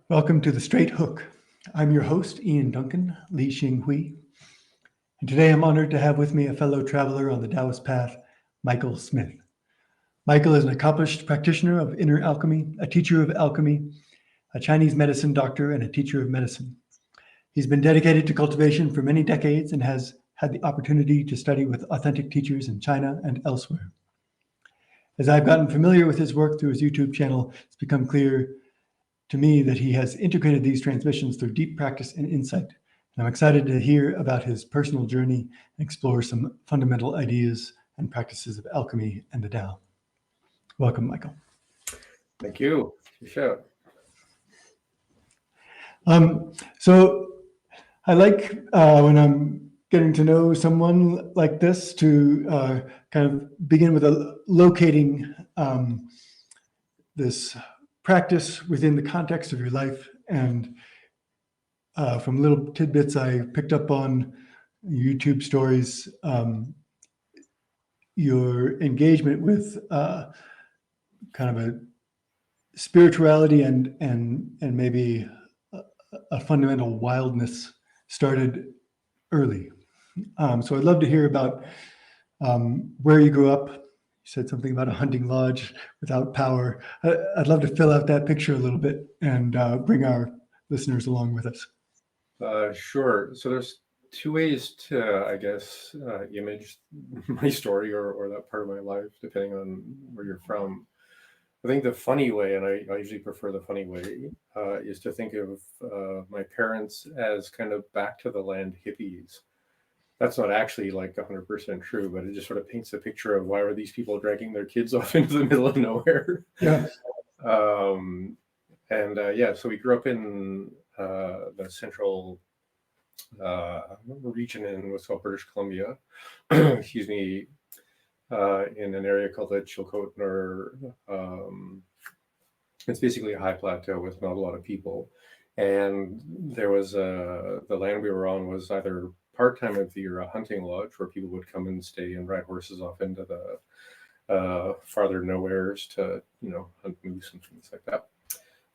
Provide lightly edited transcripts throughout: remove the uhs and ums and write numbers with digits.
Welcome to The Straight Hook. I'm your host, Ian Duncan, Li Xing Hui. And today I'm honored to have with me a fellow traveler on the Taoist path, Michael Smith. Michael is an accomplished practitioner of Inner Alchemy, a teacher of alchemy, a Chinese medicine doctor, and a teacher of medicine. He's been dedicated to cultivation for many decades and has had the opportunity to study with authentic teachers in China and elsewhere. As I've gotten familiar with his work through his YouTube channel, it's become clear to me that he has integrated these transmissions through deep practice and insight. And I'm excited to hear about his personal journey and explore some fundamental ideas and practices of alchemy and the Tao. Welcome, Michael. Thank you. Sure. So I like when I'm getting to know someone like this to kind of begin with locating this practice within the context of your life. And from little tidbits I picked up on YouTube stories, your engagement with kind of a spirituality and maybe a fundamental wildness started early. So I'd love to hear about where you grew up. You said something about a hunting lodge without power. I'd love to fill out that picture a little bit and bring our listeners along with us. Sure. So there's two ways to, I guess, image my story or that part of my life, depending on where you're from. I think the funny way, and I usually prefer the funny way, is to think of my parents as kind of back to the land hippies. That's not actually like 100% true, but it just sort of paints a picture of why were these people dragging their kids off into the middle of nowhere. Yeah. So we grew up in the central region in what's called British Columbia, excuse me, in an area called the Chilcotin, or it's basically a high plateau with not a lot of people. And there was the land we were on was either part-time of the year a hunting lodge where people would come and stay and ride horses off into the farther nowheres to, hunt moose and things like that.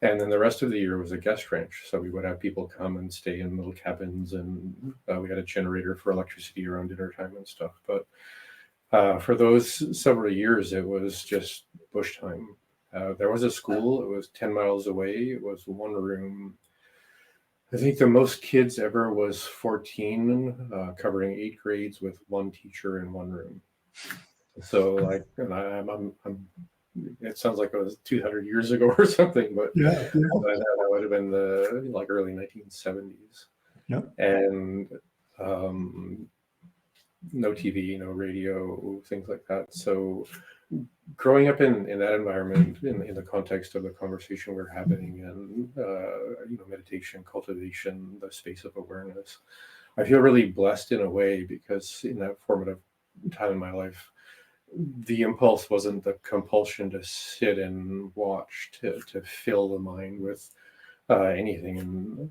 And then the rest of the year was a guest ranch. So we would have people come and stay in little cabins, and we had a generator for electricity around dinner time and stuff. But for those several years, it was just bush time. There was a school. It was 10 miles away. It was one room. I think the most kids ever was 14, covering 8 grades with one teacher in one room. So I'm it sounds like it was 200 years ago or something, but yeah. That would have been the early 1970s. Yep. And no TV, no radio, things like that. So growing up in that environment, in the context of the conversation we're having, and meditation, cultivation, the space of awareness, I feel really blessed in a way, because in that formative time in my life, the impulse wasn't the compulsion to sit and watch, to fill the mind with anything. And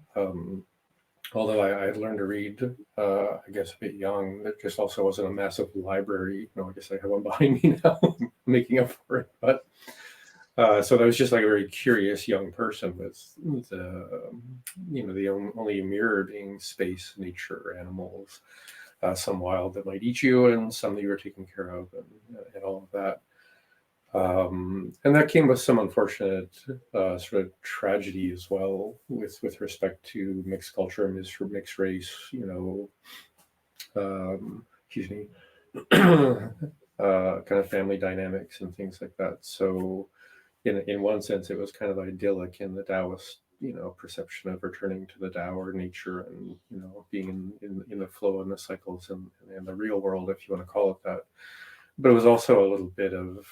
although I had learned to read, I guess a bit young, it just also wasn't a massive library. I guess I have one behind me now, making up for it. But so I was just like a very curious young person with the only mirror being space, nature, animals, some wild that might eat you, and some that you were taking care of, and all of that. And that came with some unfortunate sort of tragedy as well, with respect to mixed culture, mixed race, kind of family dynamics and things like that. So in one sense, it was kind of idyllic in the Taoist, perception of returning to the Tao or nature, and, being in the flow and the cycles and the real world, if you want to call it that. But it was also a little bit of,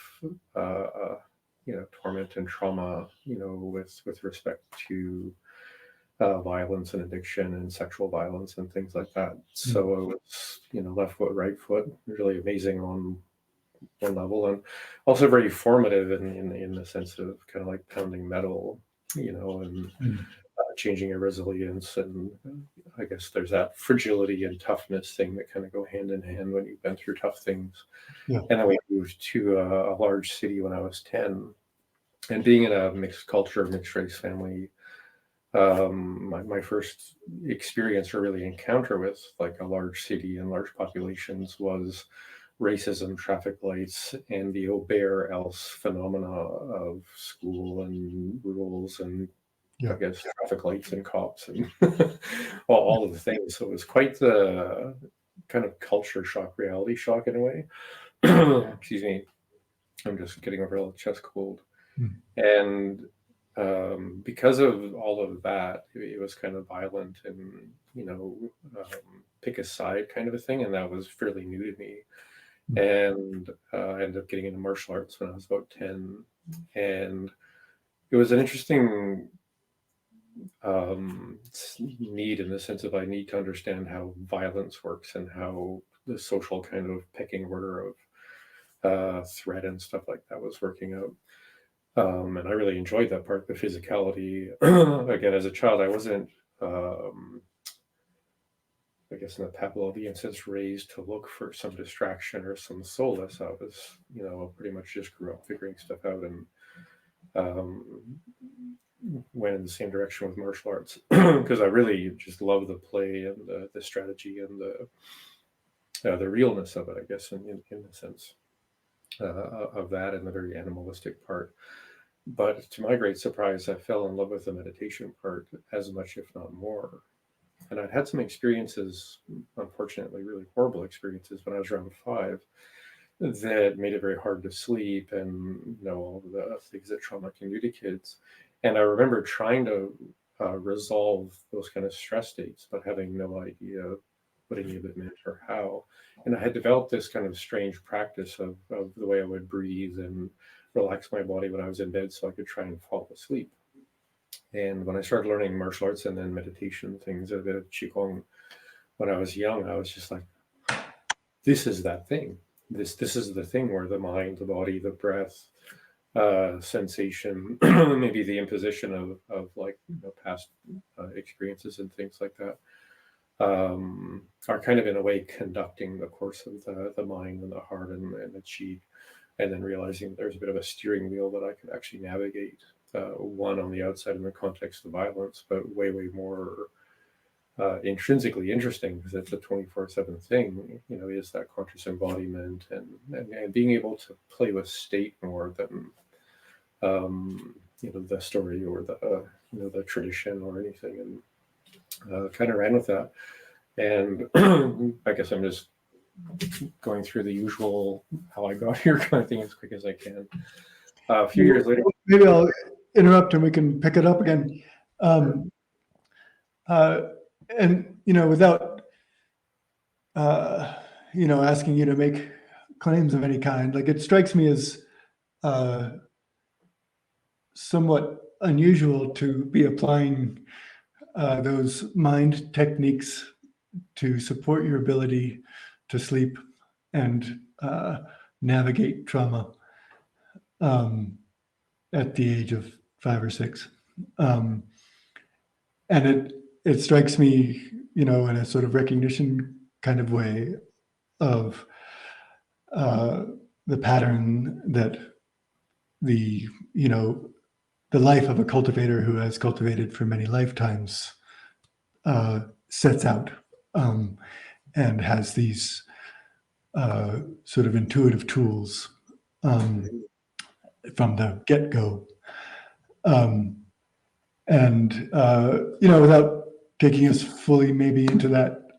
torment and trauma, with respect to violence and addiction and sexual violence and things like that. So it was, left foot, right foot, really amazing on one level, and also very formative in the sense of kind of like pounding metal, and changing your resilience. And I guess there's that fragility and toughness thing that kind of go hand in hand when you've been through tough things. Yeah. And then we moved to a large city when I was 10, and being in a mixed culture, mixed race family, my first experience or really encounter with like a large city and large populations was racism, traffic lights, and the Aubert else phenomena of school and rules and I guess traffic lights and cops and all of the things. So it was quite the kind of culture shock, reality shock in a way. Excuse me. I'm just getting over a chest cold. And because of all of that, it was kind of violent and, pick a side kind of a thing. And that was fairly new to me. And I ended up getting into martial arts when I was about 10. And it was an interesting need in the sense of I need to understand how violence works and how the social kind of pecking order of threat and stuff like that was working out. And I really enjoyed that part, the physicality. Again, as a child, I wasn't, I guess, in the Pavlovian sense, raised to look for some distraction or some solace. I was, pretty much just grew up figuring stuff out and went in the same direction with martial arts because I really just love the play and the strategy and the realness of it, I guess, in the sense of that and the very animalistic part. But to my great surprise, I fell in love with the meditation part as much, if not more. And I'd had some experiences, unfortunately, really horrible experiences when I was around 5 that made it very hard to sleep and, all the things that trauma can do to kids. And I remember trying to resolve those kind of stress states, but having no idea what any of it meant or how. And I had developed this kind of strange practice of the way I would breathe and relax my body when I was in bed so I could try and fall asleep. And when I started learning martial arts and then meditation things, a bit of Qigong, when I was young, I was just like, this is that thing. This is the thing where the mind, the body, the breath, sensation, maybe the imposition of like past experiences and things like that are kind of in a way conducting the course of the mind and the heart and the chi, and then realizing there's a bit of a steering wheel that I could actually navigate. One on the outside in the context of violence, but way more intrinsically interesting because it's a 24/7 thing. Is that conscious embodiment and being able to play with state more than the story or the tradition or anything, and kind of ran with that. And I guess I'm just going through the usual how I got here kind of thing as quick as I can. A few years later, maybe I'll interrupt and we can pick it up again. And without asking you to make claims of any kind, like it strikes me as somewhat unusual to be applying those mind techniques to support your ability to sleep and navigate trauma at the age of 5 or 6. And it strikes me, in a sort of recognition kind of way of the pattern that the life of a cultivator who has cultivated for many lifetimes sets out, and has these sort of intuitive tools from the get-go. Without taking us fully maybe into that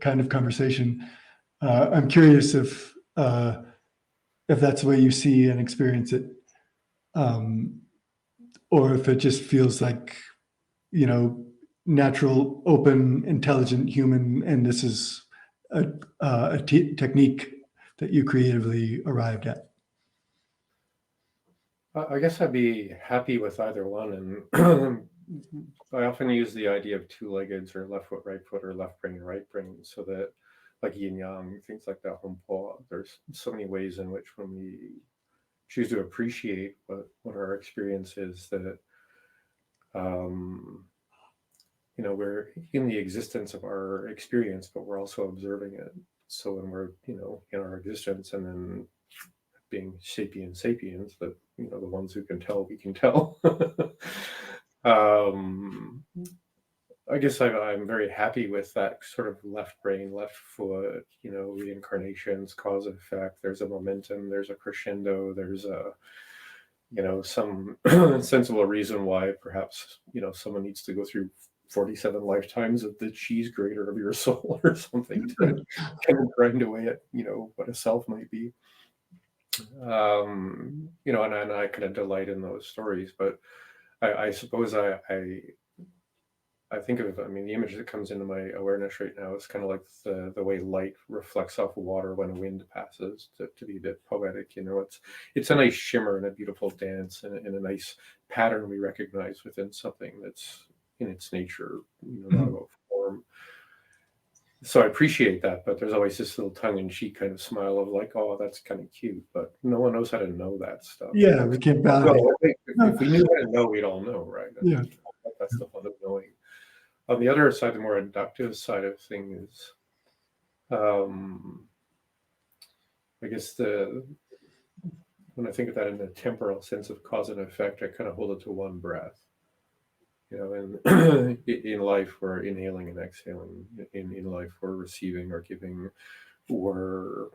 kind of conversation, I'm curious if that's the way you see and experience it, or if it just feels like, natural, open, intelligent human, and this is a technique that you creatively arrived at. I guess I'd be happy with either one. And I often use the idea of two-leggeds or left foot, or left brain, right brain, so that like yin yang, things like that, there's so many ways in which when we choose to appreciate what our experience is, that we're in the existence of our experience, but we're also observing it. So when we're in our existence and then being sapiens, that the ones who can tell, we can tell. guess I'm very happy with that sort of left brain, left foot, reincarnations, cause and effect. There's a momentum, there's a crescendo, there's a, some sensible reason why perhaps, someone needs to go through 47 lifetimes of the cheese grater of your soul or something to kind of grind away at, what a self might be. And I kind of delight in those stories, but I suppose I think of, the image that comes into my awareness right now is kind of like the way light reflects off water when a wind passes, to be a bit poetic. It's a nice shimmer and a beautiful dance and a nice pattern we recognize within something that's in its nature, not about form. So I appreciate that, but there's always this little tongue-in-cheek kind of smile of like, oh, that's kind of cute, but no one knows how to know that stuff. Yeah, we can't validate. If we knew how to know, we'd all know, right? Yeah. That's the fun of knowing. On the other side, the more inductive side of things, I guess when I think of that in the temporal sense of cause and effect, I kind of hold it to one breath. And in life, we're inhaling and exhaling. In life, we're receiving or giving, we're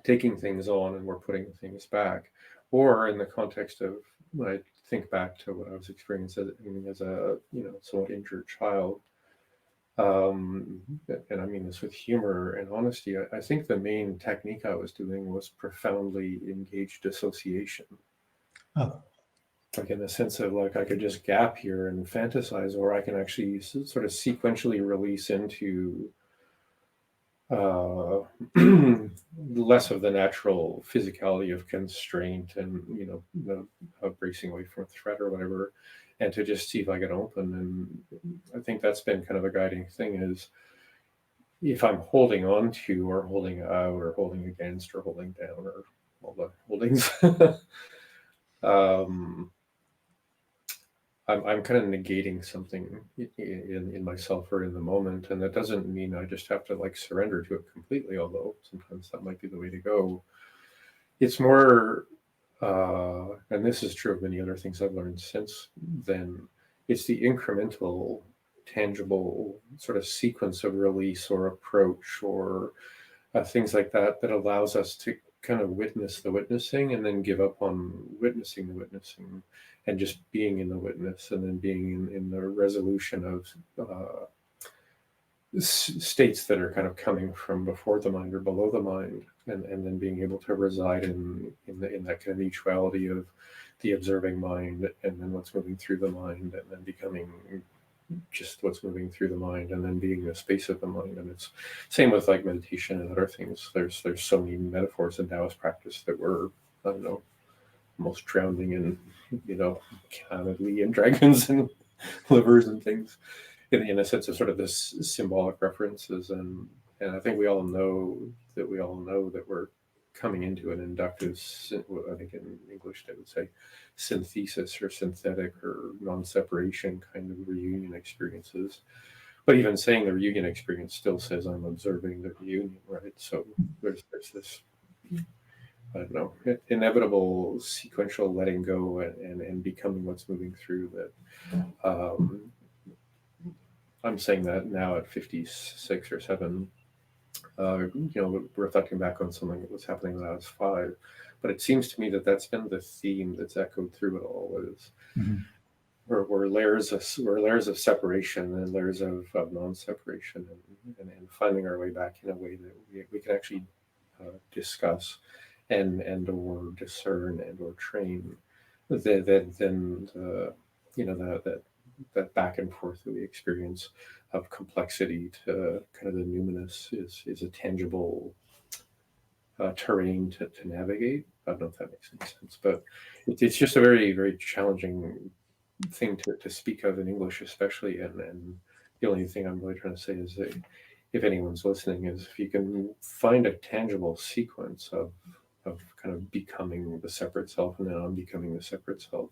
taking things on and we're putting things back. Or in the context of when I think back to what I was experiencing as a somewhat injured child, and I mean this with humor and honesty, I think the main technique I was doing was profoundly engaged dissociation. Oh. Like in the sense of like I could just gap here and fantasize, or I can actually sort of sequentially release into less of the natural physicality of constraint and bracing away from a threat or whatever, and to just see if I can open. And I think that's been kind of a guiding thing, is if I'm holding on to or holding out or holding against or holding down or all the holdings, I'm kind of negating something in myself or in the moment, and that doesn't mean I just have to like surrender to it completely, although sometimes that might be the way to go. It's more, and this is true of many other things I've learned since then, it's the incremental, tangible sort of sequence of release or approach or things like that allows us to kind of witness the witnessing and then give up on witnessing the witnessing and just being in the witness and then being in the resolution of states that are kind of coming from before the mind or below the mind, and then being able to reside in that kind of mutuality of the observing mind and then what's moving through the mind, and then becoming just what's moving through the mind and then being the space of the mind. And it's same with like meditation and other things. There's so many metaphors in Taoist practice that were, I don't know, almost drowning in candidly and dragons and livers and things in a sense of sort of this symbolic references. And I think we all know that we're coming into an inductive, I think in English they would say synthesis or synthetic or non-separation kind of reunion experiences. But even saying the reunion experience still says I'm observing the reunion, right? So there's this, I don't know, inevitable sequential letting go and becoming what's moving through that. I'm saying that now at 56 or 7, reflecting back on something that was happening when I was 5. But it seems to me that that's been the theme that's echoed through it all, is we're layers of separation and layers of non-separation, and finding our way back in a way that we can actually discuss and or discern and or train. That back and forth that we experience of complexity to kind of the numinous is a tangible terrain to navigate. I don't know if that makes any sense, but it's just a very, very challenging thing to speak of in English, especially. And the only thing I'm really trying to say is that if anyone's listening, is if you can find a tangible sequence of kind of becoming the separate self and then unbecoming the separate self,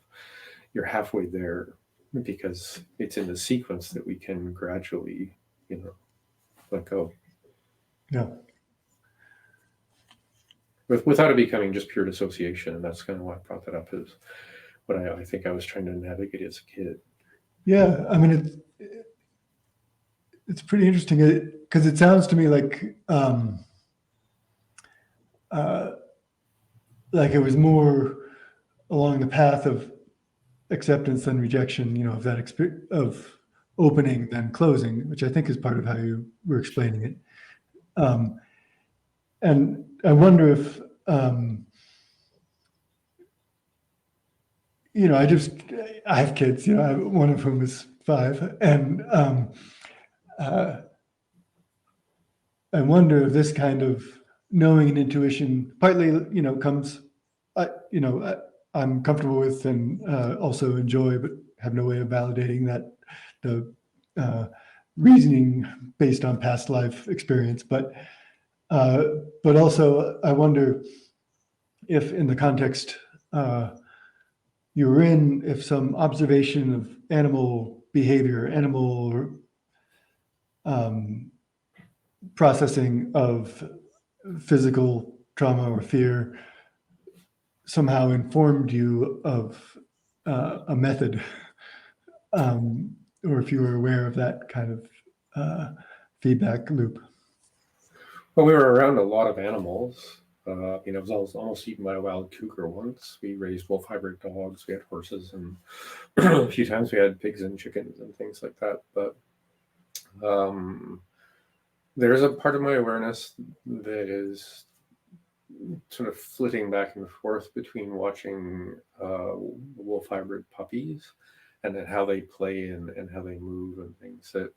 you're halfway there, because it's in the sequence that we can gradually, let go. Yeah. Without it becoming just pure dissociation. And that's kind of why I brought that up, is what I think I was trying to navigate as a kid. Yeah, I mean, it's pretty interesting because it sounds to me like it was more along the path of acceptance than rejection, of that experience of opening than closing, which I think is part of how you were explaining it. And I wonder if, I have kids, one of whom is 5, and uh, I wonder if this kind of knowing and intuition partly, comes, I'm comfortable with and also enjoy, but have no way of validating that the uh, reasoning based on past life experience. But also I wonder if in the context you were in, if some observation of animal behavior, animal processing of physical trauma or fear somehow informed you of a method, or if you were aware of that kind of feedback loop. Well, we were around a lot of animals. I was almost eaten by a wild cougar once. We raised wolf hybrid dogs. We had horses, and a few times we had pigs and chickens and things like that. But there's a part of my awareness that is sort of flitting back and forth between watching wolf hybrid puppies and then how they play and how they move and things that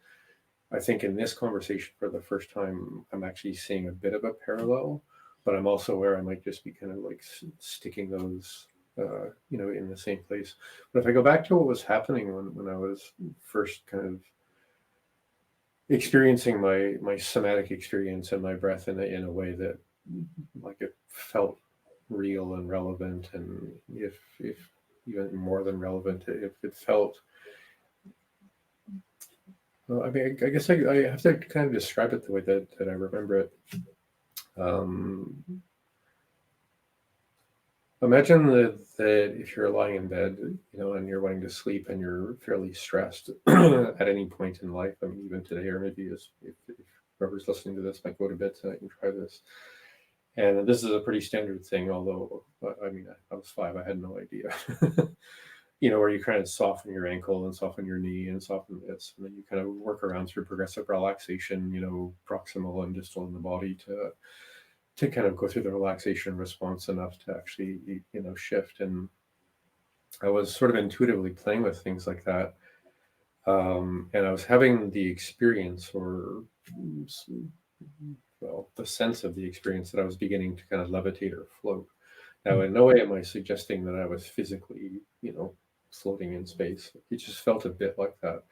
I think in this conversation for the first time, I'm actually seeing a bit of a parallel, but I'm also aware I might just be kind of like sticking those, in the same place. But if I go back to what was happening when I was first kind of experiencing my somatic experience and my breath in a way that like it felt real and relevant, and if even more than relevant, if it felt I mean, I guess I have to kind of describe it the way that I remember it. Imagine that if you're lying in bed, and you're wanting to sleep and you're fairly stressed at any point in life. I mean, even today, or maybe if whoever's listening to this might go to bed tonight and try this. And this is a pretty standard thing, although, I mean, I was 5, I had no idea. Where you kind of soften your ankle and soften your knee and soften this, and then you kind of work around through progressive relaxation, proximal and distal in the body to kind of go through the relaxation response enough to actually, shift. And I was sort of intuitively playing with things like that. And I was having the experience, or, well, the sense of the experience that I was beginning to kind of levitate or float. Now, in no way am I suggesting that I was physically, floating in space. It just felt a bit like that.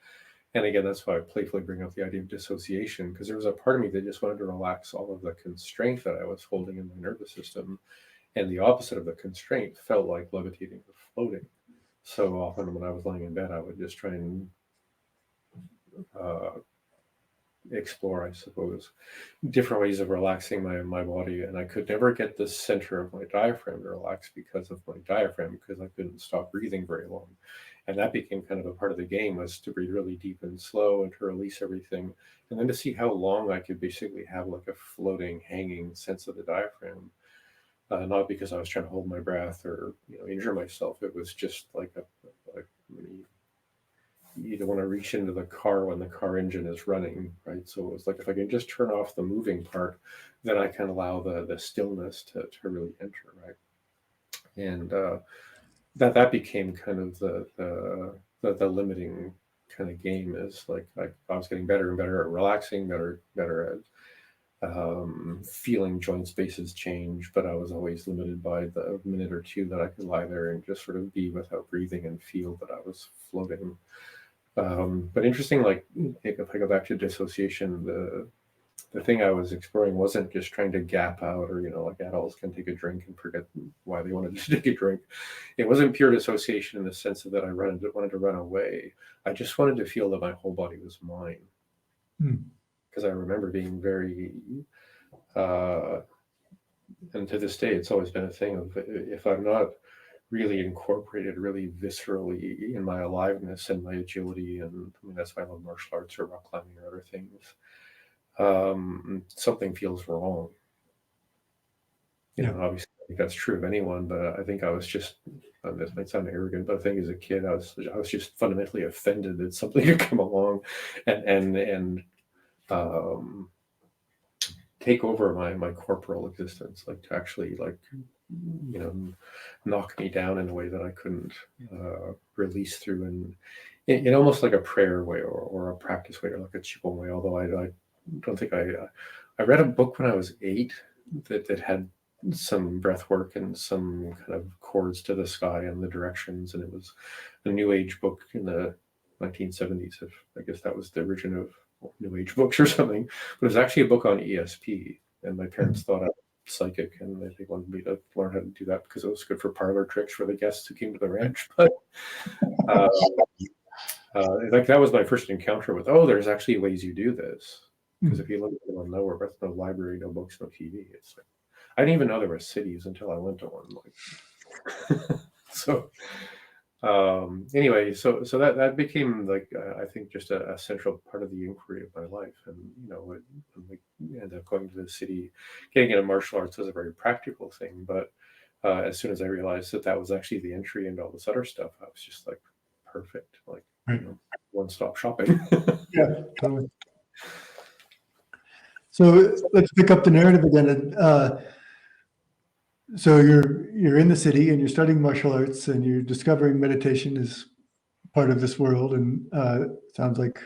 And again, that's why I playfully bring up the idea of dissociation, because there was a part of me that just wanted to relax all of the constraint that I was holding in my nervous system. And the opposite of the constraint felt like levitating or floating. So often when I was lying in bed, I would just try and explore, I suppose, different ways of relaxing my body. And I could never get the center of my diaphragm to relax because of my diaphragm, because I couldn't stop breathing very long. And that became kind of a part of the game, was to breathe really deep and slow and to release everything. And then to see how long I could basically have like a floating, hanging sense of the diaphragm. Not because I was trying to hold my breath or injure myself. It was just like you don't want to reach into the car when the car engine is running, right? So it was like, if I can just turn off the moving part, then I can allow the stillness to really enter, right? And that became kind of the limiting kind of game. Is like I was getting better and better at relaxing, better at feeling joint spaces change, but I was always limited by the minute or two that I could lie there and just sort of be without breathing and feel that I was floating. But interesting, like if I go back to dissociation, the thing I was exploring wasn't just trying to gap out, or like adults can take a drink and forget why they wanted to take a drink. It wasn't pure dissociation in the sense of that I wanted to run away. I just wanted to feel that my whole body was mine, because I remember being very, and to this day, it's always been a thing of, if I'm not really incorporated really viscerally in my aliveness and my agility. And I mean, that's why I love martial arts or rock climbing or other things. Something feels wrong. Obviously, I think that's true of anyone, but I think I was just, this might sound arrogant, but I think as a kid, I was just fundamentally offended that something had come along and take over my corporal existence, like to actually knock me down in a way that I couldn't release through, and in almost like a prayer way or a practice way or like a qigong way. Although I don't think I read a book when I was 8 that had some breath work and some kind of chords to the sky and the directions, and it was a New Age book in the 1970s. If I guess that was the origin of New Age books or something, but it was actually a book on ESP, and my parents thought I was psychic, and they wanted me to learn how to do that because it was good for parlor tricks for the guests who came to the ranch. But like that was my first encounter with, there's actually ways you do this. Because if you look at the middle of nowhere, there's no library, no books, no TV. It's like, I didn't even know there were cities until I went to one. So anyway, so that became like I think just a central part of the inquiry of my life. And when we ended up going to the city, getting into martial arts was a very practical thing. But as soon as I realized that was actually the entry into all this other stuff, I was just like, perfect, like one-stop shopping. Yeah, totally. So let's pick up the narrative again. So you're in the city and you're studying martial arts and you're discovering meditation is part of this world, and sounds like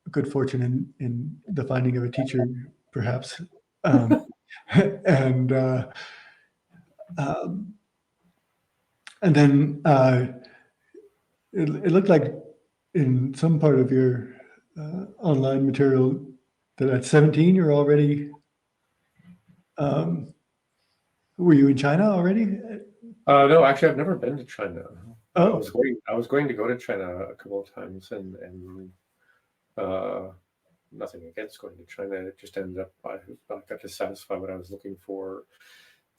a good fortune in the finding of a teacher, perhaps. And then it looked like in some part of your online material that at 17 you're already. Were you in China already? No, actually, I've never been to China. Oh. I was going to go to China a couple of times, and nothing against going to China. It just ended up I got to satisfy what I was looking for,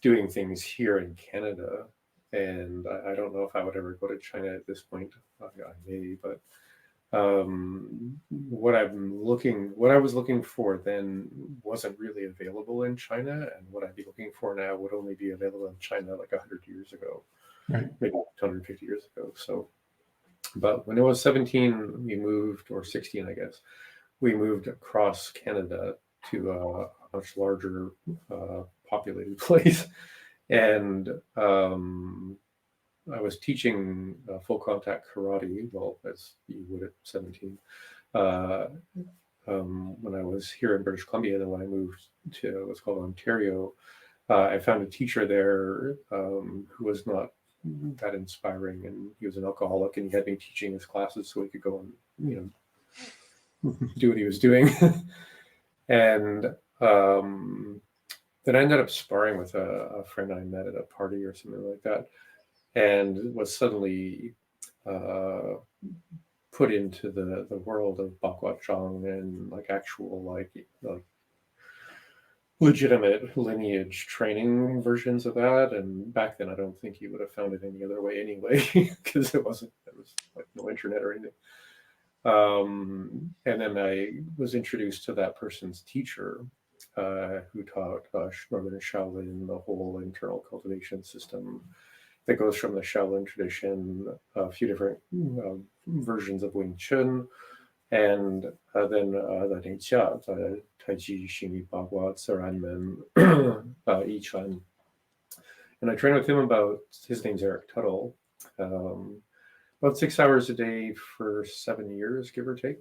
doing things here in Canada. And I don't know if I would ever go to China at this point. I may, but what I was looking for then wasn't really available in China, and what I'd be looking for now would only be available in China like 100 years ago, right. Maybe 150 years ago. So, but when I was 17, we moved, or 16, I guess, we moved across Canada to a much larger populated place, and I was teaching full contact karate, well, as you would at 17, when I was here in British Columbia. Then when I moved to what's called Ontario, I found a teacher there who was not that inspiring, and he was an alcoholic, and he had me teaching his classes so he could go and do what he was doing. And then I ended up sparring with a friend I met at a party or something like that, and was suddenly put into the world of Bakwa Zhang and like actual like legitimate lineage training versions of that. And back then I don't think you would have found it any other way anyway, because there was like no internet or anything. And then I was introduced to that person's teacher, who taught Northern Shaolin, the whole internal cultivation system that goes from the Shaolin tradition, a few different versions of Wing Chun, and then the Ningxia, the Tai Chi, Xingyi, Bagua, Tseranmen, Yi Chuan. And I trained with him his name's Eric Tuttle, about 6 hours a day for 7 years, give or take.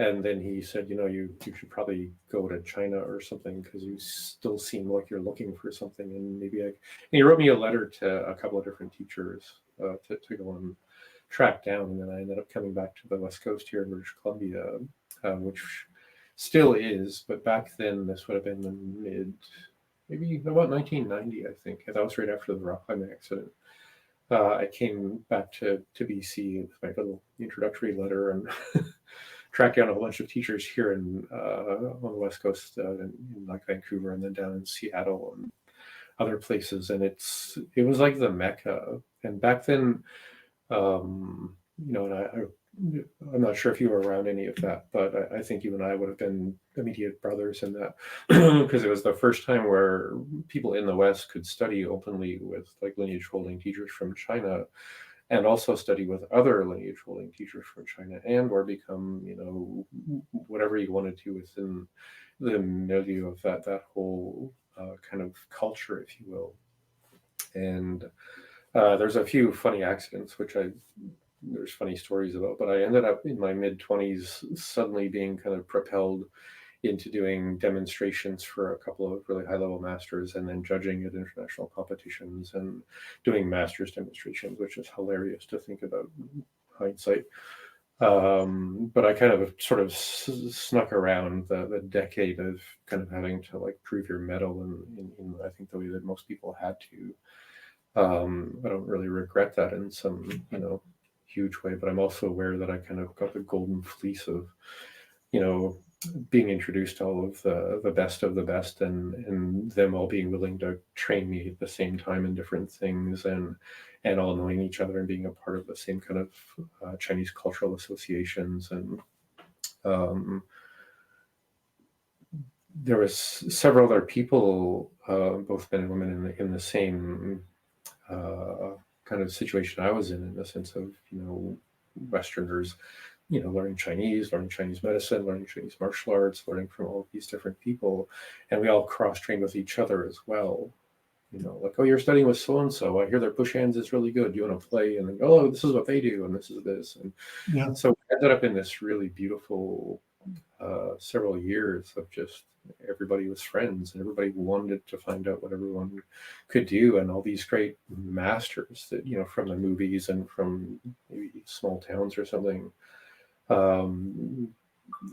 And then he said, you should probably go to China or something, because you still seem like you're looking for something. And and he wrote me a letter to a couple of different teachers to go and track down. And then I ended up coming back to the West Coast here in British Columbia, which still is, but back then this would have been the maybe about 1990, I think. That was right after the rock climbing accident. I came back to BC with my little introductory letter and tracked down a whole bunch of teachers here on the West Coast, in like Vancouver, and then down in Seattle. And other places, and it was like the Mecca. And back then, and I'm not sure if you were around any of that, but I think you and I would have been immediate brothers in that, because it was the first time where people in the West could study openly with like lineage holding teachers from China, and also study with other lineage holding teachers from China, and or become, whatever you wanted to within the milieu of that whole kind of culture, if you will. And there's a few funny accidents, there's funny stories about, but I ended up in my mid-20s suddenly being kind of propelled into doing demonstrations for a couple of really high-level masters, and then judging at international competitions and doing masters demonstrations, which is hilarious to think about in hindsight. But I kind of sort of snuck around the decade of kind of having to like prove your mettle in I think the way that most people had to. I don't really regret that in some, huge way, but I'm also aware that I kind of got the golden fleece of, being introduced to all of the best of the best, and them all being willing to train me at the same time in different things, and all knowing each other and being a part of the same kind of Chinese cultural associations. And there was several other people, both men and women, in the same kind of situation I was in the sense of, Westerners, learning Chinese medicine, learning Chinese martial arts, learning from all of these different people. And we all cross-trained with each other as well. Like, oh, you're studying with so-and-so. I hear their push hands is really good. Do you want to play? And then, oh, this is what they do, and this is this. And Yeah. so we ended up in this really beautiful several years of just everybody was friends, and everybody wanted to find out what everyone could do, and all these great masters that, from the movies and from maybe small towns or something.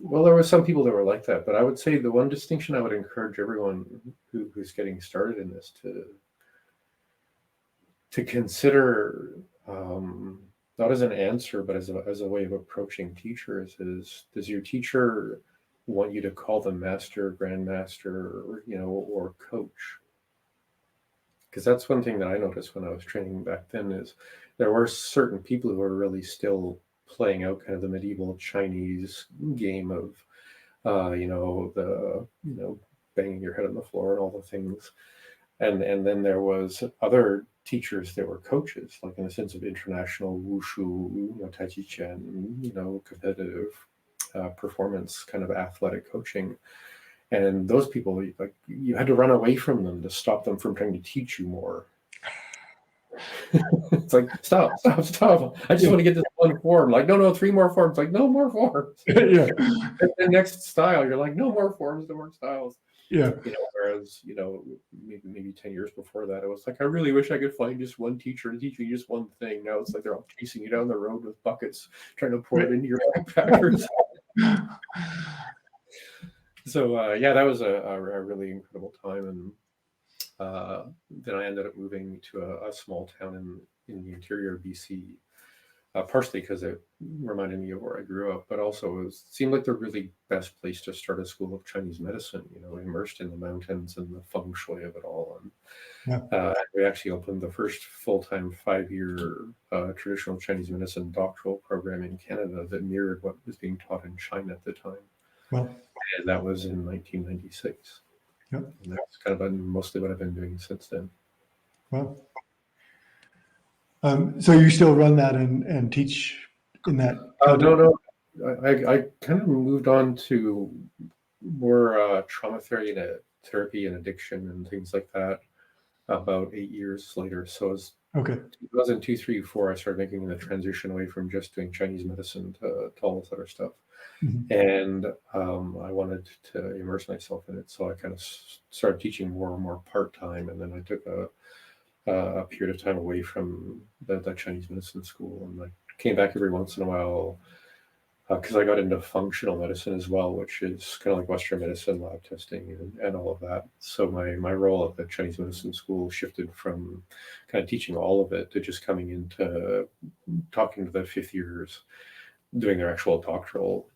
Well, there were some people that were like that, but I would say the one distinction I would encourage everyone who's getting started in this to consider, not as an answer, but as a way of approaching teachers, is, does your teacher want you to call them master, grandmaster, or coach? Because that's one thing that I noticed when I was training back then, is there were certain people who were really still playing out kind of the medieval Chinese game of, banging your head on the floor and all the things. And then there was other teachers that were coaches, like in the sense of international wushu, tai chi chuan, competitive performance kind of athletic coaching. And those people, like, you had to run away from them to stop them from trying to teach you more. It's like, stop. I just want to get this one form. Like, no, 3 more forms. Like, no more forms. Yeah. And the next style, you're like, no more forms, no more styles. Yeah. Whereas, maybe 10 years before that, it was like, I really wish I could find just one teacher to teach me just one thing. Now it's like they're all chasing you down the road with buckets, trying to pour it into your backpackers. So, yeah, that was a really incredible time. And then I ended up moving to a small town in the interior of BC, partially because it reminded me of where I grew up, but also it seemed like the really best place to start a school of Chinese medicine, immersed in the mountains and the feng shui of it all. And we actually opened the first full-time 5-year traditional Chinese medicine doctoral program in Canada that mirrored what was being taught in China at the time. Well, And that was in 1996. yeah. And that's kind of mostly what I've been doing since then. Well, so you still run that and teach in that? No. I kind of moved on to more trauma therapy and addiction and things like that about 8 years later. So it was Okay. 2002, 3, 4, I started making the transition away from just doing Chinese medicine to all this other stuff. Mhm. And I wanted to immerse myself in it. So I kind of started teaching more and more part-time. And then I took a period of time away from the Chinese medicine school. And I came back every once in a while because I got into functional medicine as well, which is kind of like Western medicine, lab testing, and all of that. So my role at the Chinese medicine school shifted from kind of teaching all of it to just coming into talking to the 5th years, doing their actual doctoral,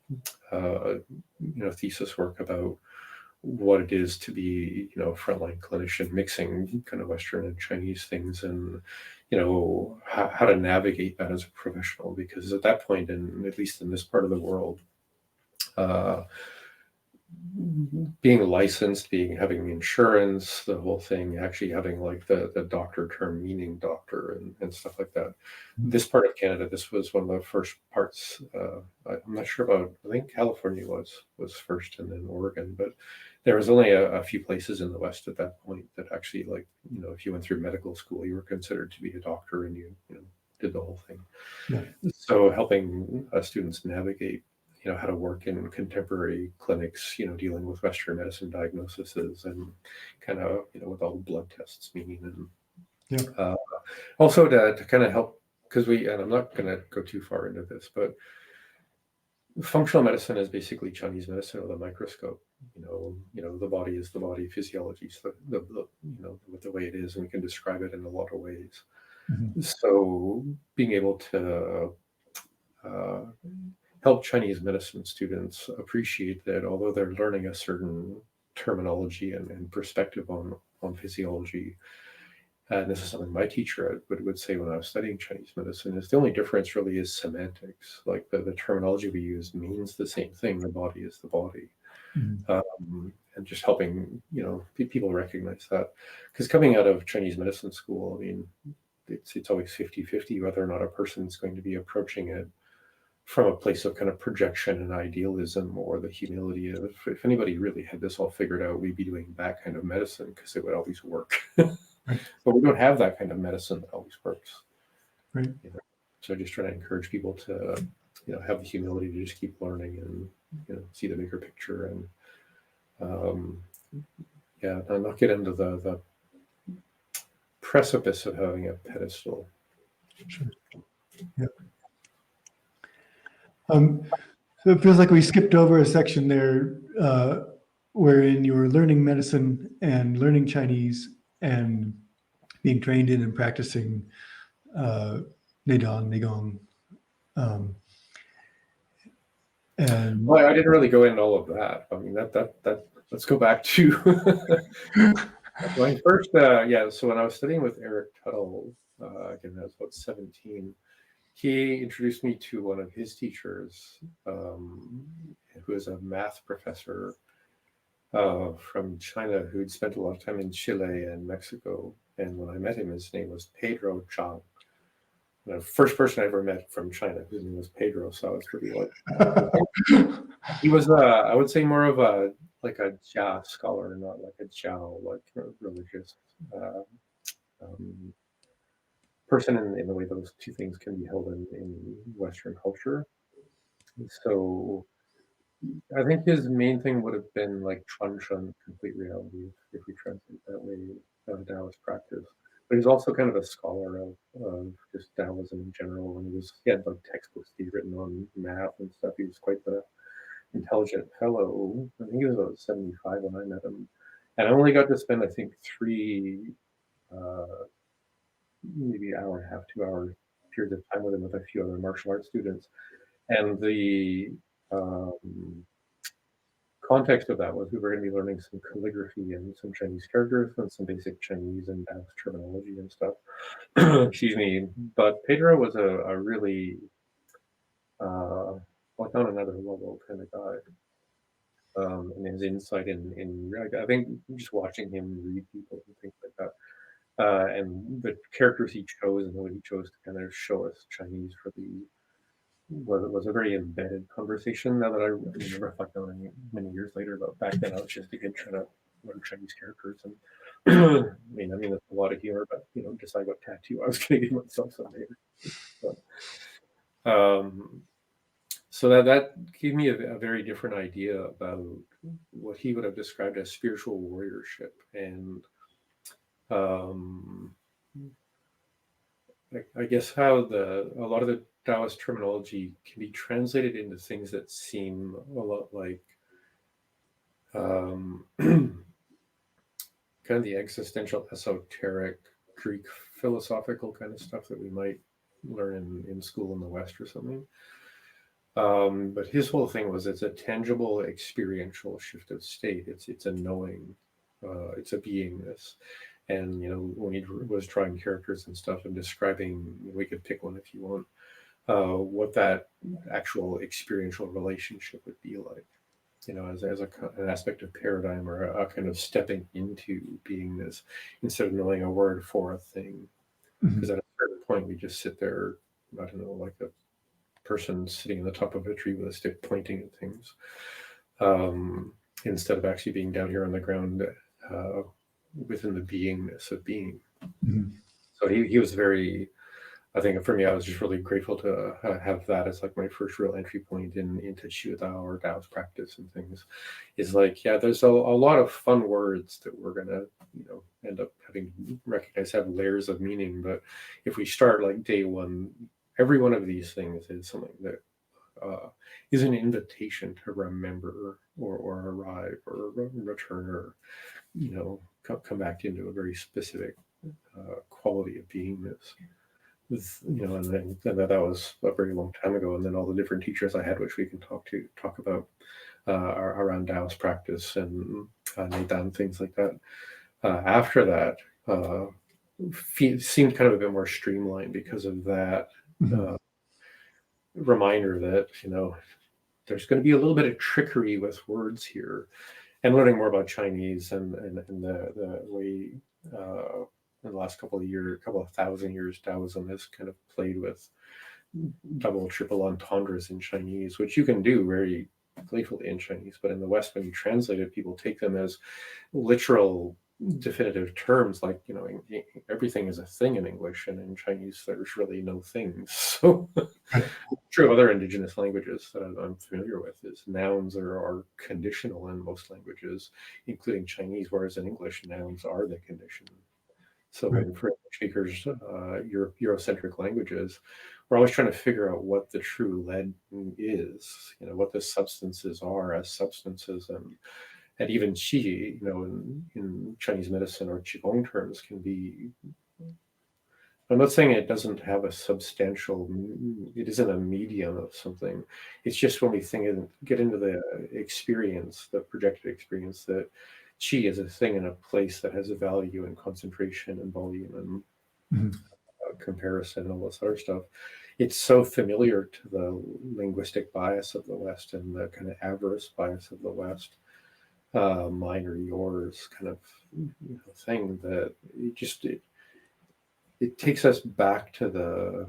thesis work about what it is to be, a frontline clinician, mixing kind of Western and Chinese things, and how to navigate that as a professional. Because at that point, and at least in this part of the world, being licensed, having insurance, the whole thing, actually having like the doctor term meaning doctor and stuff like that. This part of Canada, this was one of the first parts. I'm not sure about. I think California was first, and then Oregon. But there was only a few places in the West at that point that actually, like, if you went through medical school, you were considered to be a doctor, and you did the whole thing. Yeah. So helping students navigate, how to work in contemporary clinics, dealing with Western medicine diagnoses, and kind of, with all the blood tests meaning, and also to kind of help, because and I'm not going to go too far into this, but functional medicine is basically Chinese medicine with a microscope. The body is the body, physiology is the way it is, and we can describe it in a lot of ways. Mm-hmm. So being able to help Chinese medicine students appreciate that although they're learning a certain terminology and perspective on physiology, and this is something my teacher would say when I was studying Chinese medicine, is the only difference really is semantics. Like the terminology we use means the same thing. The body is the body. Mm-hmm. And just helping, people recognize that. Because coming out of Chinese medicine school, I mean, it's always 50-50 whether or not a person's going to be approaching it from a place of kind of projection and idealism, or the humility of, if anybody really had this all figured out, we'd be doing that kind of medicine because it would always work. Right. But we don't have that kind of medicine that always works. Right. So just trying to encourage people to, have the humility to just keep learning and, see the bigger picture, and not get into the precipice of having a pedestal. Sure. Yeah. So it feels like we skipped over a section there, wherein you were learning medicine and learning Chinese and being trained in and practicing Neigong. And Well, I didn't really go into all of that. I mean, that let's go back to when first, so when I was studying with Eric Tuttle, again, I was about 17, he introduced me to one of his teachers, who is a math professor from China, who'd spent a lot of time in Chile and Mexico. And when I met him, his name was Pedro Chang. The first person I ever met from China, whose name was Pedro, so I was pretty like. He was, I would say, more of a Jia scholar, not like a Jiao, like religious person in the way those two things can be held in Western culture. So I think his main thing would have been like Chuan complete reality, if we translate that way, Taoist practice. But he's also kind of a scholar of just Taoism in general, and he had like textbooks he'd written on math and stuff. He was quite the intelligent fellow. I think he was about 75 when I met him, and I only got to spend, I think, 3 maybe hour and a half, 2 hour periods of time with him, with a few other martial arts students. And the context of that was we were going to be learning some calligraphy and some Chinese characters and some basic Chinese and Taoist terminology and stuff. Excuse me. But Pedro was a really, like, on another level kind of guy. And his insight in I think just watching him read people and things like that. And the characters he chose and the way he chose to kind of show us Chinese was a very embedded conversation. Now that I reflect on it many years later, but back then I was just a kid trying to learn Chinese characters, and I mean that's a lot of humor, but decide what tattoo I was going to give myself someday. So that gave me a very different idea about what he would have described as spiritual warriorship, and I guess how a lot of the Taoist terminology can be translated into things that seem a lot like kind of the existential, esoteric, Greek philosophical kind of stuff that we might learn in school in the West or something. But his whole thing was it's a tangible experiential shift of state. It's a knowing, it's a beingness. And when he was drawing characters and stuff and describing, we could pick one if you want, what that actual experiential relationship would be like. As an aspect of paradigm, or a kind of stepping into beingness instead of knowing a word for a thing. Because at a certain point, we just sit there, I don't know, like a person sitting on the top of a tree with a stick pointing at things, instead of actually being down here on the ground, within the beingness of being. So he was very, I think for me, I was just really grateful to have that as like my first real entry point into Xu Dao or Dao's practice and things. Is like, yeah, there's a lot of fun words that we're gonna, end up having to recognize have layers of meaning. But if we start like day one, every one of these things is something that is an invitation to remember or arrive or return or come back into a very specific quality of beingness. And then that was a very long time ago. And then all the different teachers I had, which we can talk about around Taoist practice and Neidan, things like that. After that, seemed kind of a bit more streamlined because of that reminder that there's going to be a little bit of trickery with words here, and learning more about Chinese and the way. In the last couple of thousand years, Taoism has kind of played with double, triple entendres in Chinese, which you can do very playfully in Chinese. But in the West, when you translate it, people take them as literal, definitive terms, like everything is a thing in English, and in Chinese there's really no things. So true of other indigenous languages that I'm familiar with is nouns are conditional in most languages, including Chinese, whereas in English nouns are the condition. So when for English speakers, Eurocentric languages, we're always trying to figure out what the true lead is, what the substances are as substances, and even qi, in Chinese medicine or qigong terms can be. I'm not saying it doesn't have a substantial, it isn't a medium of something. It's just when we get into the experience, the projected experience, that qi is a thing in a place that has a value and concentration and volume and comparison and all this other stuff. It's so familiar to the linguistic bias of the West and the kind of avarice bias of the West, mine or yours kind of thing, that it takes us back to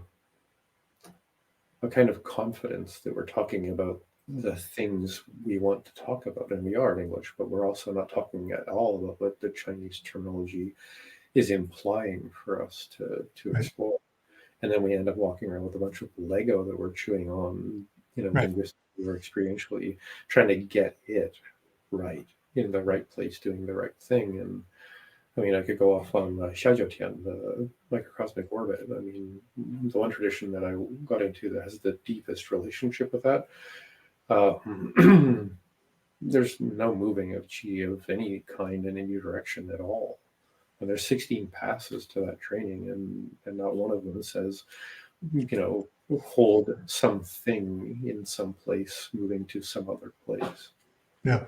a kind of confidence that we're talking about the things we want to talk about, and we are in English, but we're also not talking at all about what the Chinese terminology is implying for us to explore. And then we end up walking around with a bunch of Lego that we're chewing on, linguistically or experientially, trying to get it right in the right place, doing the right thing. And I mean, I could go off on Xiaojiutian, the microcosmic orbit. I mean, the one tradition that I got into that has the deepest relationship with that. There's no moving of qi of any kind in any direction at all. And there's 16 passes to that training, and not one of them says, hold something in some place, moving to some other place. Yeah.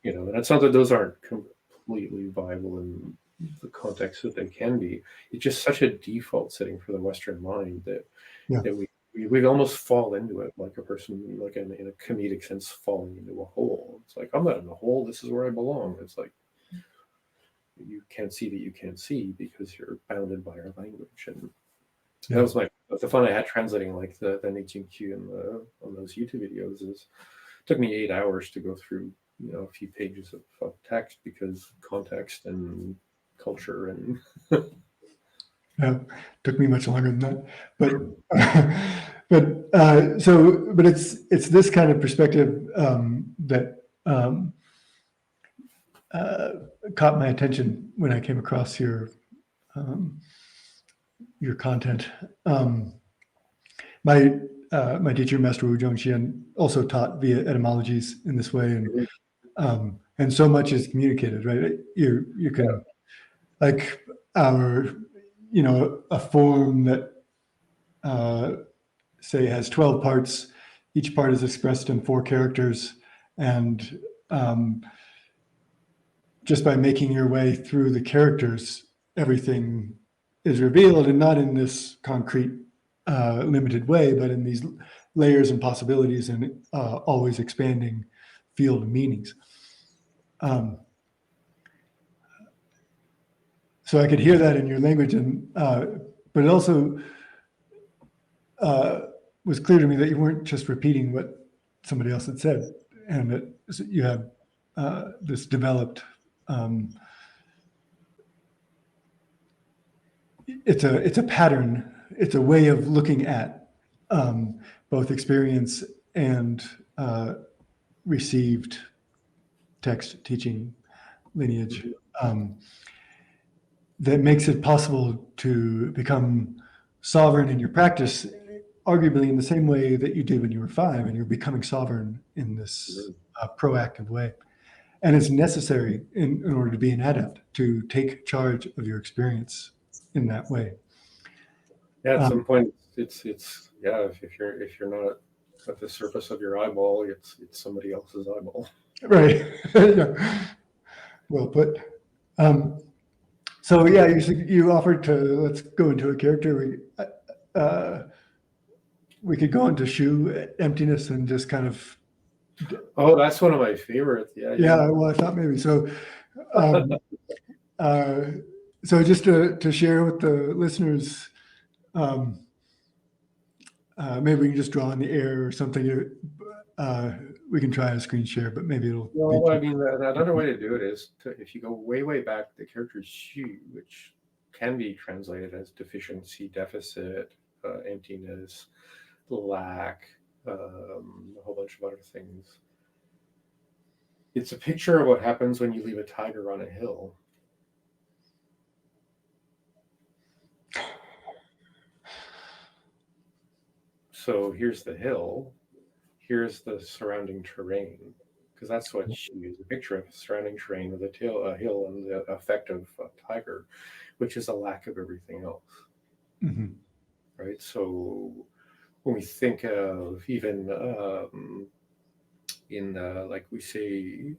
And it's not that those aren't completely viable in the context that they can be. It's just such a default setting for the Western mind that we almost fall into it, like a person, like in a comedic sense, falling into a hole. It's like, I'm not in a hole. This is where I belong. It's like, you can't see that you can't see because you're bounded by our language. And that was the fun I had translating like the Neijing Q on those YouTube videos. It took me 8 hours to go through a few pages of text, because context and culture and yeah, took me much longer than that, but it's this kind of perspective that caught my attention when I came across your content. My teacher, Master Wu Zhongxian, also taught via etymologies in this way, and so much is communicated, right? You can like a form that say has 12 parts each part is expressed in 4 characters, and just by making your way through the characters, everything is revealed, and not in this concrete, limited way, but in these layers and possibilities, and always expanding field of meanings. So I could hear that in your language, and but it also was clear to me that you weren't just repeating what somebody else had said, and that you had this developed. It's a pattern. It's a way of looking at both experience and received text, teaching, lineage, that makes it possible to become sovereign in your practice, arguably in the same way that you did when you were 5, and you're becoming sovereign in this proactive way. And it's necessary in order to be an adept, to take charge of your experience in that way. Yeah, at some point, it's yeah. If you're not at the surface of your eyeball, it's somebody else's eyeball. Right. Yeah. Well put. So yeah, you offered to, let's go into a character. We could go into Shu, Emptiness, and just kind of. Oh, that's one of my favorites. Yeah. Yeah. Well, I thought maybe so. So just to share with the listeners, maybe we can just draw in the air or something. We can try a screen share, but maybe it'll. Well, I mean, another way to do it is if you go way back, the character Shu, which can be translated as deficiency, deficit, emptiness, lack, a whole bunch of other things. It's a picture of what happens when you leave a tiger on a hill. So here's the hill, here's the surrounding terrain, because that's what she is, a picture of surrounding terrain with a hill and the effect of a tiger, which is a lack of everything else. Mm-hmm. Right? So when we think of even like we say,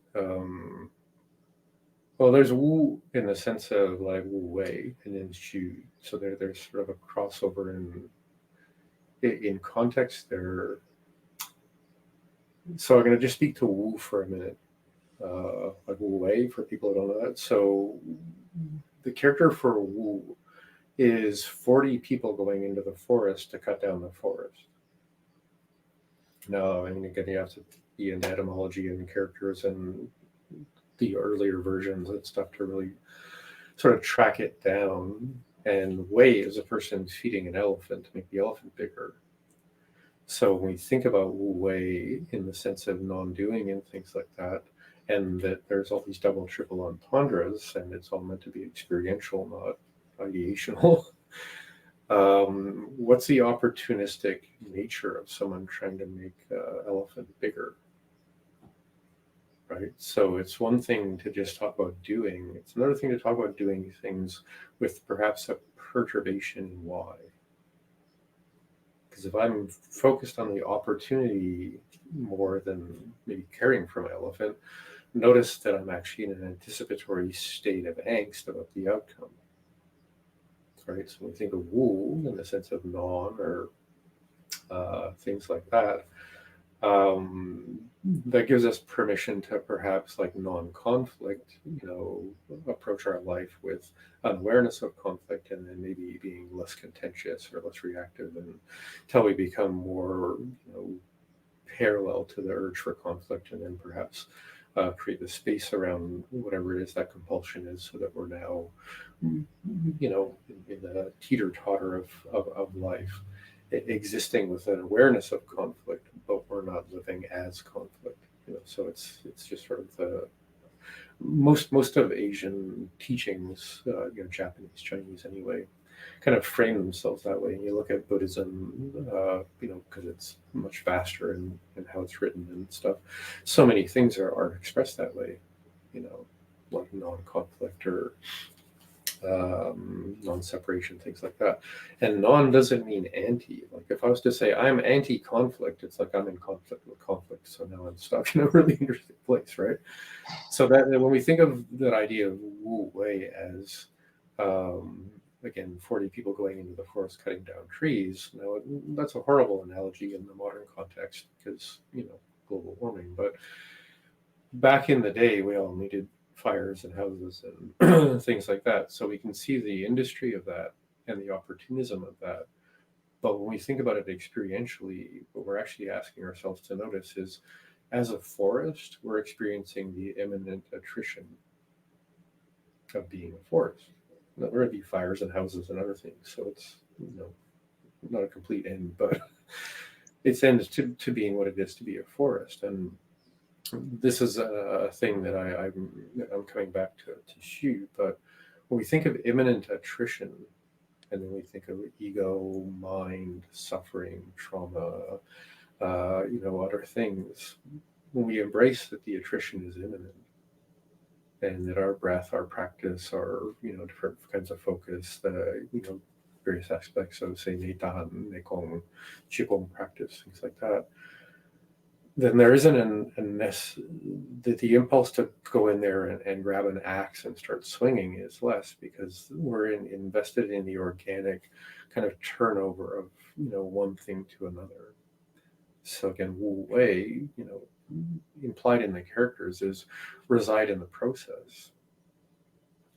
well, there's Wu in the sense of like Wu Wei and then Shu. So there's sort of a crossover in context there. So I'm going to just speak to Wu for a minute, like Wu Wei for people who don't know that. So the character for Wu is 40 people going into the forest to cut down the forest. No, I mean, again, you have to be into etymology and characters and the earlier versions and stuff to really sort of track it down. And Wei is a person feeding an elephant to make the elephant bigger. So when we think about Wu Wei in the sense of non-doing and things like that, and that there's all these double, triple entendres, and it's all meant to be experiential, not ideational. What's the opportunistic nature of someone trying to make an elephant bigger? Right? So it's one thing to just talk about doing. It's another thing to talk about doing things with perhaps a perturbation in why. Because if I'm focused on the opportunity more than maybe caring for my elephant, notice that I'm actually in an anticipatory state of angst about the outcome. Right? So when we think of Wu in the sense of non or things like that, that gives us permission to perhaps like non-conflict, approach our life with an awareness of conflict, and then maybe being less contentious or less reactive until we become more, parallel to the urge for conflict, and then perhaps create the space around whatever it is that compulsion is, so that we're now, in the teeter-totter of life, existing with an awareness of conflict, but we're not living as conflict. So it's just sort of the most of Asian teachings, Japanese, Chinese anyway, kind of frame themselves that way. And you look at Buddhism, because it's much faster in how it's written and stuff. So many things are expressed that way, like non-conflict or non-separation, things like that. And non doesn't mean anti. Like if I was to say I'm anti-conflict, it's like I'm in conflict with conflict. So now I'm stuck in a really interesting place, right? So that when we think of that idea of Wu Wei as again 40 people going into the forest cutting down trees, now that's a horrible analogy in the modern context because global warming. But back in the day, we all needed fires and houses and things like that. So we can see the industry of that and the opportunism of that. But when we think about it experientially, what we're actually asking ourselves to notice is, as a forest, we're experiencing the imminent attrition of being a forest. Now, there would be fires and houses and other things. So it's not a complete end, but it's end to being what it is to be a forest. And this is a thing that I'm coming back to Xu, but when we think of imminent attrition, and then we think of ego, mind, suffering, trauma, other things, when we embrace that the attrition is imminent, and that our breath, our practice, our different kinds of focus, the various aspects of say Neitan, Nekong, Qigong practice, things like that, then there isn't the impulse to go in there and grab an axe and start swinging is less, because we're invested in the organic kind of turnover of one thing to another. So again, Wu Wei, implied in the characters is reside in the process,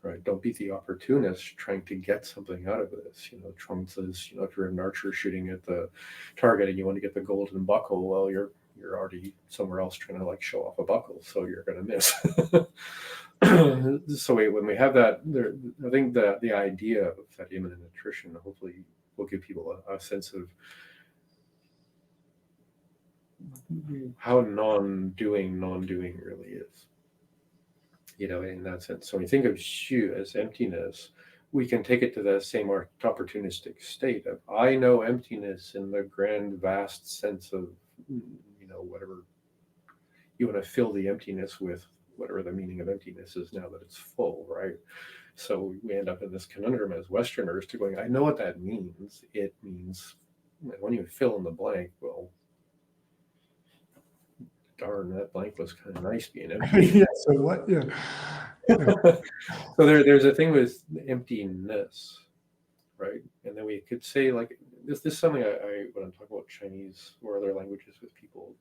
right? Don't be the opportunist trying to get something out of this. Trump says, if you're an archer shooting at the target and you want to get the golden buckle, well, you're already somewhere else trying to show off a buckle, so you're going to miss. So when we have that, I think that the idea of that imminent attrition hopefully will give people a sense of how non-doing really is. In that sense. So when you think of Xu as emptiness, we can take it to the same opportunistic state of I know emptiness in the grand, vast sense of whatever you want to fill the emptiness with, whatever the meaning of emptiness is now that it's full, right? So we end up in this conundrum as Westerners to going, I know what that means. It means when you fill in the blank, well, darn, that blank was kind of nice being empty. Yeah. So what? Yeah. So there's a thing with emptiness, right? And then we could say this is something I when I'm talking about Chinese or other languages with people,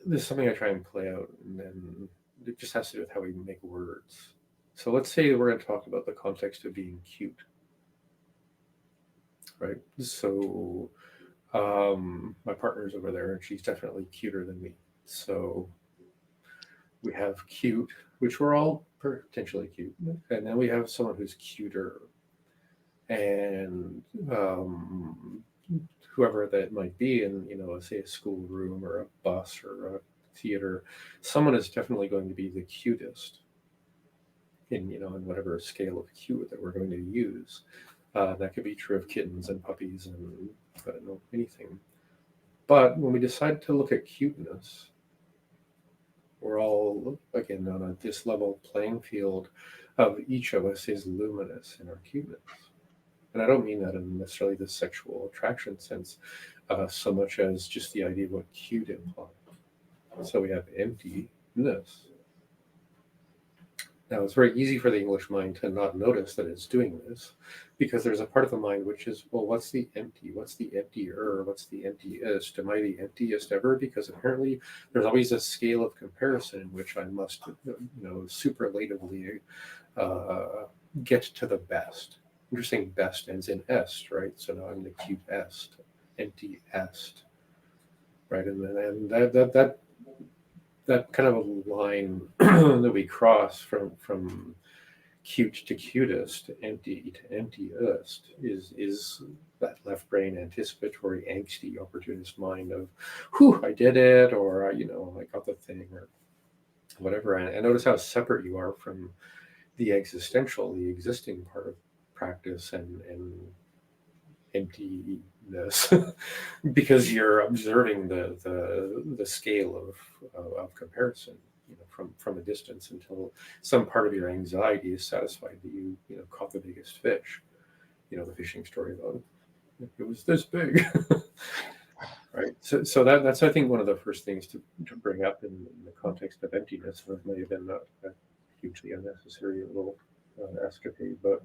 this is something I try and play out, and then it just has to do with how we make words. So let's say we're going to talk about the context of being cute, right? So my partner's over there, and she's definitely cuter than me. So we have cute, which we're all potentially cute, and then we have someone who's cuter, and whoever that might be in say a schoolroom or a bus or a theater, someone is definitely going to be the cutest in in whatever scale of cute that we're going to use. That could be true of kittens and puppies and I don't know, anything. But when we decide to look at cuteness, we're all again on this level playing field of each of us is luminous in our cuteness. And I don't mean that in necessarily the sexual attraction sense, so much as just the idea of what cute implies. So we have emptiness. Now, it's very easy for the English mind to not notice that it's doing this, because there's a part of the mind which is, well, what's the empty? What's the emptier? What's the emptiest? Am I the emptiest ever? Because apparently there's always a scale of comparison in which I must, superlatively get to the best. Interesting, best ends in est, right? So now I'm the cute est, empty est, right? And that kind of a line that we cross from cute to cutest, empty to emptiest, is that left brain anticipatory, angsty, opportunist mind of, whew, I did it, or I got the thing, or whatever. And notice how separate you are from the existential, the existing part of practice and emptiness, because you're observing the scale of comparison. from a distance until some part of your anxiety is satisfied that you caught the biggest fish. The fishing story about it was this big. Right. So that's, I think, one of the first things to bring up in the context of emptiness. And it may have been a hugely unnecessary little escapade, but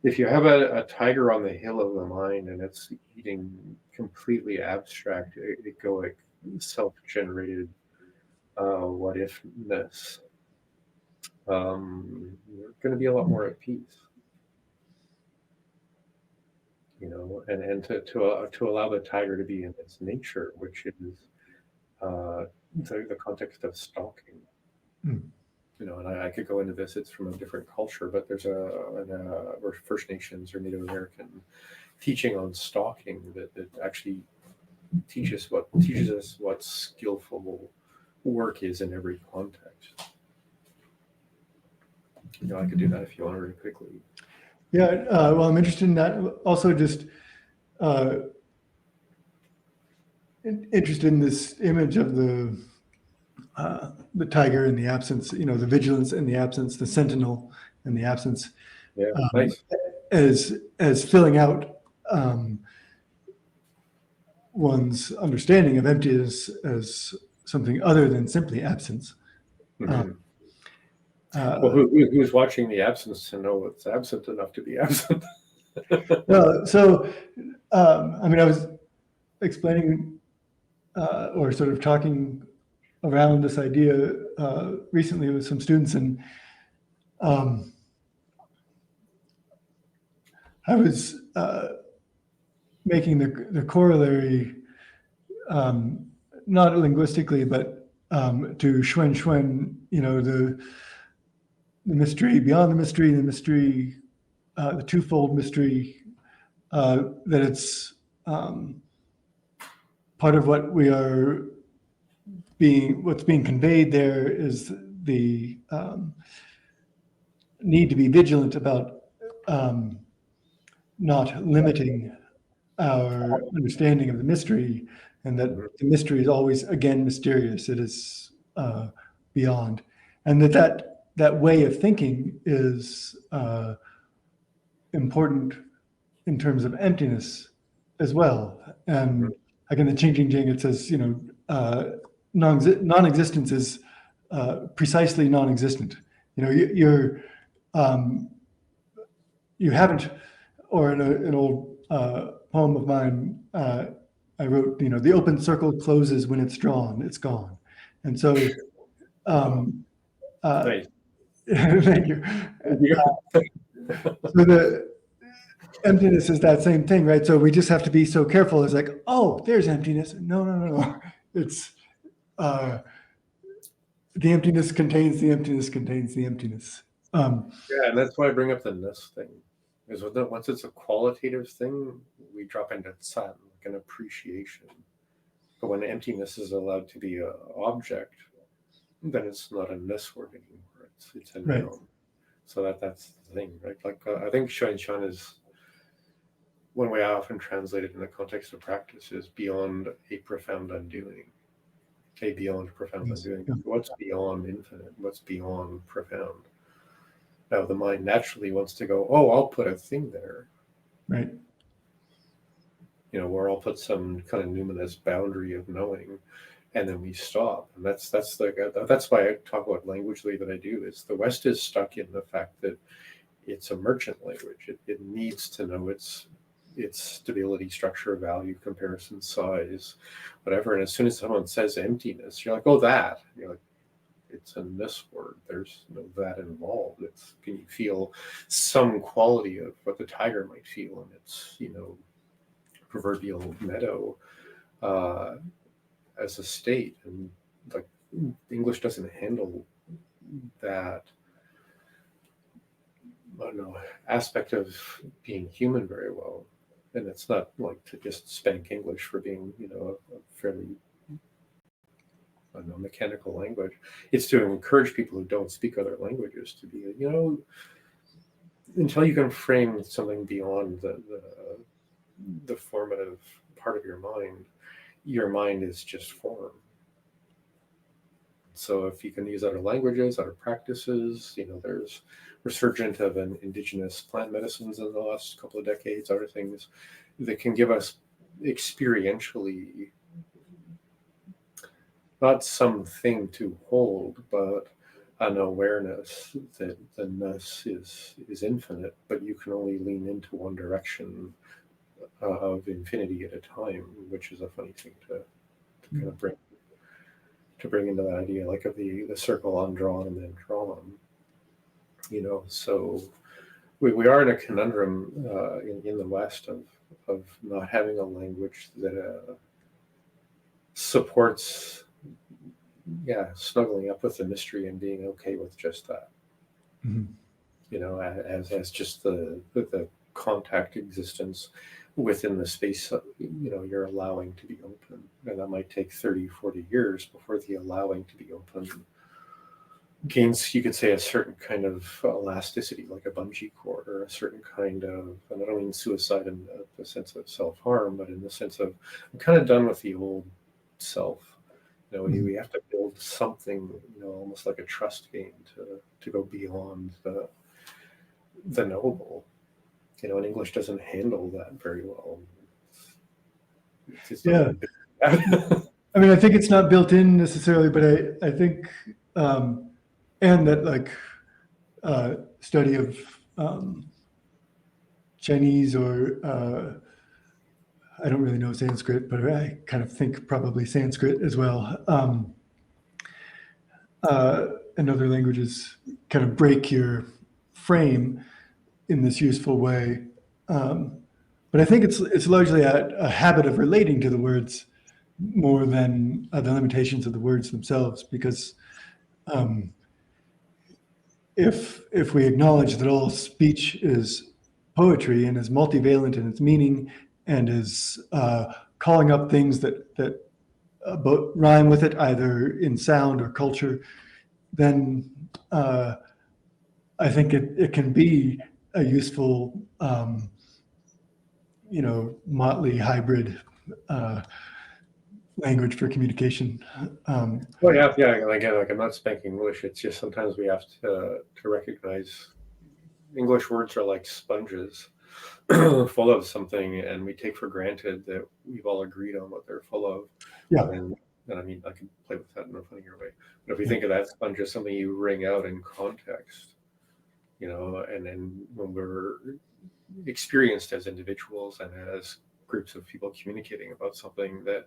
if you have a tiger on the hill of the mind and it's eating completely abstract, egoic, self-generated what ifness, you're going to be a lot more at peace. And to allow the tiger to be in its nature, which is the context of stalking. Mm. And I could go into this. It's from a different culture, but there's or First Nations or Native American teaching on stalking that actually teaches us what skillful work is in every context. I could do that if you want, really quickly. Yeah, well, I'm interested in that. Also, just interested in this image of the tiger in the absence, the vigilance in the absence, the sentinel in the absence, Yeah, nice. as filling out one's understanding of emptiness as something other than simply absence. Mm-hmm. Well, who's watching the absence to know it's absent enough to be absent? Well, so I was explaining or sort of talking around this idea recently with some students, and I was making the corollary, not linguistically, but to Xuen Xuen, the mystery beyond the mystery, the twofold mystery, that it's part of what's being conveyed there is the need to be vigilant about not limiting our understanding of the mystery, and that the mystery is always, again, mysterious. It is beyond, and that way of thinking is important in terms of emptiness as well. And like in the Ching Ching Ching, it says, non-existence is precisely non-existent. You haven't, or in an old poem of mine, I wrote, the open circle closes when it's drawn, it's gone. And so, Nice. thank you. So the emptiness is that same thing, right? So we just have to be so careful. It's like, oh, there's emptiness. No. It's the emptiness contains the emptiness contains the emptiness. Yeah, and that's why I bring up the ness thing. Because once it's a qualitative thing, we drop into san, like an appreciation. But when emptiness is allowed to be an object, then it's not a ness word anymore. It's a noun. Right. So that's the thing, right? Like I think Xuan Xuan is one way I often translate it in the context of practice is beyond a profound undoing. A beyond profound undoing. Yeah. What's beyond infinite? What's beyond profound? Now the mind naturally wants to go, oh, I'll put a thing there. Right. Where I'll put some kind of numinous boundary of knowing, and then we stop. And that's why I talk about language the way that I do. Is the West is stuck in the fact that it's a merchant language. It needs to know its stability, structure, value, comparison, size, whatever. And as soon as someone says emptiness, you're like, oh, that. You're like, it's in this word. There's no that involved. Can you feel some quality of what the tiger might feel in its, proverbial meadow as a state? And like English doesn't handle that, I don't know, aspect of being human very well. And it's not like to just spank English for being, a fairly, I don't know, mechanical language. It's to encourage people who don't speak other languages to be, until you can frame something beyond the formative part of your mind is just form. So if you can use other languages, other practices, there's resurgent of an indigenous plant medicines in the last couple of decades, other things that can give us experientially not something to hold, but an awareness that the ness is infinite, but you can only lean into one direction of infinity at a time, which is a funny thing to kind of bring into that idea, like of the circle undrawn and then drawn. So we are in a conundrum in the West of not having a language that supports snuggling up with the mystery and being okay with just that. As just the contact existence within the space you're allowing to be open, and that might take 30-40 years before the allowing to be open gains, you could say, a certain kind of elasticity, like a bungee cord, or a certain kind of, and I don't mean suicide in the sense of self-harm, but in the sense of, I'm kind of done with the old self. We have to build something, almost like a trust game to go beyond the knowable. And English doesn't handle that very well. Yeah. I mean, I think it's not built in necessarily, but I think, and that like study of Chinese or I don't really know Sanskrit, but I kind of think probably Sanskrit as well. And other languages kind of break your frame in this useful way. But I think it's largely a habit of relating to the words more than the limitations of the words themselves, because if we acknowledge that all speech is poetry and is multivalent in its meaning and is calling up things that both rhyme with it, either in sound or culture, then I think it can be a useful, motley hybrid language for communication. Well, yeah. And again, like, I'm not spanking English. It's just sometimes we have to recognize English words are like sponges, full of something, and we take for granted that we've all agreed on what they're full of. Yeah. And I mean, I can play with that in a funnier way. But if we think of that sponge as something you wring out in context, and then when we're experienced as individuals and as groups of people communicating about something, that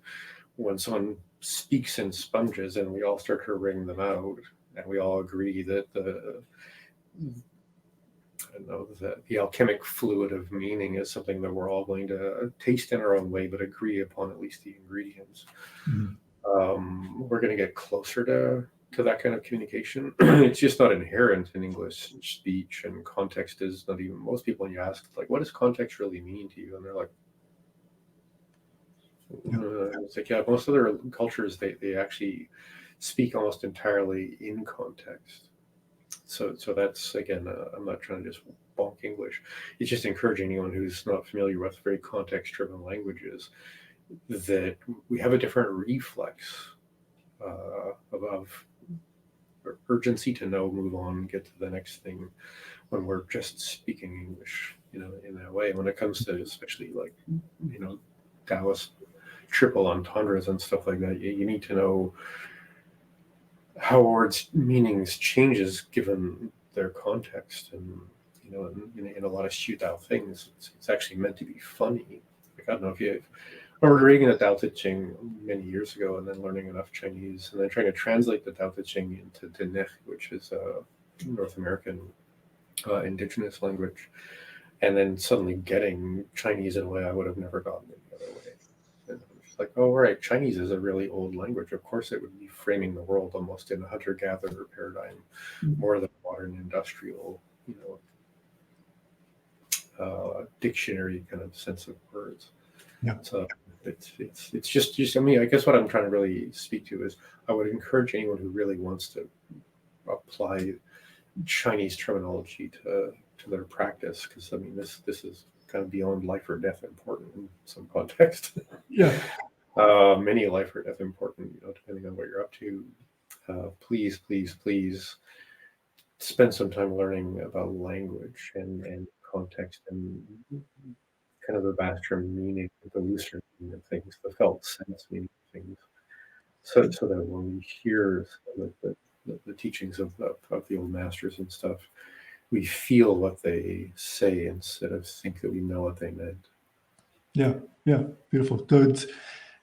when someone speaks in sponges and we all start to wring them out and we all agree that the alchemic fluid of meaning is something that we're all going to taste in our own way, but agree upon at least the ingredients. We're going to get closer to that kind of communication. It's just not inherent in English speech, and context is not even, most people, when you ask, like, what does context really mean to you? And they're like, it's like, yeah, most other cultures, they actually speak almost entirely in context. So that's, again, I'm not trying to just bonk English. It's just encouraging anyone who's not familiar with very context-driven languages that we have a different reflex of urgency to know, move on, get to the next thing when we're just speaking English, in that way. When it comes to especially like, Taoist triple entendres and stuff like that, you need to know how words' meanings changes given their context. And in a lot of Yi Dao things, it's actually meant to be funny. Like, I don't know if you I remember reading the Tao Te Ching many years ago and then learning enough Chinese and then trying to translate the Tao Te Ching into Emptiness, which is a North American indigenous language, and then suddenly getting Chinese in a way I would have never gotten any other way. And I was just like, oh, right, Chinese is a really old language. Of course it would be framing the world almost in a hunter-gatherer paradigm, more than a modern industrial, dictionary kind of sense of words. Yeah. So it's just I mean, I guess what I'm trying to really speak to is I would encourage anyone who really wants to apply Chinese terminology to their practice, because I mean this is kind of beyond life or death important in some context. Yeah. Many life or death important, depending on what you're up to. please, please, please spend some time learning about language and context and kind of the vaster meaning, the looser meaning of things, the felt sense meaning of things. So that when we hear some of the teachings of the old masters and stuff, we feel what they say instead of think that we know what they meant. Yeah, beautiful. So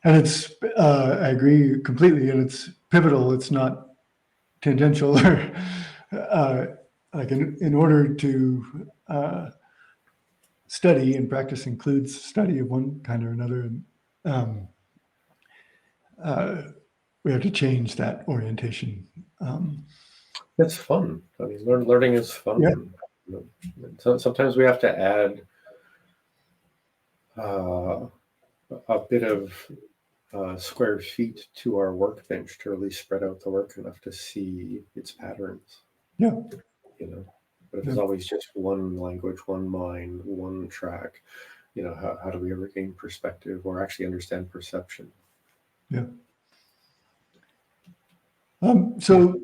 it's I agree completely, and it's pivotal. It's not tangential or like in order to study, and practice includes study of one kind or another, and we have to change that orientation. It's fun. I mean, learning is fun. Yeah. So sometimes we have to add a bit of square feet to our workbench to really spread out the work enough to see its patterns. Yeah. But if it's always just one language, one mind, one track, how do we ever gain perspective or actually understand perception? Yeah. So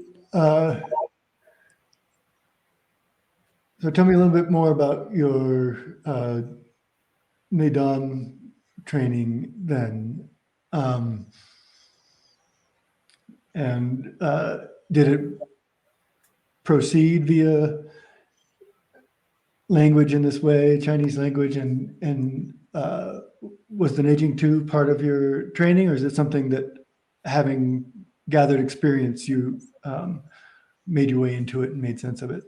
tell me a little bit more about your Meidan training then. And did it proceed via language in this way, Chinese language, and was the Neijing 2 part of your training, or is it something that, having gathered experience, you made your way into it and made sense of it?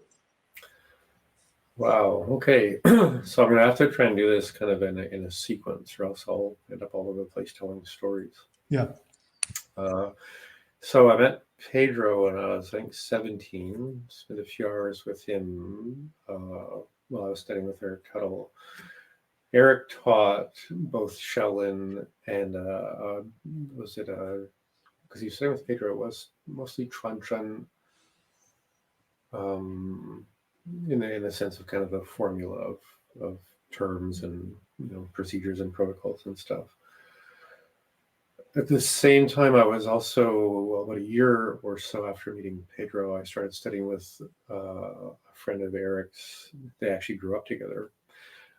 Wow. Okay. So I'm going to have to try and do this kind of in a sequence, or else I'll end up all over the place telling stories. Yeah. So I met Pedro when I was, I think, 17. Spent a few hours with him while I was studying with Eric Tuttle. Eric taught both Shaolin and was it because he was studying with Pedro, it was mostly Chuan Chuan. In the sense of kind of the formula of terms and procedures and protocols and stuff. At the same time, I was also, about a year or so after meeting Pedro, I started studying with a friend of Eric's. They actually grew up together.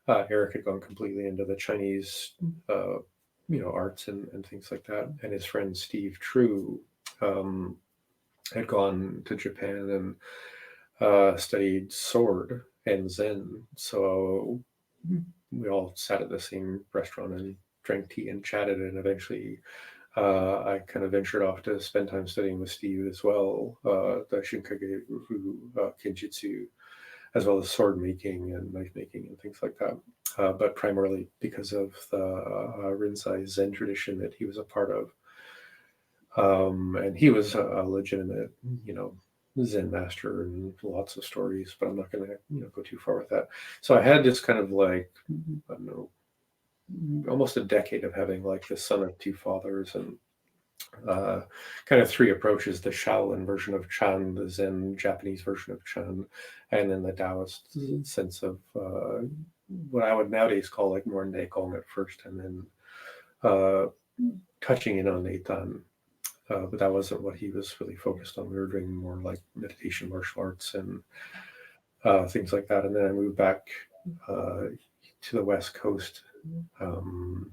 Eric had gone completely into the Chinese, arts and things like that, and his friend Steve True had gone to Japan and studied sword and Zen. So we all sat at the same restaurant and drank tea and chatted, and eventually I kind of ventured off to spend time studying with Steve as well, the Shinkage Kenjutsu, as well as sword making and knife making and things like that. But primarily because of the Rinzai Zen tradition that he was a part of. And he was a legitimate, Zen master and lots of stories, but I'm not going to go too far with that. So I had this kind of like, I don't know, almost a decade of having like the son of two fathers and kind of three approaches: the Shaolin version of Chan, the Zen Japanese version of Chan, and then the Taoist sense of what I would nowadays call like modern day Gong at first, and then touching in on Neitan. But that wasn't what he was really focused on. We were doing more like meditation, martial arts, and things like that. And then I moved back to the West Coast around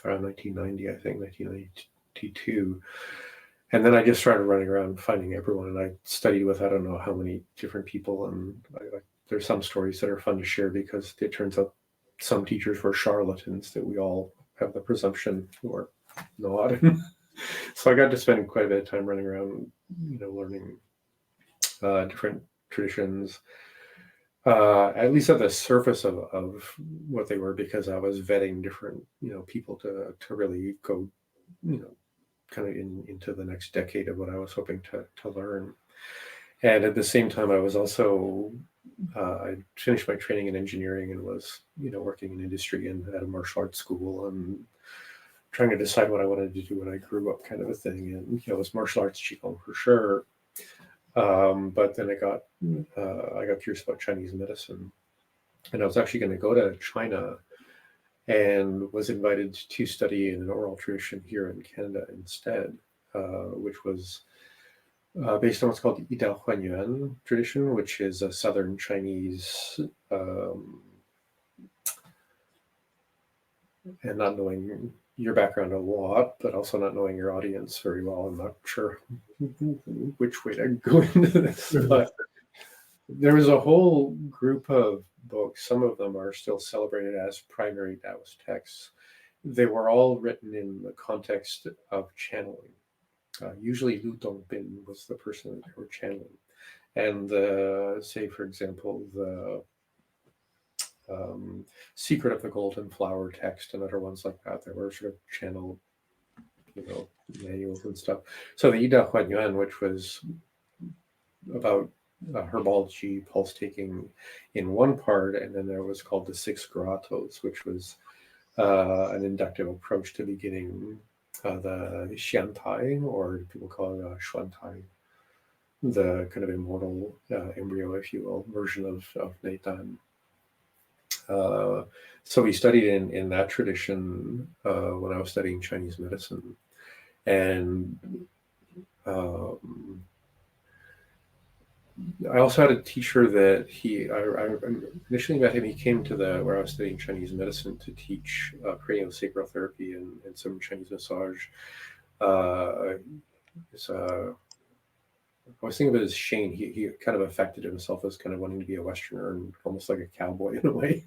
1990, I think, 1992. And then I just started running around finding everyone. And I studied with I don't know how many different people. And there's some stories that are fun to share because it turns out some teachers were charlatans that we all have the presumption were not. So I got to spend quite a bit of time running around, learning different traditions, at least at the surface of what they were, because I was vetting different, people to really go, kind of into the next decade of what I was hoping to learn. And at the same time, I was also, I finished my training in engineering and was, working in industry and at a martial arts school and trying to decide what I wanted to do when I grew up, kind of a thing. And it was martial arts, qigong for sure. But then I got curious about Chinese medicine, and I was actually going to go to China, and was invited to study in an oral tradition here in Canada instead, which was based on what's called the Yi Dao Huan Yuan tradition, which is a southern Chinese, and not knowing your background a lot, but also not knowing your audience very well. I'm not sure which way to go into this, but there was a whole group of books. Some of them are still celebrated as primary Taoist texts. They were all written in the context of channeling. Usually Lu Dongbin was the person that they were channeling. And say, for example, the Secret of the Golden Flower text and other ones like that, they were sort of channeled, manuals and stuff. So the Yi Dao Huan Yuan, which was about herbology, pulse taking in one part, and then there was called the Six Grottos, which was an inductive approach to beginning the Xiantai, or people call it Xuantai, the kind of immortal embryo, if you will, version of Neitan. So we studied in that tradition when I was studying Chinese medicine. And I also had a teacher that I initially met him. He came to where I was studying Chinese medicine to teach craniosacral therapy and some Chinese massage. I was thinking of it as Shane. He kind of affected himself as kind of wanting to be a Westerner and almost like a cowboy in a way.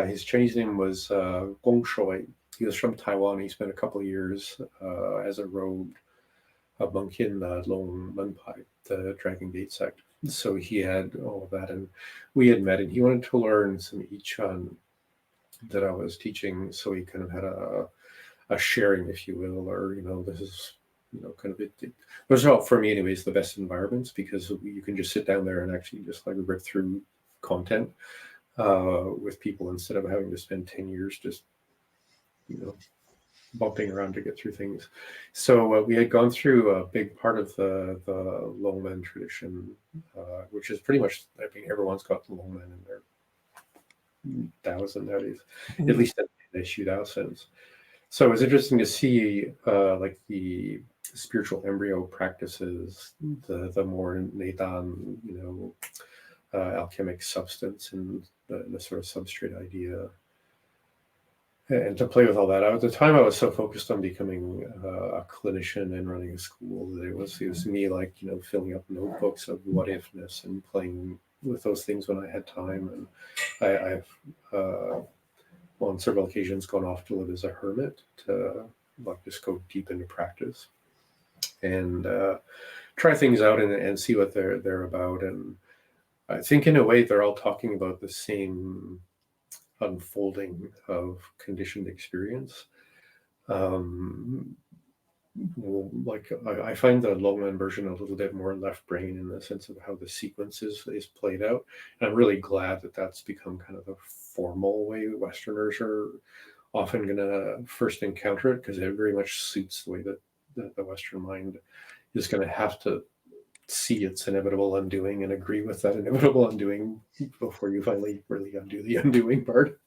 His Chinese name was Gong Shui. He was from Taiwan. He spent a couple of years as a robed monk in Long Menpai, the Dragon Gate sect. So he had all of that, and we had met, and he wanted to learn some I Chun that I was teaching. So he kind of had a sharing, if you will, or this is kind of it. Those are all, for me anyways, the best environments, because you can just sit down there and actually just like rip through content with people instead of having to spend 10 years just bumping around to get through things. So we had gone through a big part of the Longmen tradition, which is pretty much, everyone's got the Longmen in their Taoism nowadays, at least in the Xu Dao sense. So it was interesting to see like the spiritual embryo practices, the more Neidan, alchemic substance and the sort of substrate idea. And to play with all that, at the time I was so focused on becoming a clinician and running a school that it was me like filling up notebooks of what ifness and playing with those things when I had time. And I've on several occasions gone off to live as a hermit to like just go deep into practice and try things out and see what they're about. And I think in a way they're all talking about the same unfolding of conditioned experience. Like I find the Longman version a little bit more left brain in the sense of how the sequence is played out. And I'm really glad that that's become kind of the formal way Westerners are often going to first encounter it, because it very much suits the way that the Western mind is going to have to see its inevitable undoing and agree with that inevitable undoing before you finally really undo the undoing part,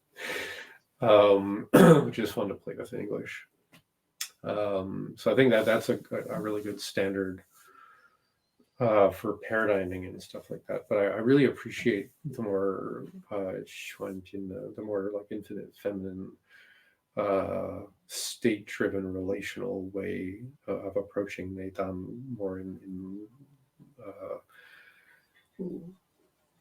which is fun to play with in English. So I think that's a really good standard for paradigming and stuff like that. But I really appreciate the more the more like infinite feminine, state-driven relational way of approaching Neidan, more in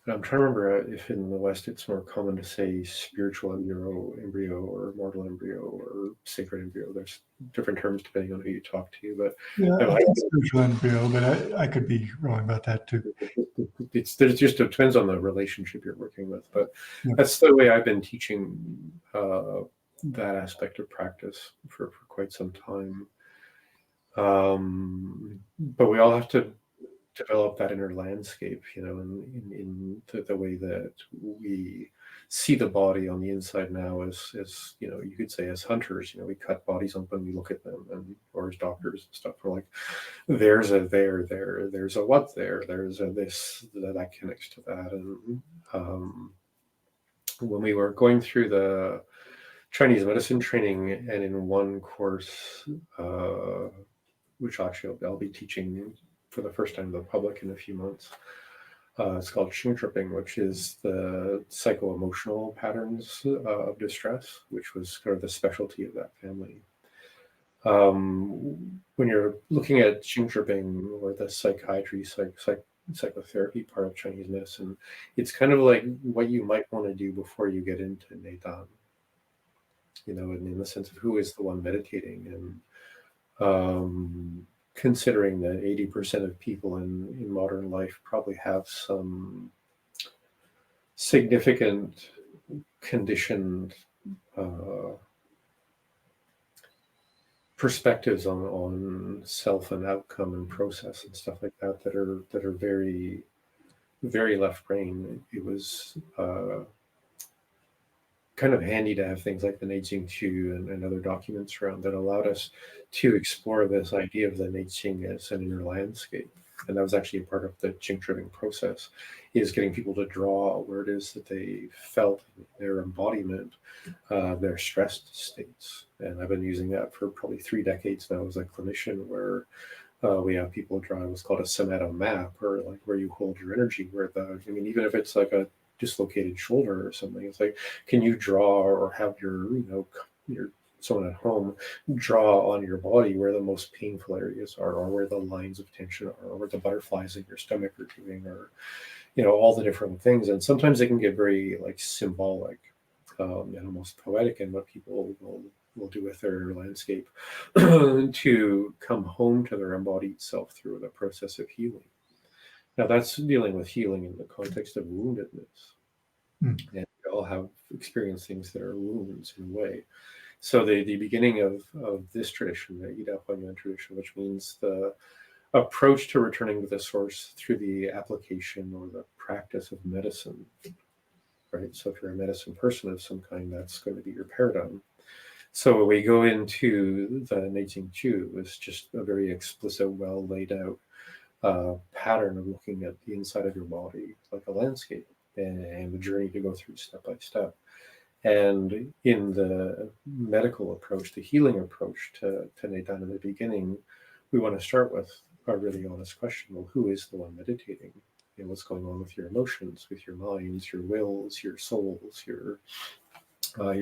I'm trying to remember if in the West it's more common to say spiritual embryo or mortal embryo or sacred embryo. There's different terms depending on who you talk to, but yeah, I think spiritual embryo, but I could be wrong about that too. It just depends on the relationship you're working with. But that's the way I've been teaching that aspect of practice for quite some time. But we all have to develop that inner landscape, in the way that we see the body on the inside now as you could say as hunters, we cut bodies open, we look at them, or as doctors and stuff, we're like, there's a there's a what there's a this that connects to that. And when we were going through the Chinese medicine training, and in one course, which actually I'll be teaching for the first time to the public in a few months. It's called Qing tripping, which is the psycho-emotional patterns of distress, which was kind of the specialty of that family. When you're looking at Qing tripping or the psychiatry, psychotherapy part of Chinese medicine, it's kind of like what you might want to do before you get into Neidan, in the sense of who is the one meditating, and considering that 80% of people in modern life probably have some significant conditioned perspectives on self and outcome and process and stuff like that that are very, very left brain. It was kind of handy to have things like the Neijing Chu and other documents around that allowed us to explore this idea of the Neijing as an inner landscape. And that was actually a part of the Qing tripping process, is getting people to draw where it is that they felt their embodiment, their stressed states. And I've been using that for probably 3 decades now as a clinician, where we have people draw what's called a Sematic map, or like where you hold your energy, even if it's like a dislocated shoulder or something, it's like, can you draw or have your someone at home draw on your body where the most painful areas are, or where the lines of tension are, or where the butterflies in your stomach are doing, or all the different things. And sometimes they can get very like symbolic and almost poetic in what people will do with their landscape to come home to their embodied self through the process of healing. Now that's dealing with healing in the context of woundedness. And we all have experienced things that are wounds in a way. So the beginning of this tradition, the Yi Dao Huan Yuan tradition, which means the approach to returning to the source through the application or the practice of medicine, right? So if you're a medicine person of some kind, that's going to be your paradigm. So when we go into the Neijing Chu, it's just a very explicit, well laid out pattern of looking at the inside of your body like a landscape, and the journey to go through step by step. And in the medical approach, the healing approach to Neidan in the beginning, we want to start with a really honest question. Well, who is the one meditating? What's going on with your emotions, with your minds, your wills, your souls, your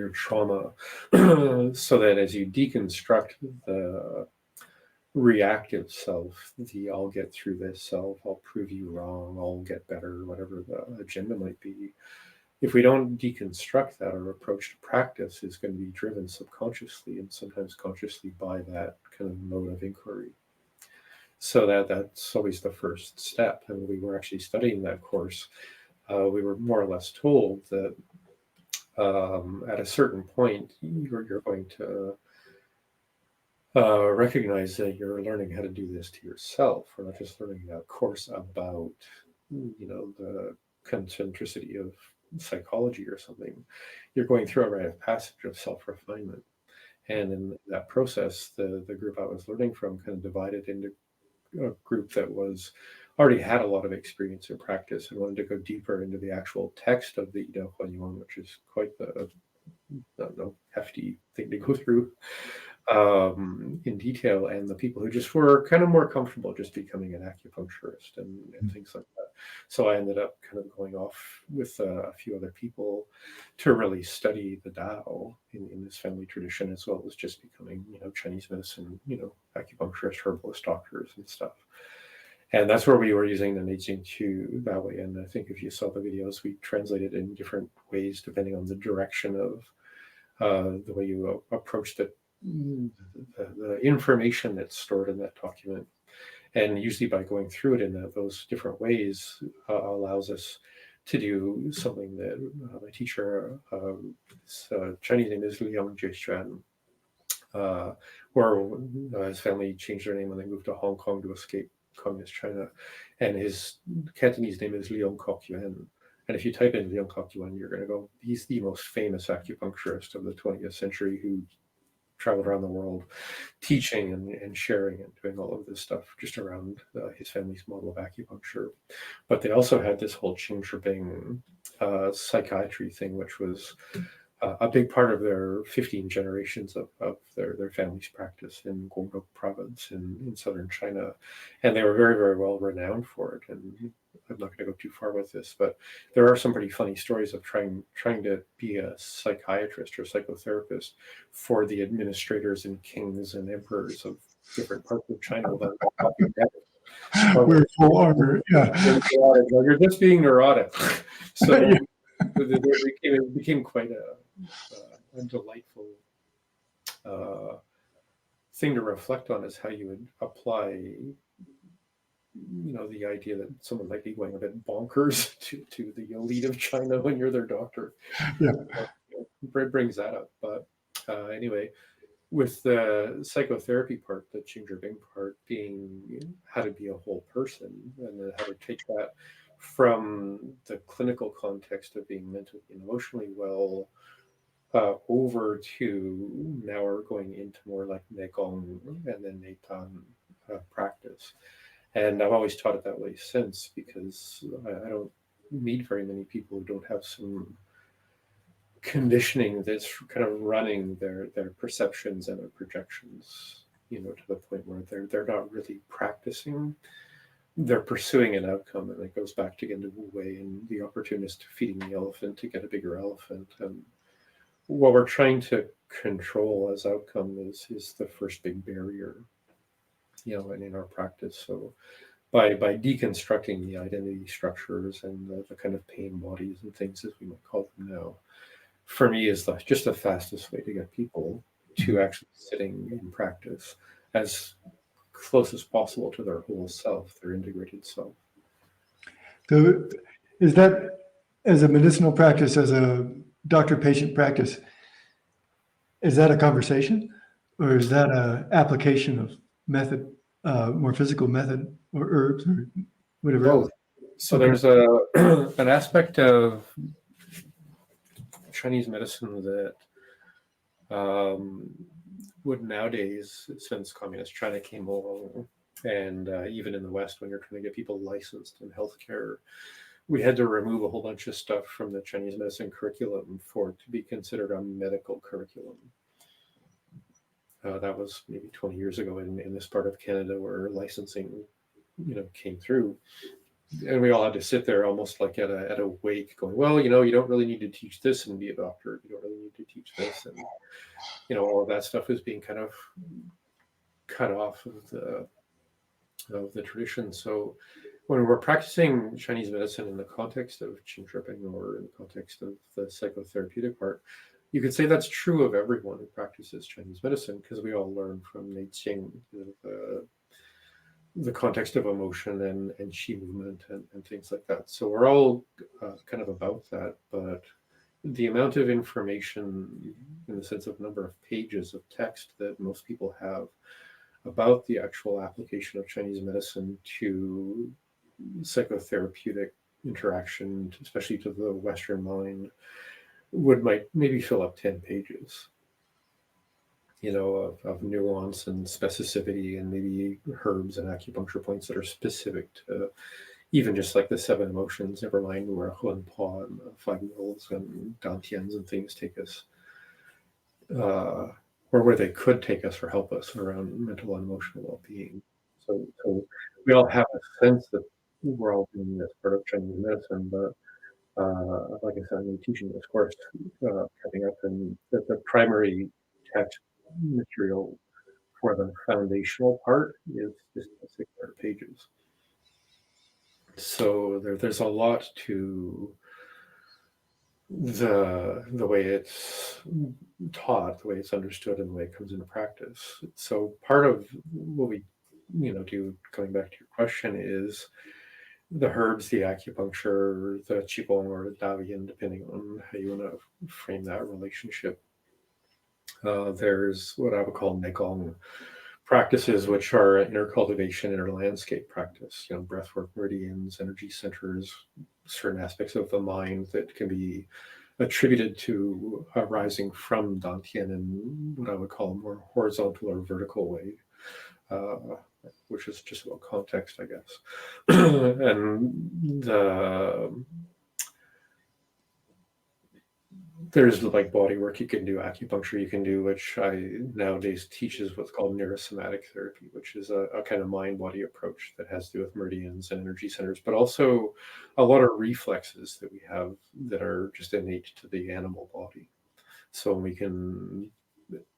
trauma, so that as you deconstruct the reactive self, the I'll get through this self, I'll prove you wrong, I'll get better, whatever the agenda might be. If we don't deconstruct that, our approach to practice is going to be driven subconsciously and sometimes consciously by that kind of mode of inquiry. So that's always the first step. And when we were actually studying that course, we were more or less told that at a certain point, you're going to recognize that you're learning how to do this to yourself. We're not just learning a course about, the concentricity of psychology or something. You're going through a rite of passage of self-refinement. And in that process, the group I was learning from kind of divided into a group that was already had a lot of experience in practice and wanted to go deeper into the actual text of the Yi Dao Huan Yuan, which is quite the hefty thing to go through in detail, and the people who just were kind of more comfortable just becoming an acupuncturist and things like that. So I ended up kind of going off with a few other people to really study the Tao in this family tradition, as well as just becoming, Chinese medicine, acupuncturist, herbalist doctors and stuff. And that's where we were using the Neijing Chu that way. And I think if you saw the videos, we translated in different ways depending on the direction of the way you approach the information that's stored in that document. And usually by going through it in those different ways allows us to do something that my teacher, his Chinese name is Liang Jiexuan, where his family changed their name when they moved to Hong Kong to escape communist China. And his Cantonese name is Liang Kok Yuan. And if you type in Liang Kok Yuan, you're going to go, he's the most famous acupuncturist of the 20th century who traveled around the world teaching and sharing and doing all of this stuff just around his family's model of acupuncture. But they also had this whole Qing tripping psychiatry thing, which was a big part of their 15 generations of their family's practice in Guangdong province in southern China. And they were very, very well renowned for it. And I'm not going to go too far with this, but there are some pretty funny stories of trying to be a psychiatrist or psychotherapist for the administrators and kings and emperors of different parts of China without talking about it. So We're full armor. Yeah. you're just being neurotic. So Yeah. it became quite a delightful thing to reflect on, is how you would apply, the idea that someone might be going a bit bonkers to the elite of China when you're their doctor. Yeah. It brings that up. But anyway, with the psychotherapy part, the Qing part being how to be a whole person, and then how to take that from the clinical context of being mentally and emotionally well over to now we're going into more like Neigong and then Neitan practice. And I've always taught it that way since, because I don't meet very many people who don't have some conditioning that's kind of running their perceptions and their projections, to the point where they're not really practicing. They're pursuing an outcome, and it goes back again to Wu Wei and the opportunist feeding the elephant to get a bigger elephant. And what we're trying to control as outcome is the first big barrier, and in our practice. So by deconstructing the identity structures and the kind of pain bodies and things, as we might call them now, for me is just the fastest way to get people to actually sitting in practice as close as possible to their whole self, their integrated self. So is that, as a medicinal practice, as a doctor-patient practice, is that a conversation, or is that an application of method, more physical method, or herbs, or whatever else? So there's an aspect of Chinese medicine that would nowadays, since communist China came along, and even in the West, when you're trying to get people licensed in healthcare, we had to remove a whole bunch of stuff from the Chinese medicine curriculum for it to be considered a medical curriculum. That was maybe 20 years ago in this part of Canada, where licensing, came through. And we all had to sit there almost like at a wake going, well, you don't really need to teach this and be a doctor. You don't really need to teach this. And, all of that stuff is being kind of cut off of the tradition. So when we're practicing Chinese medicine in the context of Qing dripping, or in the context of the psychotherapeutic part, you could say that's true of everyone who practices Chinese medicine, because we all learn from Neijing the context of emotion and qi movement and things like that. So we're all kind of about that, but the amount of information, in the sense of number of pages of text that most people have about the actual application of Chinese medicine to psychotherapeutic interaction, especially to the Western mind, might maybe fill up 10 pages. Of nuance and specificity, and maybe herbs and acupuncture points that are specific to even just like the 7 emotions, never mind where Huan Pa and 5 wills and Dantians and things take us, or where they could take us or help us around mental and emotional well-being. So we all have a sense that we're all doing this part of Chinese medicine, but like I said, I'm teaching this course coming up, and the primary text material for the foundational part is just 600 pages. So there's a lot to the way it's taught, the way it's understood, and the way it comes into practice. So part of what we do, coming back to your question, is the herbs, the acupuncture, the qigong, or the davian, depending on how you want to frame that relationship. There's what I would call Neigong practices, which are inner cultivation, inner landscape practice, breathwork, meridians, energy centers, certain aspects of the mind that can be attributed to arising from Dantian in what I would call a more horizontal or vertical way, which is just about context, I guess. And there's like body work you can do, acupuncture you can do, which I nowadays teaches what's called neurosematic therapy, which is a kind of mind-body approach that has to do with meridians and energy centers, but also a lot of reflexes that we have that are just innate to the animal body. So we can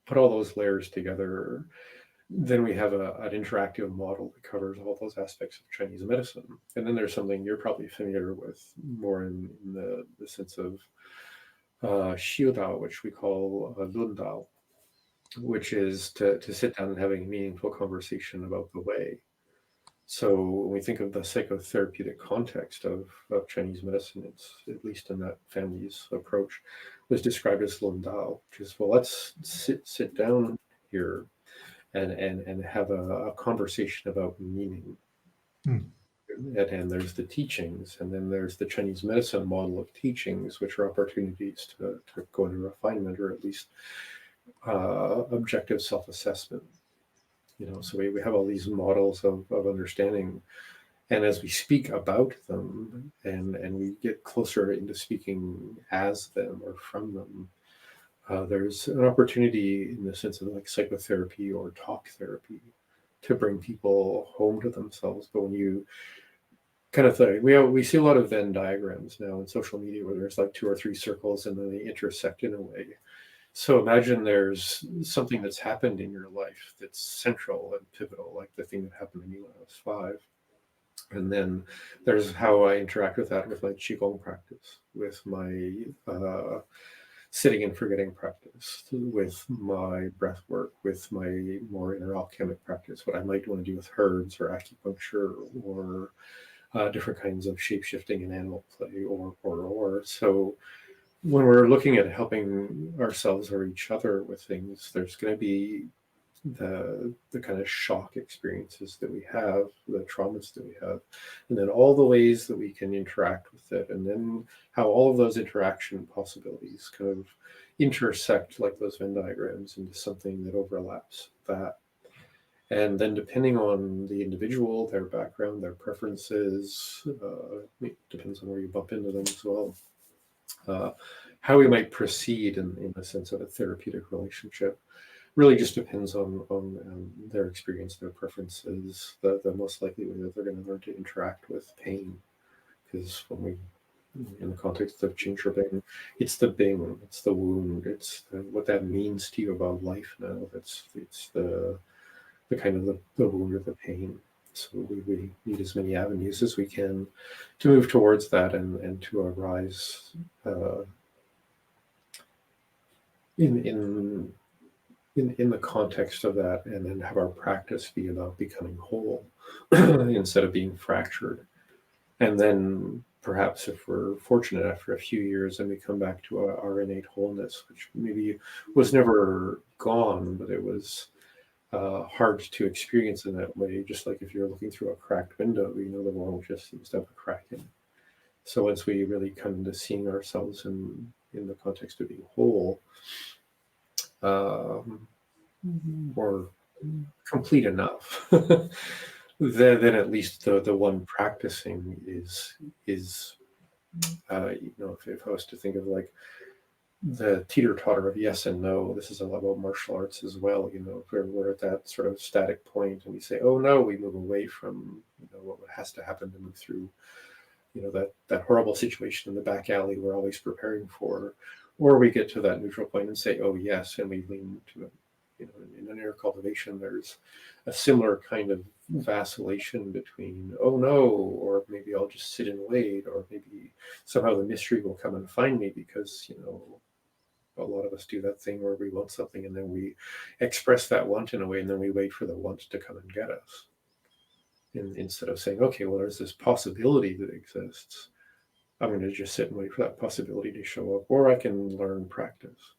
put all those layers together, then we have an interactive model that covers all those aspects of Chinese medicine. And then there's something you're probably familiar with more in the sense of Xiu Dao, which we call Lun Dao, which is to sit down and have a meaningful conversation about the way. So when we think of the psychotherapeutic context of Chinese medicine, it's at least in that family's approach, was described as Lun Dao, which is, well, let's sit down here and have a conversation about meaning. Mm. And there's the teachings, and then there's the Chinese medicine model of teachings, which are opportunities to go into refinement, or at least objective self-assessment. So we have all these models of understanding, and as we speak about them, and we get closer into speaking as them or from them, there's an opportunity in the sense of like psychotherapy or talk therapy to bring people home to themselves. But when you kind of thing, we see a lot of Venn diagrams now in social media where there's like 2 or 3 circles and then they intersect in a way. So imagine there's something that's happened in your life that's central and pivotal, like the thing that happened to me when I was 5. And then there's how I interact with that with my Qigong practice, with my sitting and forgetting practice, with my breath work, with my more inner alchemic practice, what I might want to do with herbs or acupuncture or different kinds of shape-shifting and animal play or. So when we're looking at helping ourselves or each other with things, there's going to be the kind of shock experiences that we have, the traumas that we have, and then all the ways that we can interact with it, and then how all of those interaction possibilities kind of intersect like those Venn diagrams into something that overlaps that. And then depending on the individual, their background, their preferences, it depends on where you bump into them as well, how we might proceed in the sense of a therapeutic relationship really just depends on their experience, their preferences, the most likely way that they're going to learn to interact with pain. Because when we, in the context of Qing Shi Bing, it's the Bing, it's the wound, it's what that means to you about life now. It's the kind of the wound or the pain. So we need as many avenues as we can to move towards that and to arise in the context of that, and then have our practice be about becoming whole instead of being fractured. And then perhaps if we're fortunate after a few years and we come back to our innate wholeness, which maybe was never gone, but it was hard to experience in that way. Just like if you're looking through a cracked window, the world just seems to have a crack in it. So once we really come into seeing ourselves in the context of being whole, or complete enough, then at least the one practicing is if I was to think of like the teeter-totter of yes and no, this is a lot about martial arts as well. If we're at that sort of static point and we say, oh no, we move away from what has to happen to move through that horrible situation in the back alley we're always preparing for, or we get to that neutral point and say, oh yes, and we lean to it. In inner cultivation, there's a similar kind of vacillation between, oh no, or maybe I'll just sit and wait, or maybe somehow the mystery will come and find me, because a lot of us do that thing where we want something and then we express that want in a way, and then we wait for the want to come and get us. Instead of saying, okay, well, there's this possibility that exists, I'm going to just sit and wait for that possibility to show up, or I can learn practice.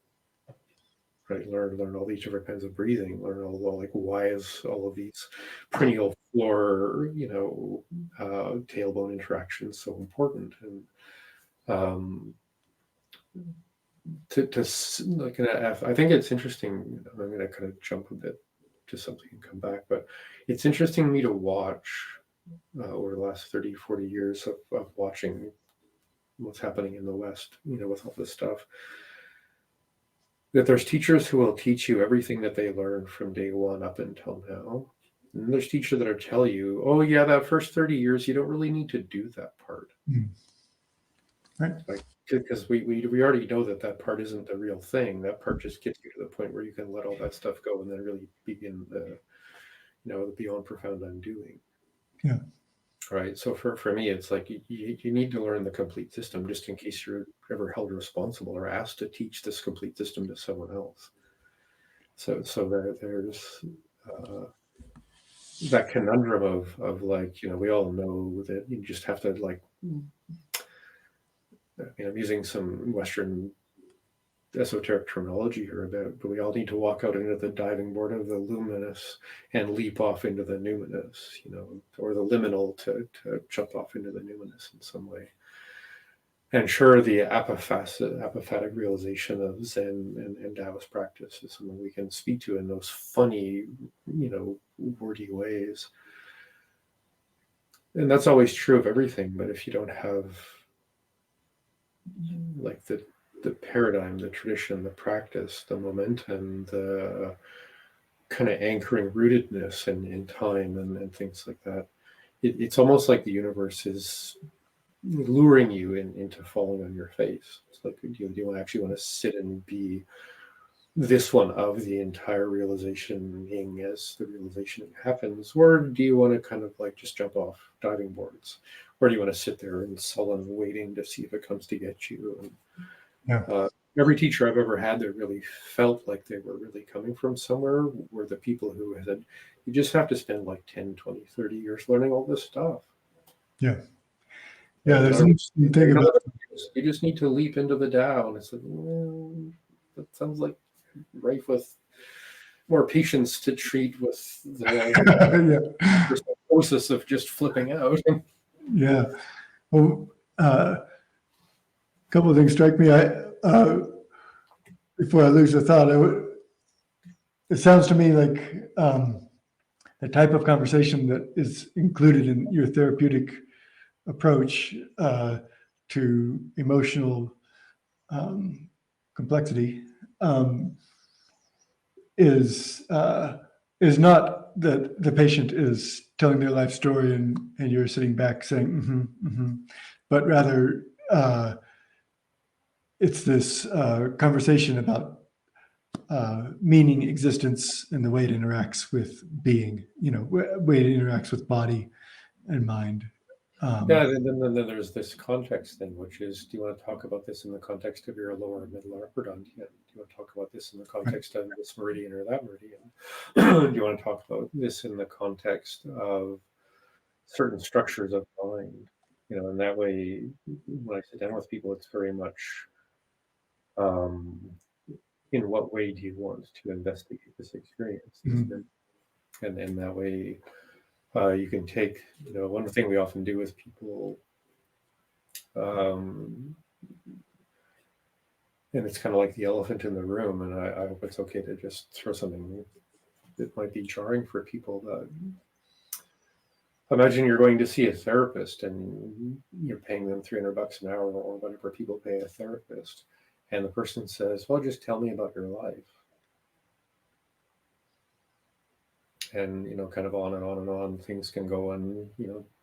Right, learn all these different kinds of breathing. Learn all like, why is all of these perennial floor, tailbone interactions so important? And I think it's interesting. I'm going to kind of jump a bit to something and come back, but it's interesting to me to watch over the last 30, 40 years of watching what's happening in the West, with all this stuff. that there's teachers who will teach you everything that they learned from day one up until now. And there's teachers that are tell you, oh yeah, that first 30 years, you don't really need to do that part. Right. Like, because we already know that part isn't the real thing. That part just gets you to the point where you can let all that stuff go and then really begin the beyond profound undoing. Yeah. Right. So for me, it's like you need to learn the complete system just in case you're ever held responsible or asked to teach this complete system to someone else. So there's that conundrum of like, we all know that you just have to like, I'm using some Western esoteric terminology here about, but we all need to walk out into the diving board of the luminous and leap off into the numinous, or the liminal to jump off into the numinous in some way. And sure, the apophatic realization of Zen and Taoist practice is something we can speak to in those funny, wordy ways. And that's always true of everything. But if you don't have like the paradigm, the tradition, the practice, the momentum, the kind of anchoring rootedness in time and things like that, it's almost like the universe is luring you into falling on your face. It's like, do you actually want to sit and be this one of the entire realization being as the realization happens, or do you want to kind of like just jump off diving boards, or do you want to sit there and sullen waiting to see if it comes to get you? And, every teacher I've ever had that really felt like they were really coming from somewhere were the people who said, you just have to spend like 10, 20, 30 years learning all this stuff. Yeah. Yeah, there's an interesting thing about you just need to leap into the Tao. And it's like, that sounds like rife with more patience to treat with the process of just flipping out. Yeah. Well, a couple of things strike me. Before I lose the thought, it sounds to me like the type of conversation that is included in your therapeutic approach to emotional complexity is not that the patient is telling their life story and you're sitting back saying, but rather it's this conversation about meaning, existence, and the way it interacts with being, way it interacts with body and mind. Then there's this context thing, which is, do you want to talk about this in the context of your lower, middle, or upper dantian? Do you want to talk about this in the context of this meridian or that meridian? Do you want to talk about this in the context of certain structures of mind? And that way, when I sit down with people, it's very much, in what way do you want to investigate this experience? And that way, you can take, one thing we often do with people, and it's kind of like the elephant in the room, and I hope it's okay to just throw something that might be jarring for people. That imagine you're going to see a therapist and you're paying them $300 an hour or whatever people pay a therapist, and the person says, well, just tell me about your life. And, kind of on and on and on, things can go on,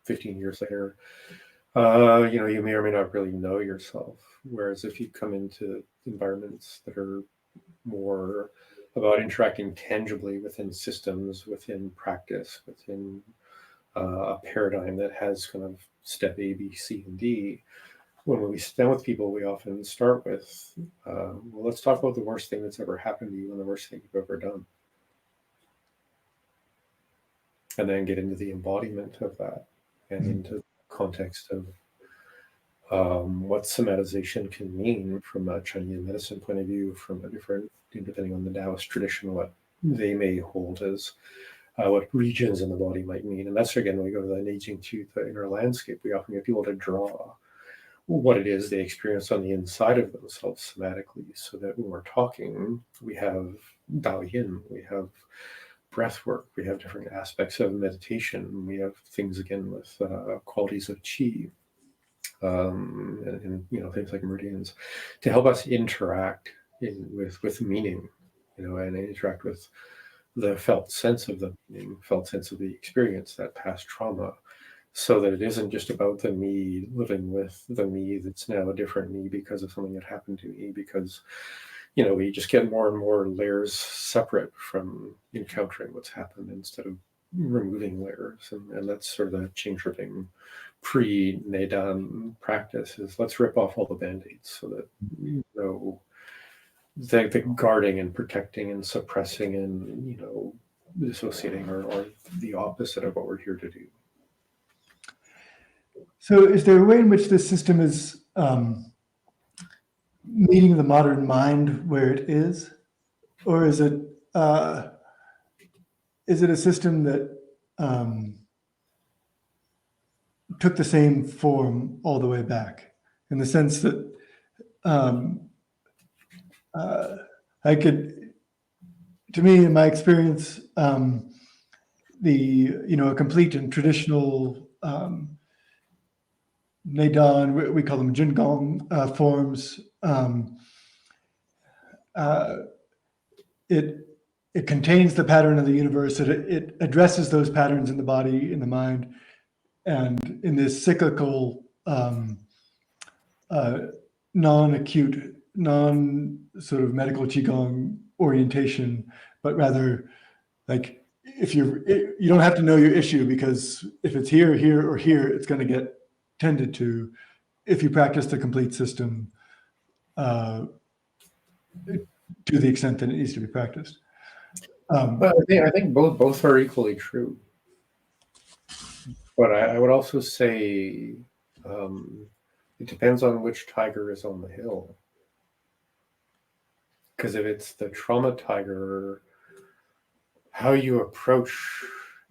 15 years later, you may or may not really know yourself. Whereas if you come into environments that are more about interacting tangibly within systems, within practice, within a paradigm that has kind of step A, B, C, and D, when we sit down with people, we often start with, well, let's talk about the worst thing that's ever happened to you and the worst thing you've ever done. And then get into the embodiment of that and into the context of what somatization can mean from a Chinese medicine point of view, from a different, depending on the Taoist tradition, what they may hold as what regions in the body might mean. And that's, again, when we go to the aging to the inner landscape, we often get people to draw what it is they experience on the inside of themselves somatically, so that when we're talking, we have Dao Yin, we have breath work, we have different aspects of meditation, we have things, again, with qualities of Qi, and things like meridians, to help us interact with meaning, and interact with the felt sense of the meaning, felt sense of the experience, that past trauma, so that it isn't just about the me living with the me that's now a different me because of something that happened to me, because we just get more and more layers separate from encountering what's happened instead of removing layers. And that's sort of the change-ripping pre-Neidan practice, is let's rip off all the band-aids so that the guarding and protecting and suppressing and dissociating or the opposite of what we're here to do. So is there a way in which this system is meeting the modern mind where it is? Or is it a system that took the same form all the way back, in the sense that to me, in my experience, a complete and traditional Neidan, we call them Jingong forms. It contains the pattern of the universe. It addresses those patterns in the body, in the mind, and in this cyclical, non-acute, non-sort of medical qigong orientation, but rather like you don't have to know your issue, because if it's here, here, or here, it's going to get tended to if you practice the complete system to the extent that it needs to be practiced. But I think both are equally true. But I would also say it depends on which tiger is on the hill. Because if it's the trauma tiger, how you approach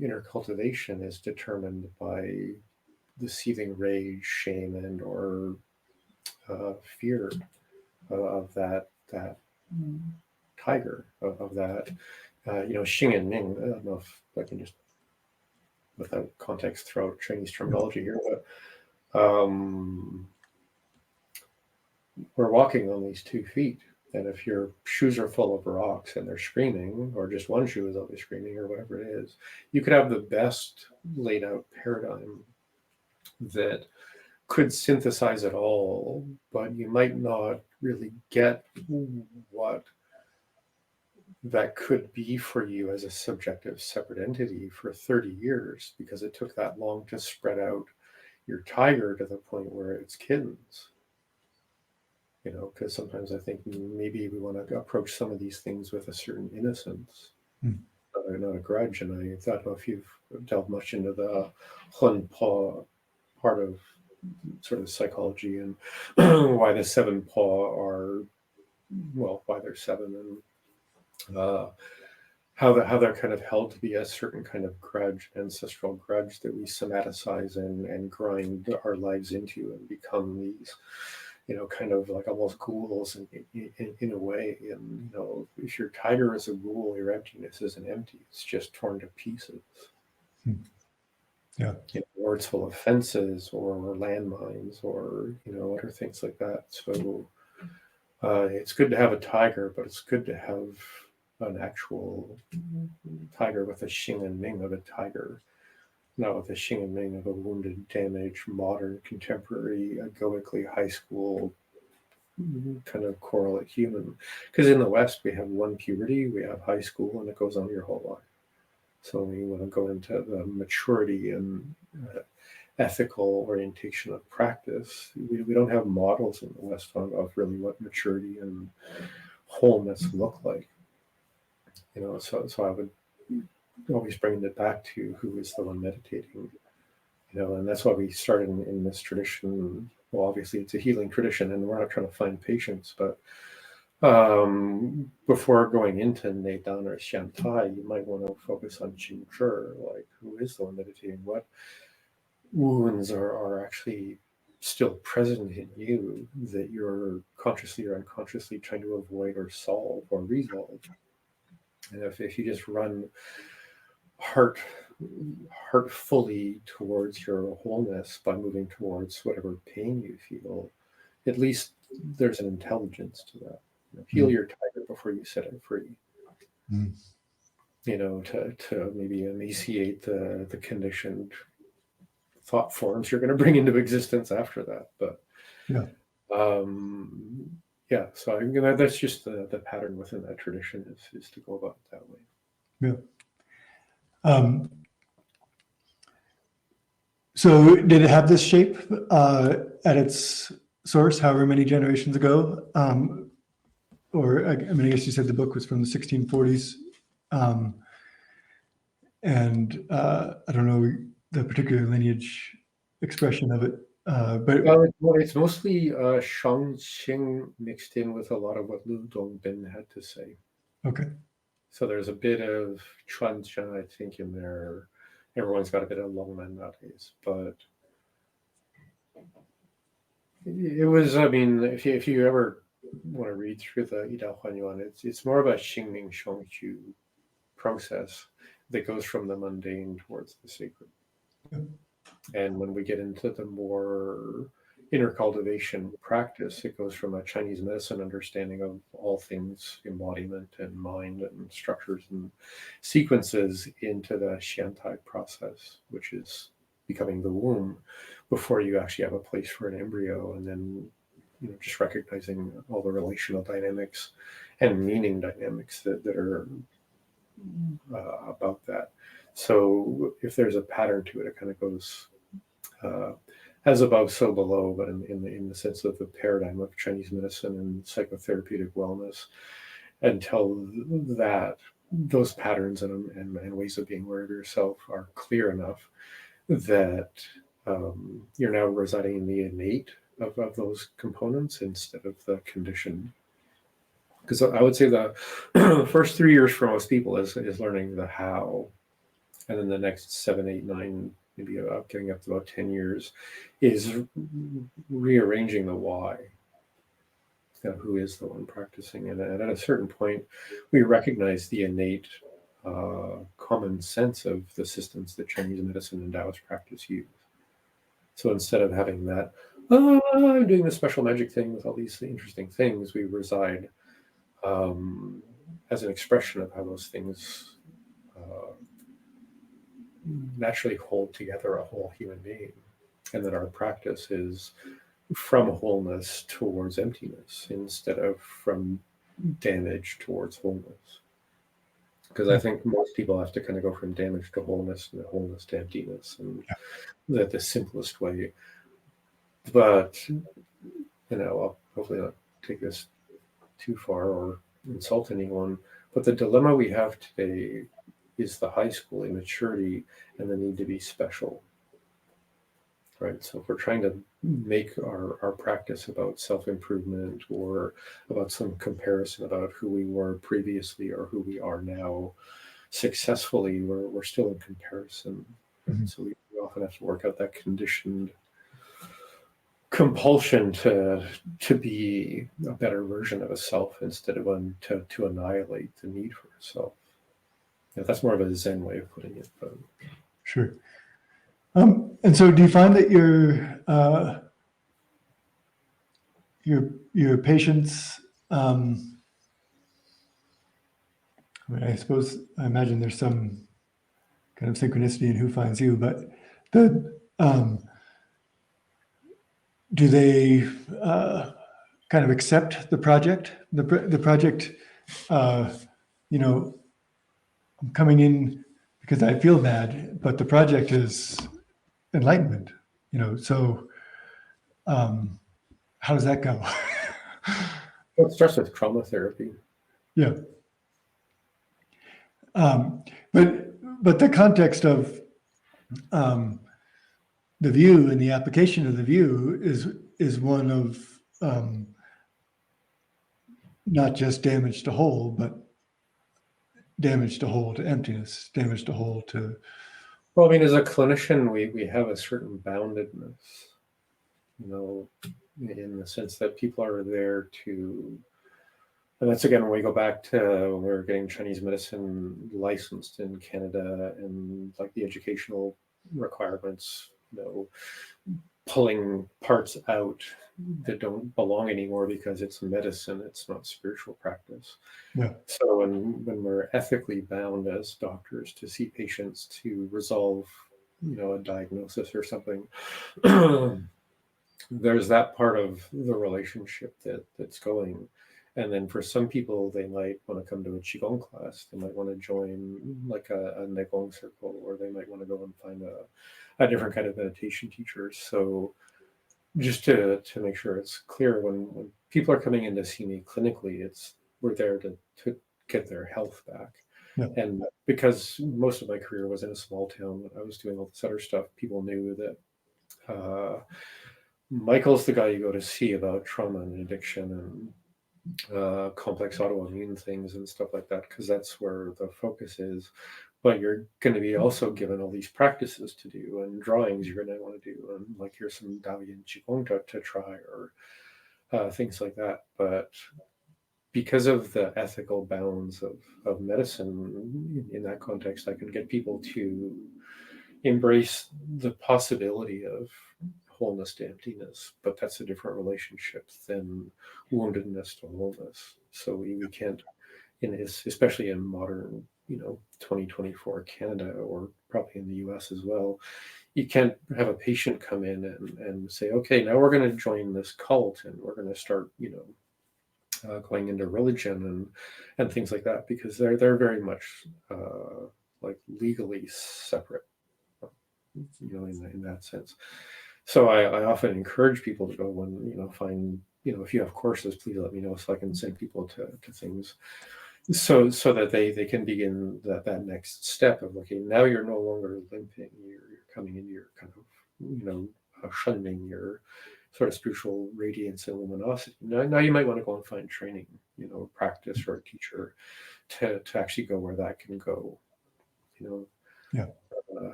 inner cultivation is determined by the seething rage, shame, and or fear of that tiger, of that Xing and Ming. I don't know if I can just, without context, throw out Chinese terminology here, but we're walking on these 2 feet, and if your shoes are full of rocks and they're screaming, or just one shoe is always screaming, or whatever it is, you could have the best laid out paradigm that could synthesize it all, but you might not really get what that could be for you as a subjective separate entity for 30 years, because it took that long to spread out your tiger to the point where it's kittens. Because sometimes I think maybe we want to approach some of these things with a certain innocence, not a grudge. And I don't know if you've delved much into the Hun Pa part of sort of psychology and why the 7 paw are, why they're 7, and how they're kind of held to be a certain kind of grudge, ancestral grudge that we somaticize and grind our lives into and become these, kind of like almost ghouls in a way. And if your tiger is a ghoul, your emptiness isn't empty; it's just torn to pieces. Yeah. Or it's full of fences or landmines or other things like that. So it's good to have a tiger, but it's good to have an actual tiger with a Xing and Ming of a tiger, not with a Xing and Ming of a wounded, damaged, modern, contemporary, egoically high school kind of correlate human. Because in the West, we have one puberty, we have high school, and it goes on your whole life. So when you want to go into the maturity and ethical orientation of practice, we don't have models in the West of really what maturity and wholeness look like. So I would always bring it back to who is the one meditating, and that's why we started in this tradition. Well, obviously it's a healing tradition, and we're not trying to find patients, but before going into Neidan or Xiantai, you might want to focus on Jingzhi, like who is the one meditating, what wounds are actually still present in you that you're consciously or unconsciously trying to avoid or solve or resolve. And if you just run heartfully towards your wholeness by moving towards whatever pain you feel, at least there's an intelligence to that. Heal your tiger before you set it free. Mm. To maybe emaciate the conditioned thought forms you're going to bring into existence after that. But Yeah. So I think that's just the pattern within that tradition is to go about it that way. Yeah. So did it have this shape at its source, however many generations ago? Or I guess you said the book was from the 1640s. And I don't know the particular lineage expression of it. But it's mostly Shangqing mixed in with a lot of what Lu Dongbin had to say. Okay. So there's a bit of Chuanzhen, I think, in there. Everyone's got a bit of Longman nowadays, but it was. I mean, if you ever want to read through the Yi Dao Huan Yuan, it's more of a Xingming Shangqu process that goes from the mundane towards the sacred. Yeah. And when we get into the more inner cultivation practice, it goes from a Chinese medicine understanding of all things embodiment and mind and structures and sequences into the Xiantai process, which is becoming the womb before you actually have a place for an embryo, and then just recognizing all the relational dynamics and meaning dynamics that are about that. So if there's a pattern to it, it kind of goes as above, so below, but in the sense of the paradigm of Chinese medicine and psychotherapeutic wellness, until that those patterns and ways of being aware of yourself are clear enough that you're now residing in the innate of those components instead of the conditioned. Because I would say the first 3 years for most people is learning the how, and then the next 7, 8, 9, maybe getting up to about 10 years is rearranging the why. Who is the one practicing? And at a certain point, we recognize the innate common sense of the systems that Chinese medicine and Taoist practice use. So instead of having that, I'm doing this special magic thing with all these interesting things, we reside as an expression of how those things naturally hold together a whole human being, and that our practice is from wholeness towards emptiness instead of from damage towards wholeness. Because I think most people have to kind of go from damage to wholeness and wholeness to emptiness, and that the simplest way. But I'll hopefully not take this too far or insult anyone. But the dilemma we have today is the high school immaturity and the need to be special. Right. So if we're trying to make our practice about self-improvement or about some comparison about who we were previously or who we are now successfully, we're still in comparison. Mm-hmm. So we often have to work out that conditioned compulsion to be a better version of a self instead of to annihilate the need for a self. That's more of a Zen way of putting it. But. Sure. And so do you find that your patients, I imagine there's some kind of synchronicity in who finds you, but do they kind of accept the project? The project, I'm coming in because I feel bad, but the project is enlightenment, so how does that go? Well, it starts with trauma therapy. Yeah. But the context of the view and the application of the view is one of not just damage to whole, but damage to whole to emptiness, damage to whole to. Well, I mean, as a clinician, we have a certain boundedness, in the sense that people are there to, and that's again, when we go back to when we were getting Chinese medicine licensed in Canada and like the educational requirements, pulling parts out that don't belong anymore because it's medicine, it's not spiritual practice. Yeah. So when we're ethically bound as doctors to see patients to resolve, a diagnosis or something, there's that part of the relationship that's going. And then for some people, they might want to come to a Qigong class. They might want to join like a Negong circle, or they might want to go and find a different kind of meditation teacher. So just to make sure it's clear, when people are coming in to see me clinically, we're there to get their health back. Yeah. And because most of my career was in a small town, I was doing all this other stuff. People knew that Michael's the guy you go to see about trauma and addiction and complex autoimmune things and stuff like that, because that's where the focus is. But you're going to be also given all these practices to do and drawings you're going to want to do, and like here's some Daoyin Qigong to try, or things like that. But because of the ethical bounds of medicine in that context, I can get people to embrace the possibility of wholeness to emptiness, but that's a different relationship than woundedness to wholeness. So we can't, especially in modern, 2024 Canada, or probably in the US as well, you can't have a patient come in and say, okay, now we're going to join this cult and we're going to start, going into religion and things like that, because they're very much like legally separate, in that sense. So I often encourage people to go when, find, if you have courses, please let me know so I can send people to things, so that they can begin that next step of, okay, now you're no longer limping, you're coming into your kind of, shunning your sort of spiritual radiance and luminosity. Now you might want to go and find training, practice, or a teacher to actually go where that can go, Yeah.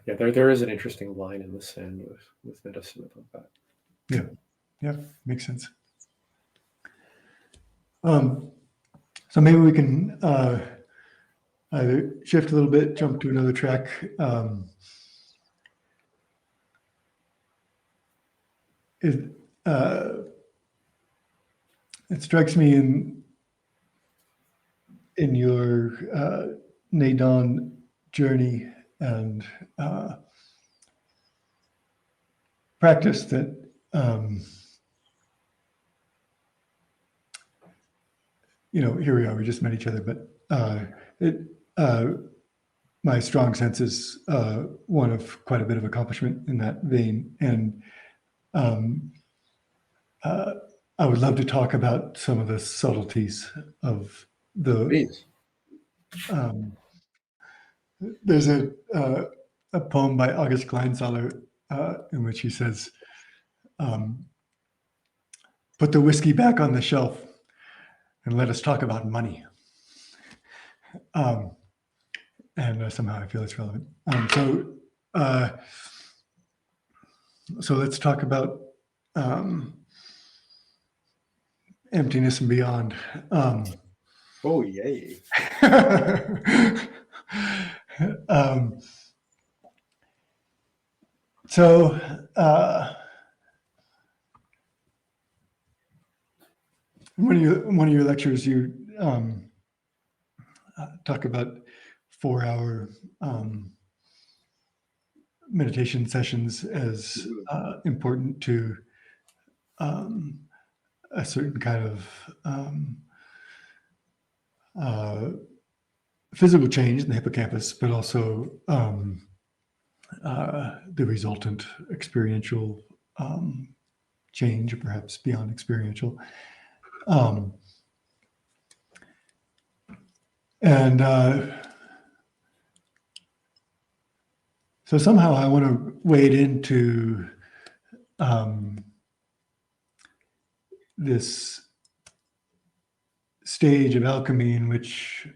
There is an interesting line in the sand with medicine about that. Yeah, makes sense. So maybe we can either shift a little bit, jump to another track. It strikes me in your Neidan journey and practice that here we are, we just met each other, but my strong sense is one of quite a bit of accomplishment in that vein. And I would love to talk about some of the subtleties of the. Please. There's a poem by August Kleinsaler in which he says, "Put the whiskey back on the shelf and let us talk about money." And somehow I feel it's relevant. So let's talk about emptiness and beyond. Oh, yay. So one of your lectures, you talk about 4-hour meditation sessions as important to a certain kind of physical change in the hippocampus, but also the resultant experiential change, or perhaps beyond experiential. And so somehow I want to wade into this stage of alchemy in which,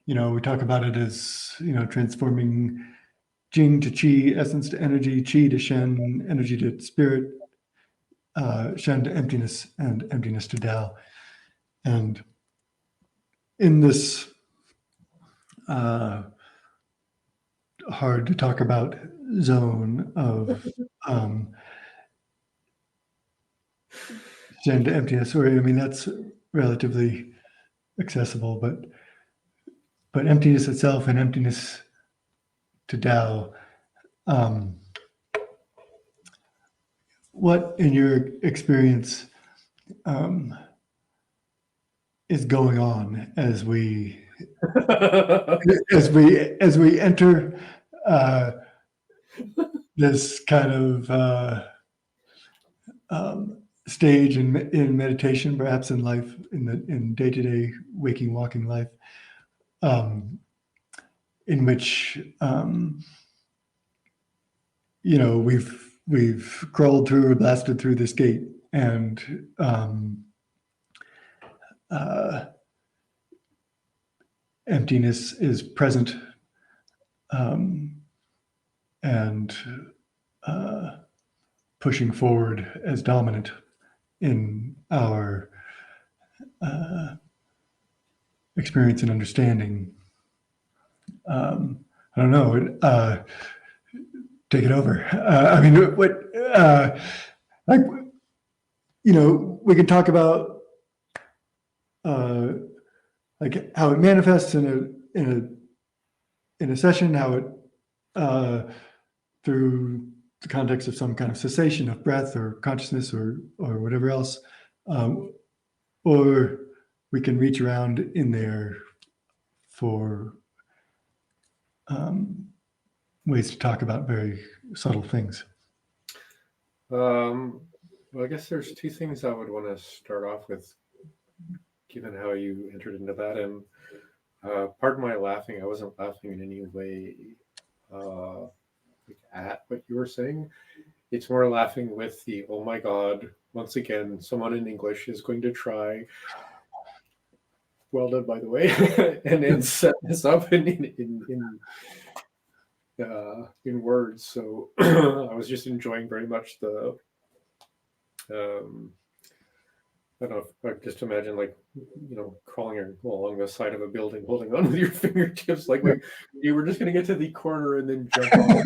we talk about it as, transforming Jing to Qi, essence to energy, Qi to Shen, energy to spirit, Shen to emptiness, and emptiness to Tao. And in this hard to talk about zone of Zen to emptiness, or I mean that's relatively accessible, but emptiness itself and emptiness to Tao. What, in your experience, is going on as we enter this kind of stage in meditation, perhaps in life, in day-to-day waking, walking life, in which we've crawled through or blasted through this gate, and emptiness is present, and pushing forward as dominant in our experience and understanding. I don't know. Take it over. I mean, we can talk about like how it manifests in a session, how it through the context of some kind of cessation of breath or consciousness or whatever else, or we can reach around in there for ways to talk about very subtle things. Well, I guess there's two things I would want to start off with, given how you entered into that. And pardon my laughing. I wasn't laughing in any way at what you were saying. It's more laughing with the, oh my God, once again, someone in English is going to try. Well done, by the way, and then set this up in words. So I was just enjoying very much the. I don't know. If, just imagine, like, crawling along the side of a building, holding on with your fingertips, like you were just going to get to the corner and then jump off.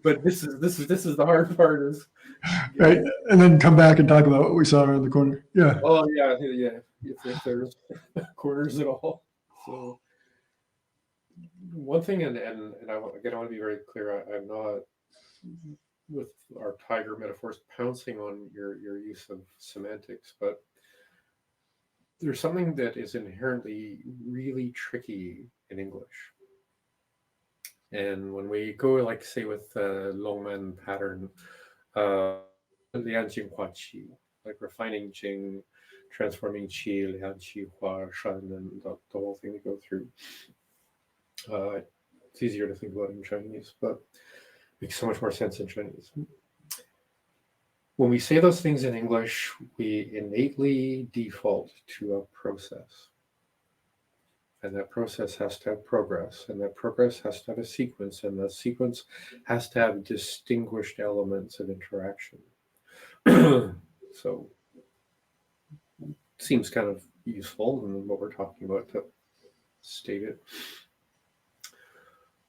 But this is the hard part, is right, and then come back and talk about what we saw around the corner. Yeah. Oh yeah. If there's corners at all. So one thing, and I want to be very clear. I'm not, with our tiger metaphors, pouncing on your use of semantics, but there's something that is inherently really tricky in English. And when we go, like, say, with the Longman pattern, Lian Jing Hua Qi, like refining Jing, transforming Qi, Lian Qi Hua Shan, and the whole thing we go through. It's easier to think about in Chinese, but it makes so much more sense in Chinese. When we say those things in English, we innately default to a process. And that process has to have progress, and that progress has to have a sequence, and that sequence has to have distinguished elements of interaction. So it seems kind of useful in what we're talking about to state it.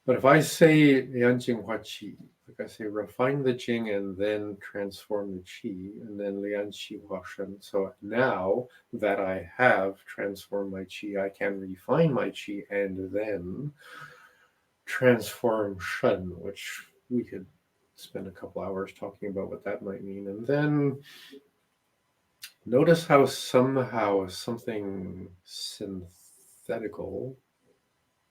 But if I say Lian Jing Hua Qi, like I say, refine the Jing and then transform the Qi, and then Lian Qi Hua Shen. So now that I have transformed my Qi, I can refine my Qi and then transform Shen, which we could spend a couple hours talking about what that might mean. And then notice how somehow something synthetical,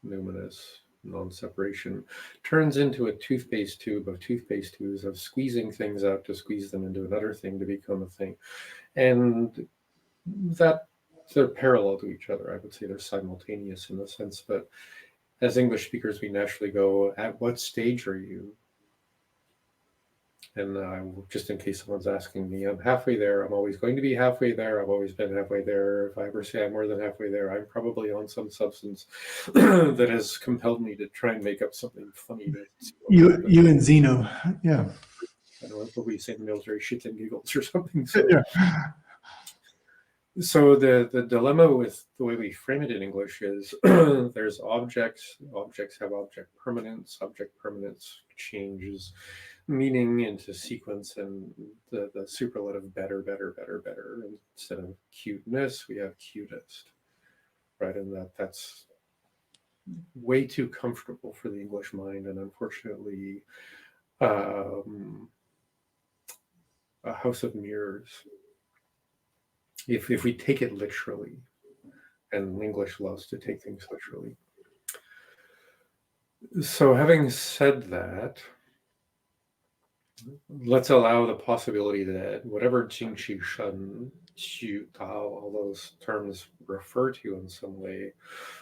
numinous, non-separation, turns into a toothpaste tube of toothpaste tubes, of squeezing things out to squeeze them into another thing to become a thing. And that they're parallel to each other. I would say they're simultaneous in the sense, but as English speakers, we naturally go, at what stage are you? And just in case someone's asking me, I'm halfway there. I'm always going to be halfway there. I've always been halfway there. If I ever say I'm more than halfway there, I'm probably on some substance that has compelled me to try and make up something funny. You and Zeno, yeah. I don't know what we say in the military, shits and giggles or something. So. Yeah. So the dilemma with the way we frame it in English is there's objects. Objects have object permanence. Object permanence changes meaning into sequence, and the superlative better, better, better, better. Instead of cuteness, we have cutest, right? And that's way too comfortable for the English mind, and unfortunately, a house of mirrors. If we take it literally, and English loves to take things literally. So having said that, let's allow the possibility that whatever Jing Qi Shen, Xu Tao, all those terms refer to in some way,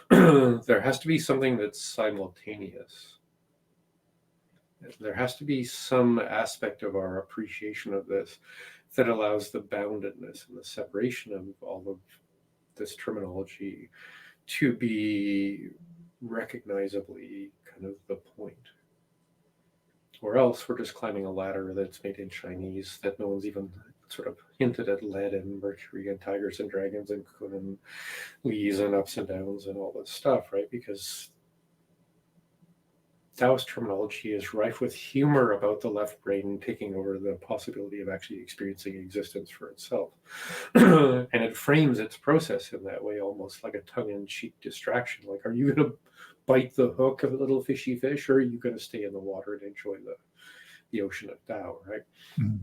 there has to be something that's simultaneous. There has to be some aspect of our appreciation of this that allows the boundedness and the separation of all of this terminology to be recognizably kind of the point. Or else we're just climbing a ladder that's made in Chinese that no one's even sort of hinted at lead and mercury and tigers and dragons and kun and lees and ups and downs and all this stuff, right? Because Taoist terminology is rife with humor about the left brain taking over the possibility of actually experiencing existence for itself. And it frames its process in that way, almost like a tongue-in-cheek distraction. Like, are you going to bite the hook of a little fishy fish, or are you going to stay in the water and enjoy the ocean of Tao, right? Mm-hmm.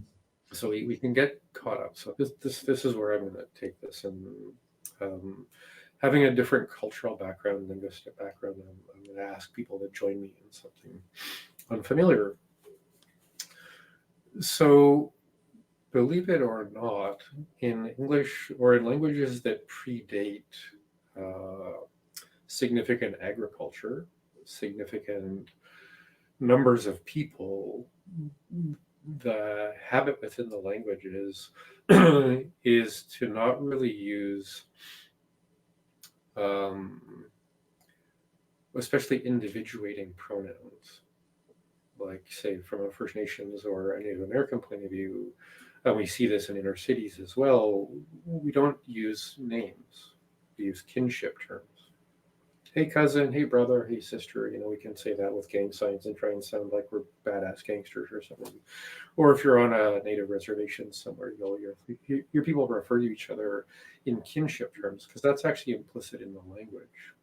So we can get caught up. So this is where I'm going to take this. And having a different cultural background, linguistic background, I'm going to ask people to join me in something unfamiliar. So, believe it or not, in English or in languages that predate significant agriculture, significant numbers of people, the habit within the languages is to not really use especially individuating pronouns. Like, say, from a First Nations or a Native American point of view, and we see this in inner cities as well, we don't use names. We use kinship terms. Hey cousin, hey brother, hey sister, we can say that with gang signs and try and sound like we're badass gangsters or something. Or if you're on a native reservation somewhere, your people refer to each other in kinship terms, because that's actually implicit in the language.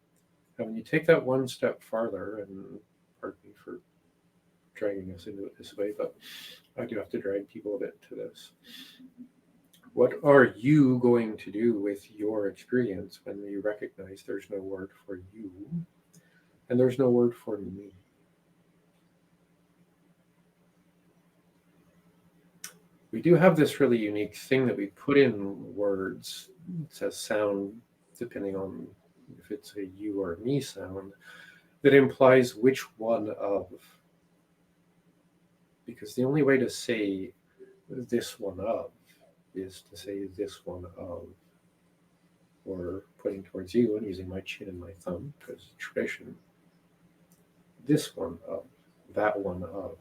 And when you take that one step farther, and pardon me for dragging us into it this way, but I do have to drag people a bit to this. What are you going to do with your experience when you recognize there's no word for you and there's no word for me? We do have this really unique thing that we put in words. It says sound, depending on if it's a you or a me sound, that implies which one of. Because the only way to say this one of is to say this one of, or pointing towards you and using my chin and my thumb because tradition, this one of, that one of,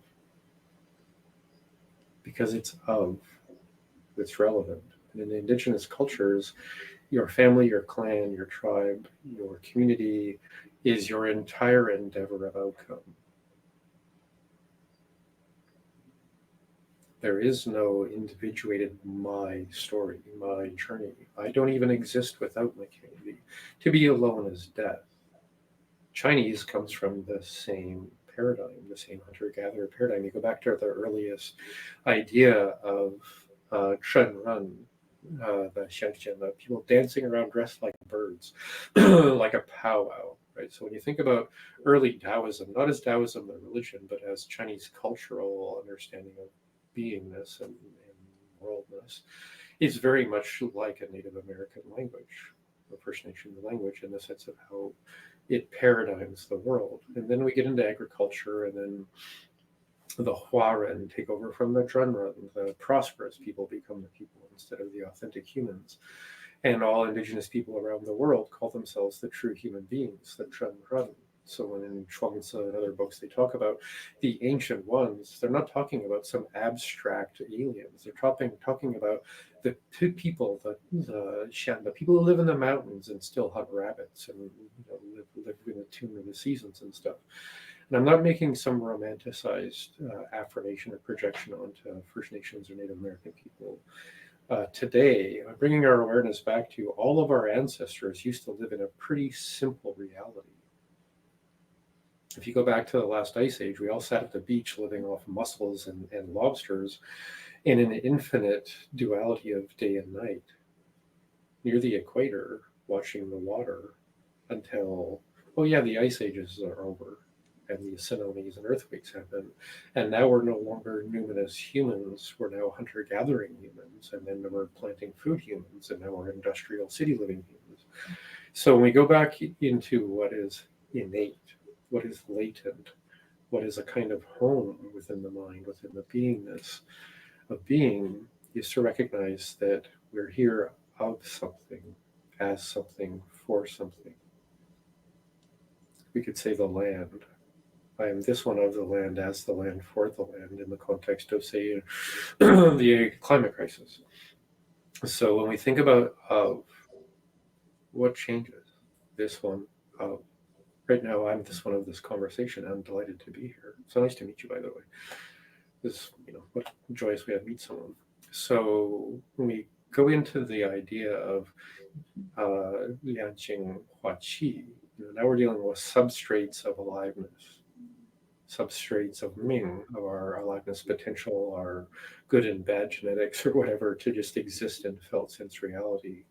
because it's of that's relevant. And in the indigenous cultures, your family, your clan, your tribe, your community is your entire endeavor of outcome. There is no individuated my story, my journey. I don't even exist without my community. To be alone is death. Chinese comes from the same paradigm, the same hunter-gatherer paradigm. You go back to the earliest idea of Shen Ren, the Xianxian, the people dancing around dressed like birds, like a powwow. Right. So when you think about early Taoism, not as Taoism the religion, but as Chinese cultural understanding of beingness and worldness, is very much like a Native American language, or First Nation language, in the sense of how it paradigms the world. And then we get into agriculture, and then the Huaren take over from the Drunren. The prosperous people become the people instead of the authentic humans. And all indigenous people around the world call themselves the true human beings, the Drunren. So when in Chuangzi and other books they talk about the ancient ones, they're not talking about some abstract aliens. They're talking about the people, the people who live in the mountains and still hunt rabbits and live in the tune of the seasons and stuff. And I'm not making some romanticized affirmation or projection onto First Nations or Native American people. Today, I'm bringing our awareness back to all of our ancestors used to live in a pretty simple reality. If you go back to the last ice age, we all sat at the beach living off mussels and lobsters in an infinite duality of day and night, near the equator, watching the water until, oh yeah, the ice ages are over and the tsunamis and earthquakes happen. And now we're no longer numinous humans, we're now hunter-gathering humans, and then we're planting food humans, and now we're industrial city living humans. So when we go back into what is innate, what is latent, what is a kind of home within the mind, within the beingness of being, is to recognize that we're here of something, as something, for something. We could say the land. I am this one of the land, as the land, for the land, in the context of, say, the climate crisis. So when we think about what changes, this one of, right now, I'm this one of this conversation. I'm delighted to be here. So nice to meet you, by the way. This, what joyous way to meet someone. So when we go into the idea of Lianjing Hua Qi, now we're dealing with substrates of aliveness, substrates of Ming, of our aliveness potential, our good and bad genetics, or whatever, to just exist in felt sense reality,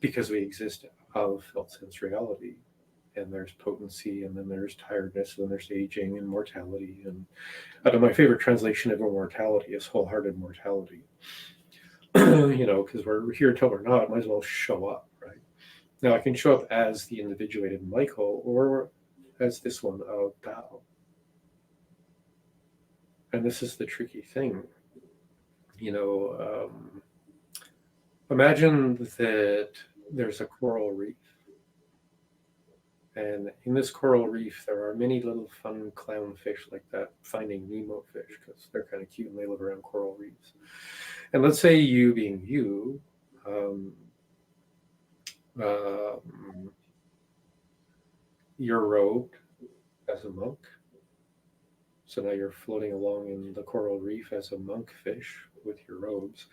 because we exist of felt sense reality. And there's potency, and then there's tiredness, and then there's aging and mortality. And my favorite translation of immortality is wholehearted mortality. Because we're here until we're not, might as well show up, right? Now I can show up as the individuated Michael, or as this one of Dao. And this is the tricky thing. Imagine that there's a coral reef. And in this coral reef, there are many little fun clownfish like that, Finding Nemo fish, because they're kind of cute and they live around coral reefs. And let's say you being you, you're robed as a monk. So now you're floating along in the coral reef as a monk fish with your robes.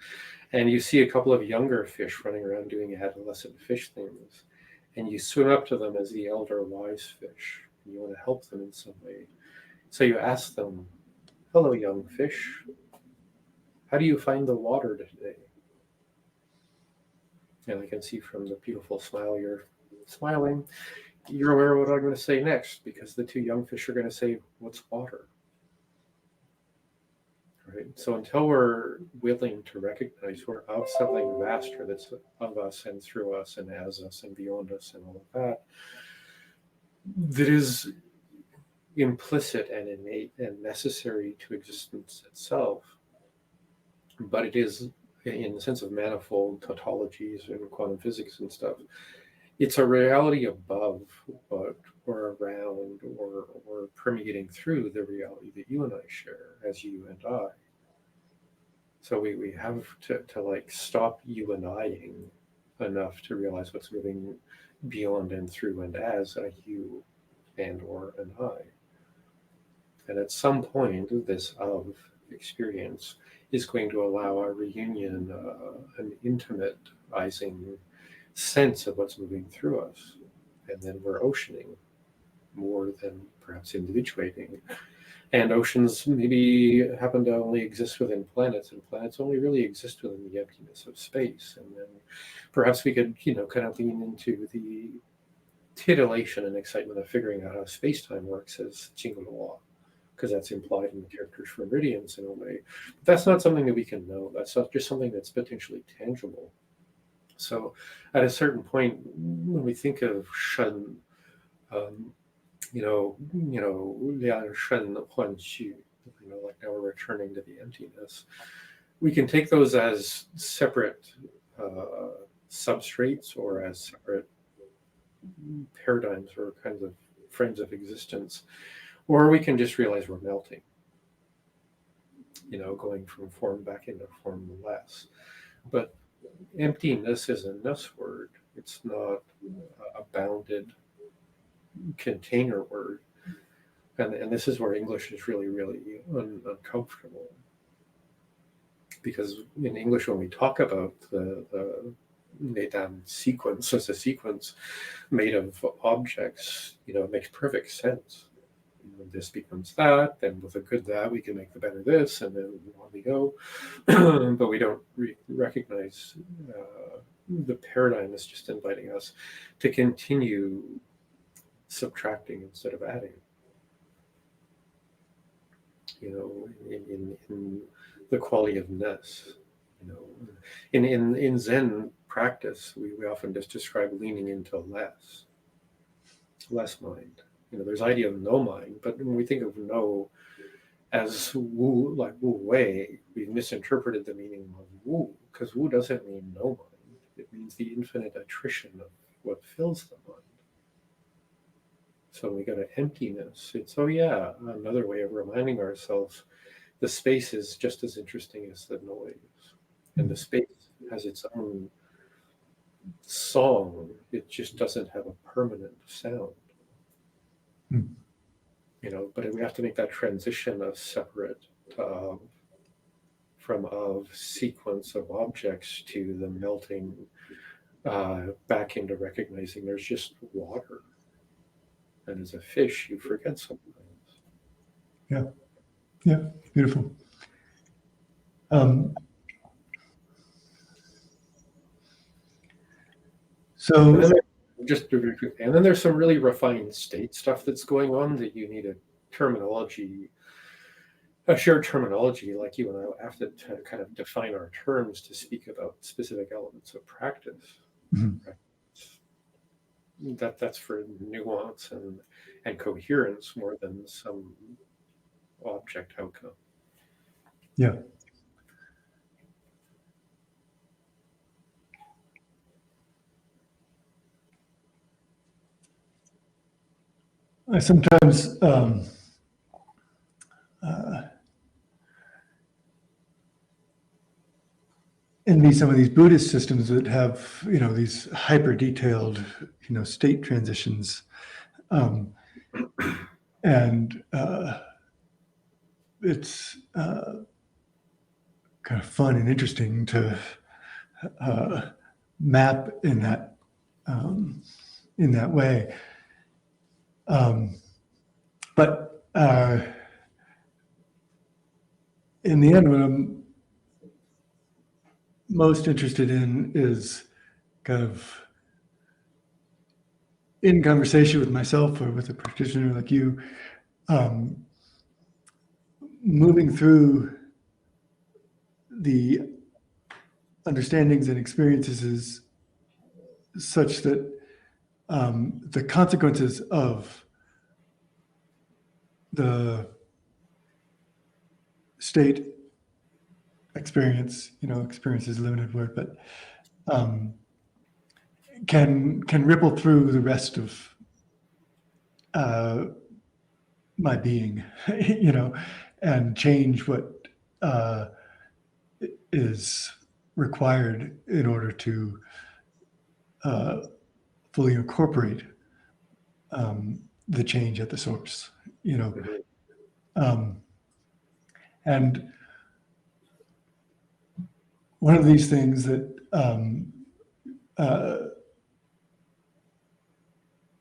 And you see a couple of younger fish running around doing adolescent fish things. And you swim up to them as the elder wise fish. And you want to help them in some way. So you ask them, "Hello, young fish. How do you find the water today?" And I can see from the beautiful smile you're smiling, you're aware of what I'm going to say next, because the two young fish are going to say, "What's water?" Right? So until we're willing to recognize we're of something vaster that's of us and through us and as us and beyond us and all of that, that is implicit and innate and necessary to existence itself, but it is, in the sense of manifold tautologies and quantum physics and stuff, it's a reality above what, or around, or permeating through the reality that you and I share as you and I. So we have to like stop you and I-ing enough to realize what's moving beyond and through and as a you and or an I. And at some point, this of experience is going to allow our reunion, an intimatizing sense of what's moving through us. And then we're oceaning more than perhaps individuating. And oceans maybe happen to only exist within planets, and planets only really exist within the emptiness of space. And then perhaps we could, kind of lean into the titillation and excitement of figuring out how space-time works as Jingluo, because that's implied in the characters for meridians in a way. But that's not something that we can know. That's not just something that's potentially tangible. So at a certain point, when we think of Shen, Liang Shen Huan Xu, like now we're returning to the emptiness, we can take those as separate substrates or as separate paradigms or kinds of frames of existence, or we can just realize we're melting, going from form back into formless. But emptiness is a ness word. It's not a bounded container word. And this is where English is really, really uncomfortable. Because in English, when we talk about the Nedan sequence as a sequence made of objects, it makes perfect sense. This becomes that, then with a good that, we can make the better this, and then on we go. But we don't recognize the paradigm is just inviting us to continue subtracting instead of adding. In the quality of ness. In Zen practice, we often just describe leaning into less mind. There's idea of no mind, but when we think of no as wu, like wu wei, we've misinterpreted the meaning of wu, because wu doesn't mean no mind. It means the infinite attrition of what fills the mind. So when we go to emptiness, it's, another way of reminding ourselves the space is just as interesting as the noise. And the space has its own song. It just doesn't have a permanent sound. But we have to make that transition of separate from sequence of objects to the melting back into recognizing there's just water. And as a fish, you forget sometimes. Yeah, beautiful. So and then there's some really refined state stuff that's going on that you need a shared terminology, like you and I have to kind of define our terms to speak about specific elements of practice. Mm-hmm. That's for nuance and coherence more than some object outcome. Yeah. I sometimes envy some of these Buddhist systems that have, these hyper detailed, state transitions. And it's kind of fun and interesting to map in that way. But in the end, what I'm most interested in is kind of in conversation with myself or with a practitioner like you, moving through the understandings and experiences is such that the consequences of the state experience, experience is a limited word, but can ripple through the rest of my being, and change what is required in order to fully incorporate the change at the source, and one of these things that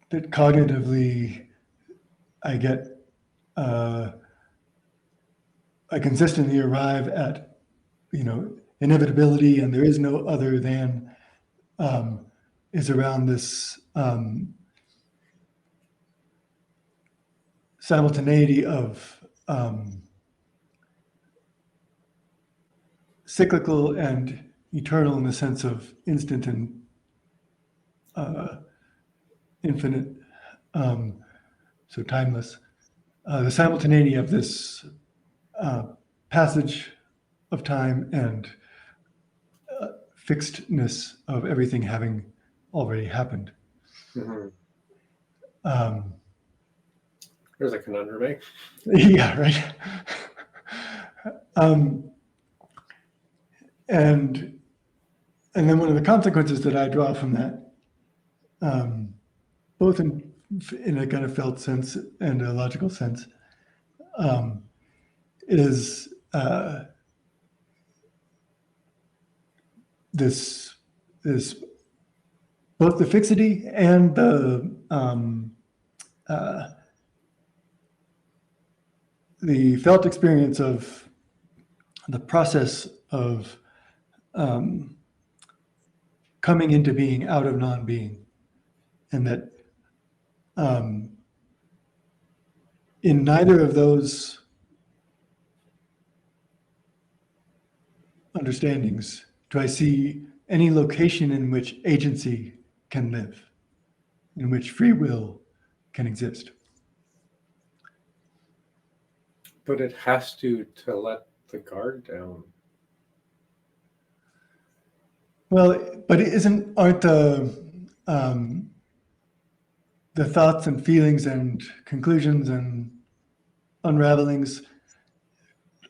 that cognitively I get, I consistently arrive at, inevitability, and there is no other than, is around this simultaneity of cyclical and eternal in the sense of instant and infinite, so timeless. The simultaneity of this passage of time and fixedness of everything having already happened. Mm-hmm. There's a conundrum, eh? Yeah, right. And then one of the consequences that I draw from that, both in a kind of felt sense and a logical sense, is this both the fixity and the felt experience of the process of coming into being out of non-being, and that in neither of those understandings do I see any location in which agency can live, in which free will can exist. But it has to let the guard down. Well, but aren't the thoughts and feelings and conclusions and unravelings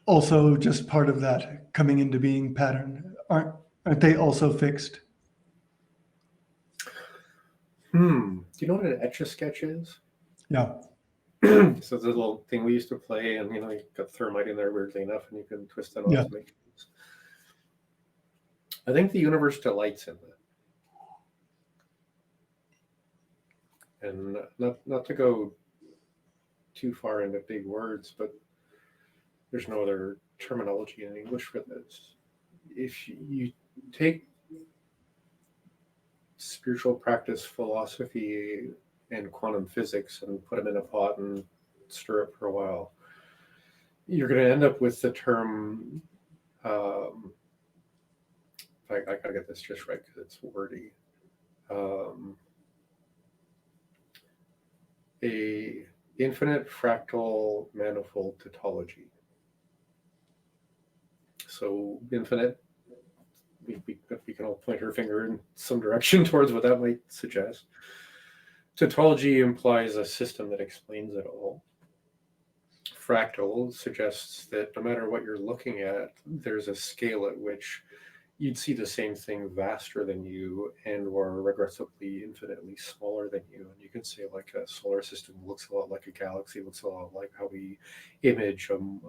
also just part of that coming into being pattern? Aren't they also fixed? Do you know what an Etch-a-Sketch is? Yeah. So the little thing we used to play, and you got thermite in there weirdly enough, and you can twist that off Yeah. to make things. I think the universe delights in that. And not to go too far into big words, but there's no other terminology in English for this. If you take spiritual practice, philosophy, and quantum physics and put them in a pot and stir it for a while, you're going to end up with the term, I gotta get this just right because it's wordy, a infinite fractal manifold tautology. So infinite, we can all point our finger in some direction towards what that might suggest. Tautology implies a system that explains it all. Fractal suggests that no matter what you're looking at, there's a scale at which you'd see the same thing vaster than you and or regressively infinitely smaller than you. And you can say like a solar system looks a lot like a galaxy, looks a lot like how we image an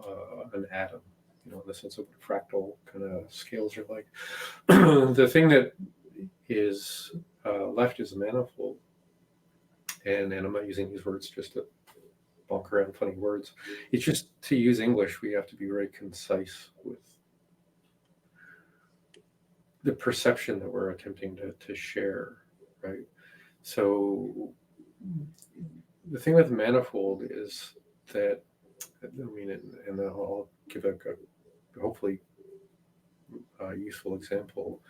atom, in the sense of what fractal kind of scales are like. The thing that is left is a manifold. And I'm not using these words just to bonk around funny words. It's just, to use English, we have to be very concise with the perception that we're attempting to share, right? So the thing with manifold is that, and I'll give a hopefully useful example.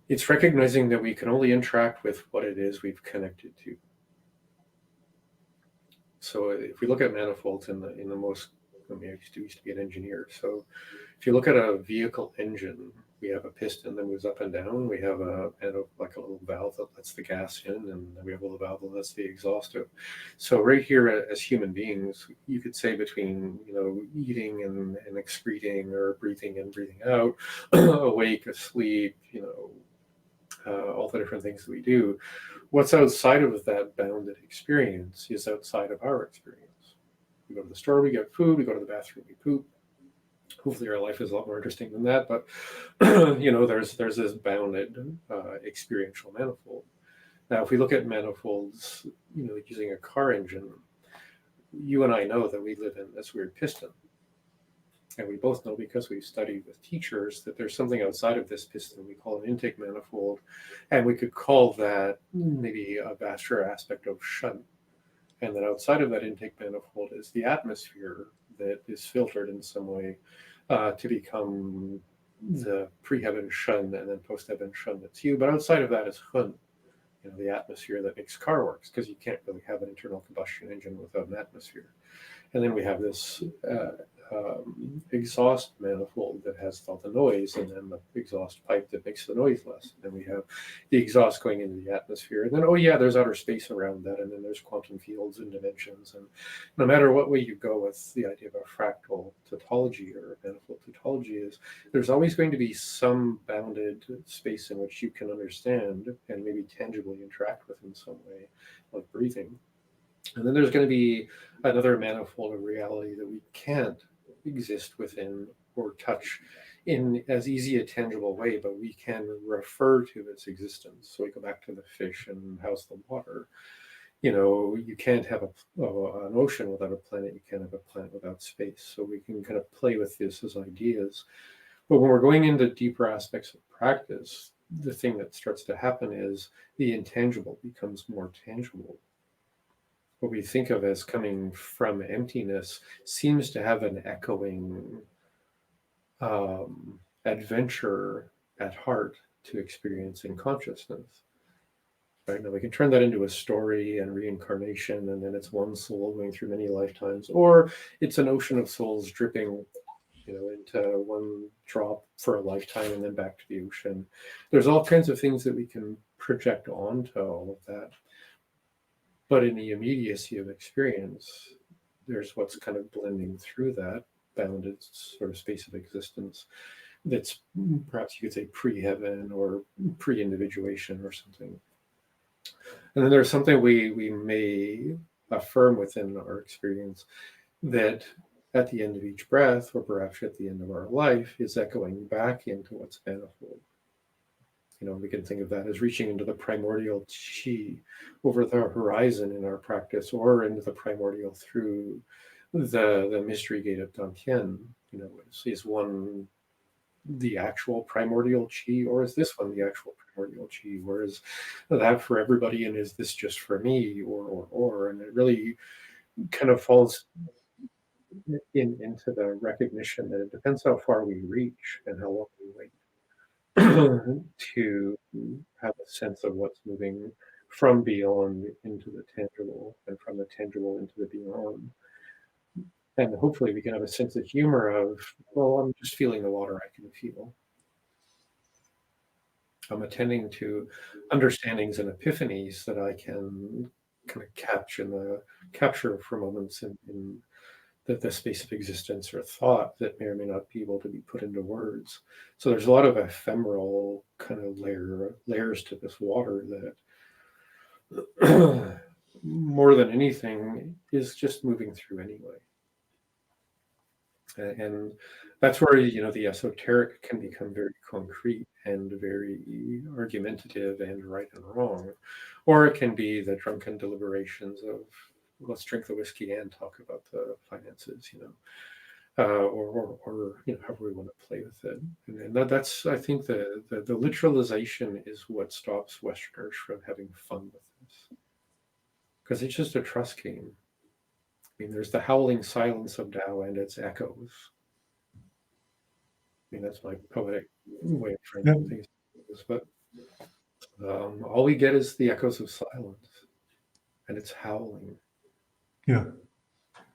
It's recognizing that we can only interact with what it is we've connected to. So if we look at manifolds in the most, I used to be an engineer. So if you look at a vehicle engine, we have a piston that moves up and down. We have like a little valve that lets the gas in, and then we have a little valve that lets the exhaust out. So right here, as human beings, you could say between eating and excreting, or breathing in, breathing out, awake, asleep, all the different things that we do. What's outside of that bounded experience is outside of our experience. We go to the store, we get food, we go to the bathroom, we poop. Hopefully our life is a lot more interesting than that, but there's this bounded experiential manifold. Now, if we look at manifolds, using a car engine, you and I know that we live in this weird piston. And we both know, because we've studied with teachers, that there's something outside of this piston we call an intake manifold. And we could call that maybe a vaster aspect of shun. And then outside of that intake manifold is the atmosphere that is filtered in some way to become the pre-heaven shun and then post-heaven shun that's you. But outside of that is hun, the atmosphere that makes car works, because you can't really have an internal combustion engine without an atmosphere. And then we have this exhaust manifold that has all the noise, and then the exhaust pipe that makes the noise less. And then we have the exhaust going into the atmosphere. And then, oh yeah, there's outer space around that. And then there's quantum fields and dimensions. And no matter what way you go with the idea of a fractal tautology or a manifold tautology is, there's always going to be some bounded space in which you can understand and maybe tangibly interact with in some way, like breathing. And then there's going to be another manifold of reality that we can't exist within or touch in as easy a tangible way, but we can refer to its existence. So we go back to the fish and how's the water. You can't have an ocean without a planet. You can't have a planet without space. So we can kind of play with this as ideas. But when we're going into deeper aspects of practice, the thing that starts to happen is the intangible becomes more tangible. What we think of as coming from emptiness seems to have an echoing adventure at heart to experiencing consciousness. Right now, we can turn that into a story and reincarnation, and then it's one soul going through many lifetimes, or it's an ocean of souls dripping, into one drop for a lifetime and then back to the ocean. There's all kinds of things that we can project onto all of that. But in the immediacy of experience, there's what's kind of blending through that bounded sort of space of existence that's perhaps you could say pre-heaven or pre-individuation or something. And then there's something we may affirm within our experience that at the end of each breath, or perhaps at the end of our life, is echoing back into what's manifold. We can think of that as reaching into the primordial chi over the horizon in our practice, or into the primordial through the mystery gate of Dantian. Is one the actual primordial chi, or is this one the actual primordial chi? Or is that for everybody, and is this just for me? Or and it really kind of falls into the recognition that it depends how far we reach and how long we wait to have a sense of what's moving from beyond into the tangible, and from the tangible into the beyond. And hopefully we can have a sense of humor of, well, I'm just feeling the water I can feel. I'm attending to understandings and epiphanies that I can kind of capture for moments in the space of existence or thought that may or may not be able to be put into words. So there's a lot of ephemeral kind of layers to this water that more than anything is just moving through anyway. And that's where, the esoteric can become very concrete and very argumentative and right and wrong. Or it can be the drunken deliberations of, let's drink the whiskey and talk about the finances, or however we want to play with it. And that's, I think, the literalization is what stops Westerners from having fun with this. Because it's just a trust game. There's the howling silence of Tao and its echoes. That's my poetic way of framing things. But all we get is the echoes of silence, and it's howling. Yeah.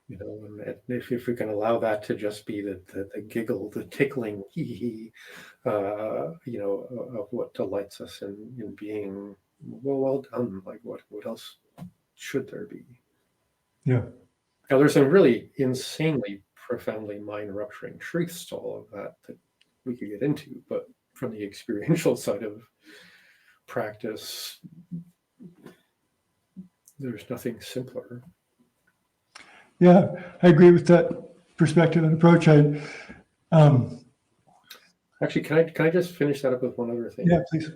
And if we can allow that to just be the giggle, the tickling hee of what delights us in being, well done. Like what else should there be? Yeah. Now there's some really insanely, profoundly mind-rupturing truths to all of that we could get into, but from the experiential side of practice, there's nothing simpler. Yeah, I agree with that perspective and approach. Actually, can I just finish that up with one other thing? Yeah, please.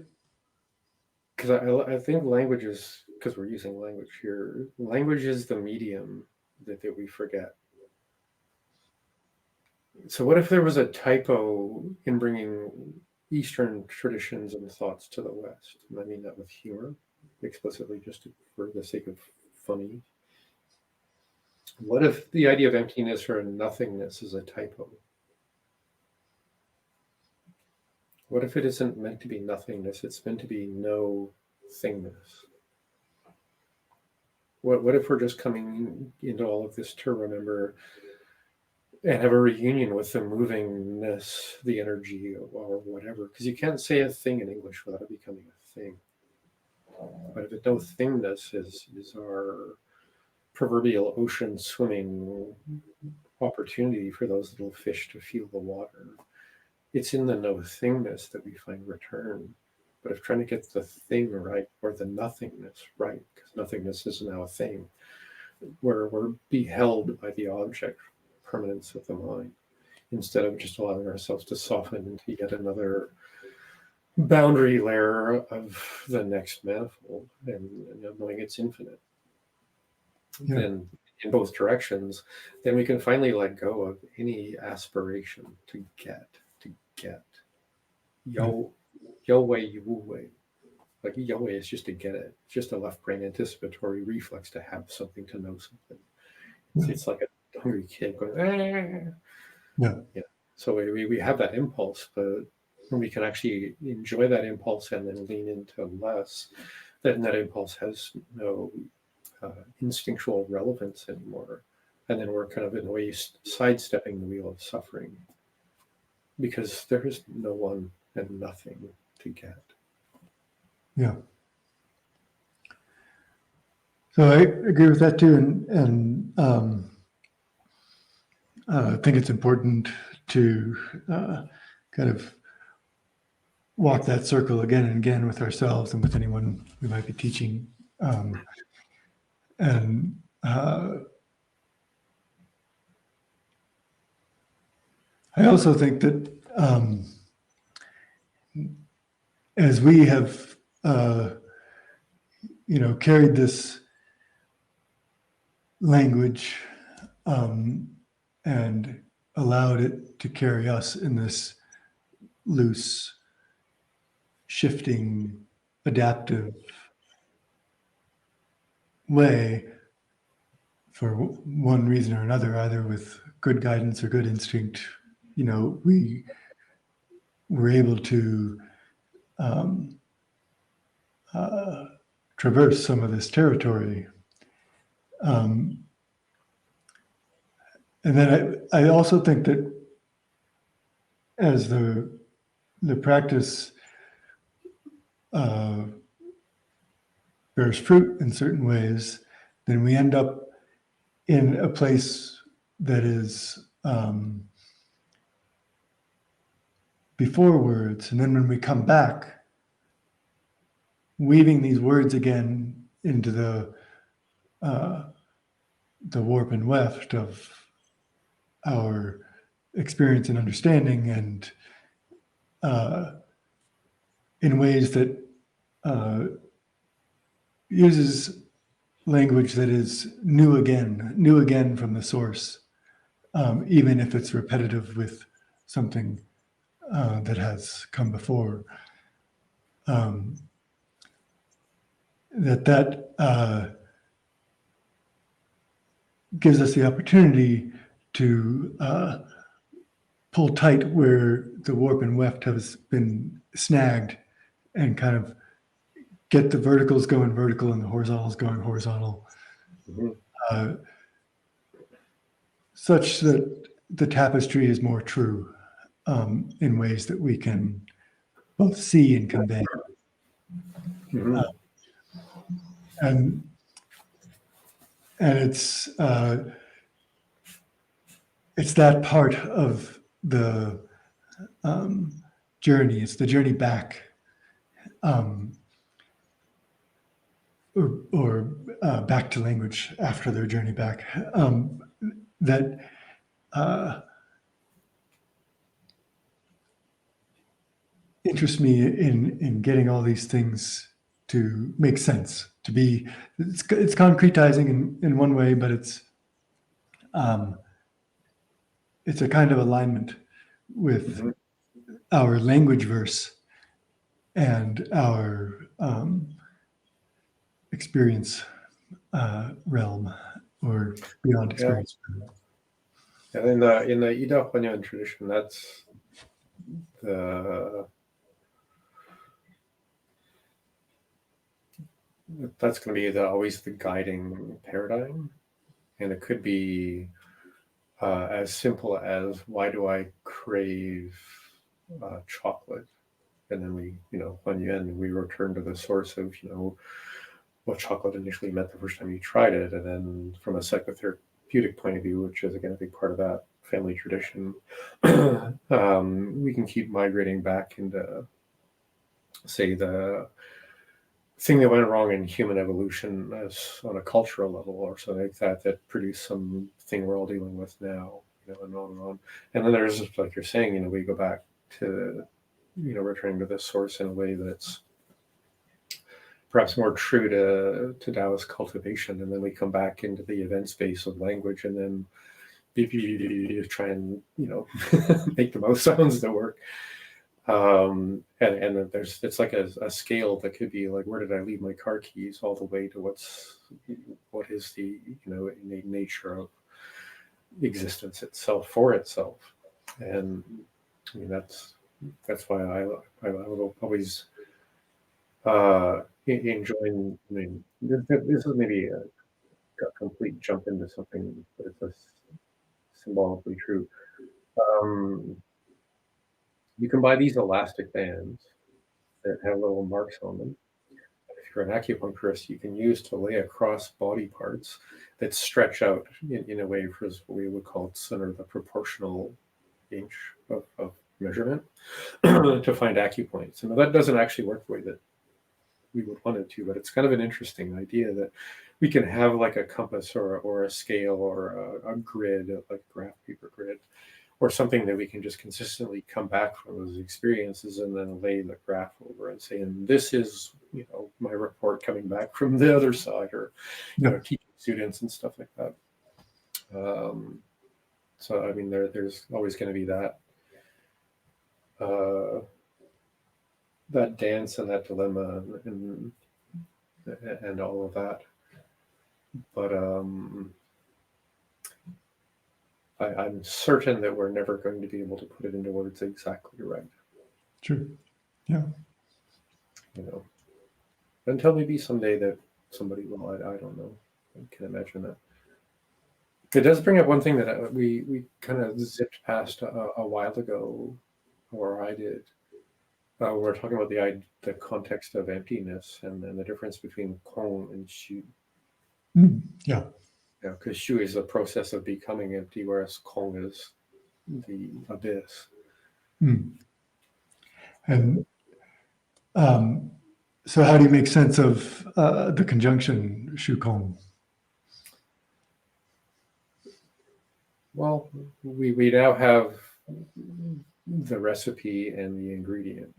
Because I think language is, because we're using language here, language is the medium that we forget. So what if there was a typo in bringing Eastern traditions and thoughts to the West? And I mean that with humor, explicitly, just for the sake of funny. What if the idea of emptiness or nothingness is a typo? What if it isn't meant to be nothingness? It's meant to be no thingness. What if we're just coming into all of this to remember and have a reunion with the movingness, the energy, or whatever. Because you can't say a thing in English without it becoming a thing. But if it no thingness is our proverbial ocean swimming opportunity for those little fish to feel the water, it's in the no thingness that we find return. But if trying to get the thing right or the nothingness right, because nothingness is now a thing, where we're beheld by the object permanence of the mind, instead of just allowing ourselves to soften into yet another boundary layer of the next manifold and knowing it's infinite. Yeah. Then in both directions, then we can finally let go of any aspiration to get. Yo way, you way. Like yo way is just to get it. It's just a left brain anticipatory reflex to have something, to know something. It's like a hungry kid going, ah. Yeah. So we have that impulse, but when we can actually enjoy that impulse and then lean into less, then that impulse has no instinctual relevance anymore. And then we're kind of in a way sidestepping the wheel of suffering, because there is no one and nothing to get. Yeah. So I agree with that too, and I think it's important to kind of walk that circle again and again with ourselves and with anyone we might be teaching. And I also think that as we have, carried this language and allowed it to carry us in this loose, shifting, adaptive way for one reason or another, either with good guidance or good instinct, we were able to traverse some of this territory. And then I also think that as the practice bears fruit in certain ways, then we end up in a place that is before words. And then when we come back, weaving these words again into the warp and weft of our experience and understanding, and in ways that uses language that is new again from the source, even if it's repetitive with something that has come before. That gives us the opportunity to pull tight where the warp and weft has been snagged, and kind of get the verticals going vertical and the horizontals going horizontal, such that the tapestry is more true in ways that we can both see and convey. And it's that part of the journey. It's the journey back, or back to language after their journey back, that interests me in getting all these things to make sense, to be, it's concretizing in one way, but it's a kind of alignment with our language verse and our experience realm, or beyond experience. Yeah, in the Yi Dao Huan Yuan tradition, that's going to be always the guiding paradigm, and it could be as simple as, why do I crave chocolate? And then we, Huan Yuan, we return to the source of, what chocolate initially meant the first time you tried it. And then from a psychotherapeutic point of view, which is again a big part of that family tradition, we can keep migrating back into, say, the thing that went wrong in human evolution as on a cultural level or something like that, that produced some thing we're all dealing with now, and on and on. And then there's, like you're saying, we go back to, returning to this source in a way that's perhaps more true to Taoist cultivation. And then we come back into the event space of language and then try and, make the mouth sounds that work. And it's like a scale that could be like, where did I leave my car keys, all the way to what is the innate nature of existence itself for itself. And I mean that's why I will always enjoying. I mean, this is maybe a complete jump into something, but it's symbolically true. You can buy these elastic bands that have little marks on them. If you're an acupuncturist, you can use to lay across body parts that stretch out in a way for what we would call sort of the proportional inch of measurement to find acupoints. And that doesn't actually work the way that we would want it to, but it's kind of an interesting idea that we can have like a compass or a scale or a grid, like a graph paper grid, or something that we can just consistently come back from those experiences and then lay the graph over and say, and this is, my report coming back from the other side, or, teaching students and stuff like that. So, I mean, there's always going to be that, that dance and that dilemma and all of that. But I'm certain that we're never going to be able to put it into words exactly right. True. Yeah. Until maybe someday that somebody will. I don't know. I can imagine that. It does bring up one thing that we kind of zipped past a while ago, or I did. We're talking about the context of emptiness and the difference between Kong and Shu. Yeah. Yeah, because Shu is the process of becoming empty, whereas Kong is the abyss. And so how do you make sense of the conjunction Shu Kong? Well, we now have the recipe and the ingredient.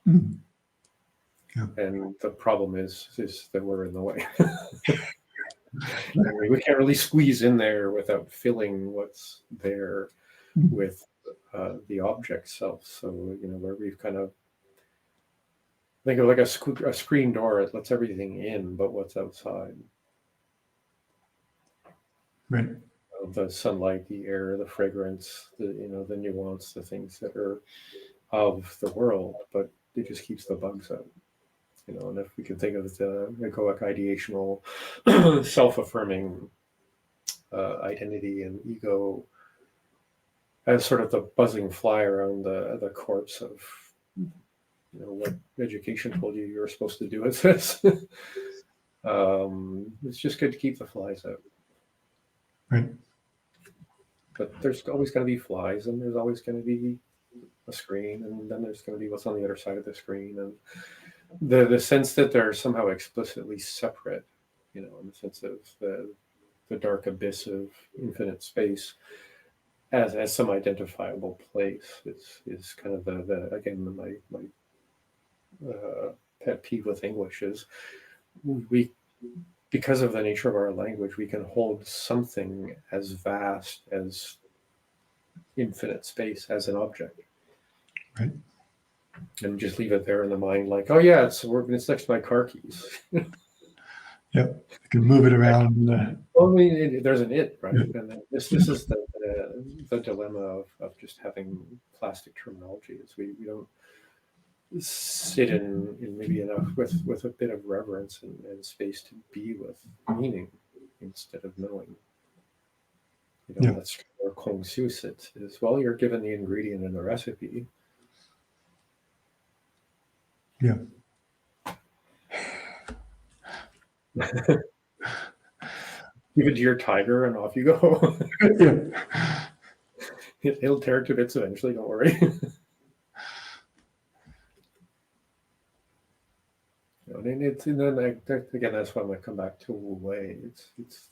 Yeah. And the problem is that we're in the way. We can't really squeeze in there without filling what's there with the object self. So, where we've kind of think of like a screen door, it lets everything in, but what's outside? Right. The sunlight, the air, the fragrance, the nuance, the things that are of the world, but it just keeps the bugs out. And if we can think of the egoic ideational, self-affirming identity and ego as sort of the buzzing fly around the corpse of, what education told you were supposed to do with this. It's just good to keep the flies out. Right. But there's always going to be flies, and there's always going to be a screen, and then there's going to be what's on the other side of the screen, and the sense that they're somehow explicitly separate, in the sense of the dark abyss of infinite space as some identifiable place is kind of the again my pet peeve with English is we, because of the nature of our language, we can hold something as vast as infinite space as an object. Right. And just leave it there in the mind, like, oh yeah, it's next to my car keys. Yeah, you can move it around. Well, I mean, there's an it, right? And this is the dilemma of just having plastic terminology is we don't sit in maybe enough with a bit of reverence and space to be with meaning instead of knowing. Yeah. That's where Kong Su sits, is, well, you're given the ingredient in the recipe. Yeah. Give it to your tiger and off you go. Yeah. It'll tear it to bits eventually, don't worry. And then again, that's why I'm going to come back to Wu Wei. It's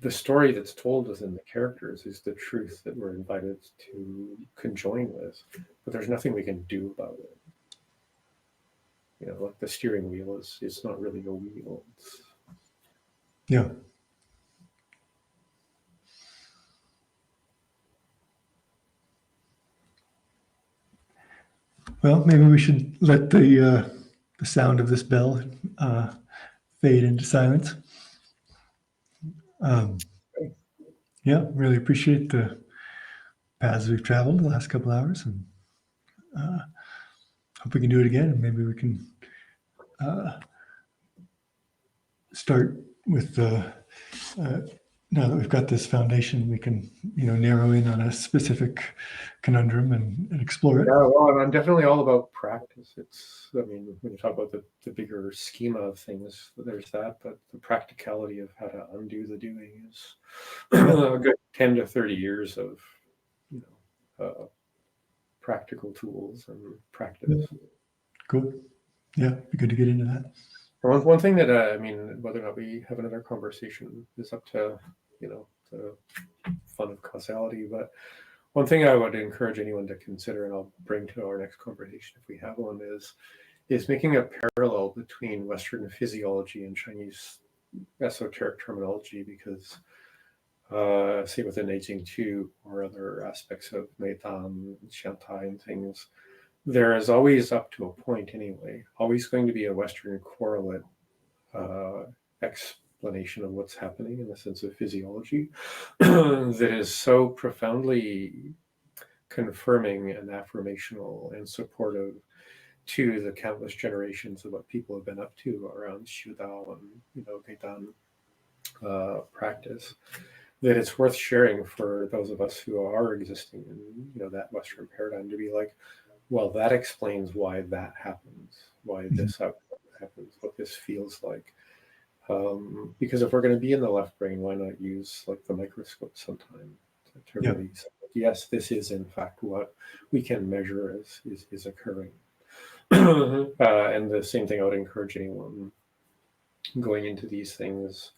the story that's told within the characters is the truth that we're invited to conjoin with, but there's nothing we can do about it. Like the steering wheel it's not really a wheel. Yeah. Well, maybe we should let the sound of this bell fade into silence. Yeah, really appreciate the paths we've traveled the last couple hours, and hope we can do it again. And maybe we can start with now that we've got this foundation, we can narrow in on a specific conundrum and explore it. Yeah, well, I'm definitely all about practice. When you talk about the bigger schema of things, there's that, but the practicality of how to undo the doing is a good 10 to 30 years of practical tools and practice. Cool. Yeah, be good to get into that. One thing that whether or not we have another conversation is up to the fun of causality, but one thing I would encourage anyone to consider, and I'll bring to our next conversation if we have one, is making a parallel between Western physiology and Chinese esoteric terminology, because say within Aging 2 or other aspects of Meitan, Xiantai and things, there is always, up to a point anyway, always going to be a Western correlate explanation of what's happening in the sense of physiology that is so profoundly confirming and affirmational and supportive to the countless generations of what people have been up to around Xu Dao and Geidan practice, that it's worth sharing for those of us who are existing in that Western paradigm, to be like, well, that explains why that happens, why this outcome happens, what this feels like. Because if we're going to be in the left brain, why not use like the microscope sometime to really say, yes, this is in fact what we can measure is occurring. And the same thing I would encourage anyone going into these things.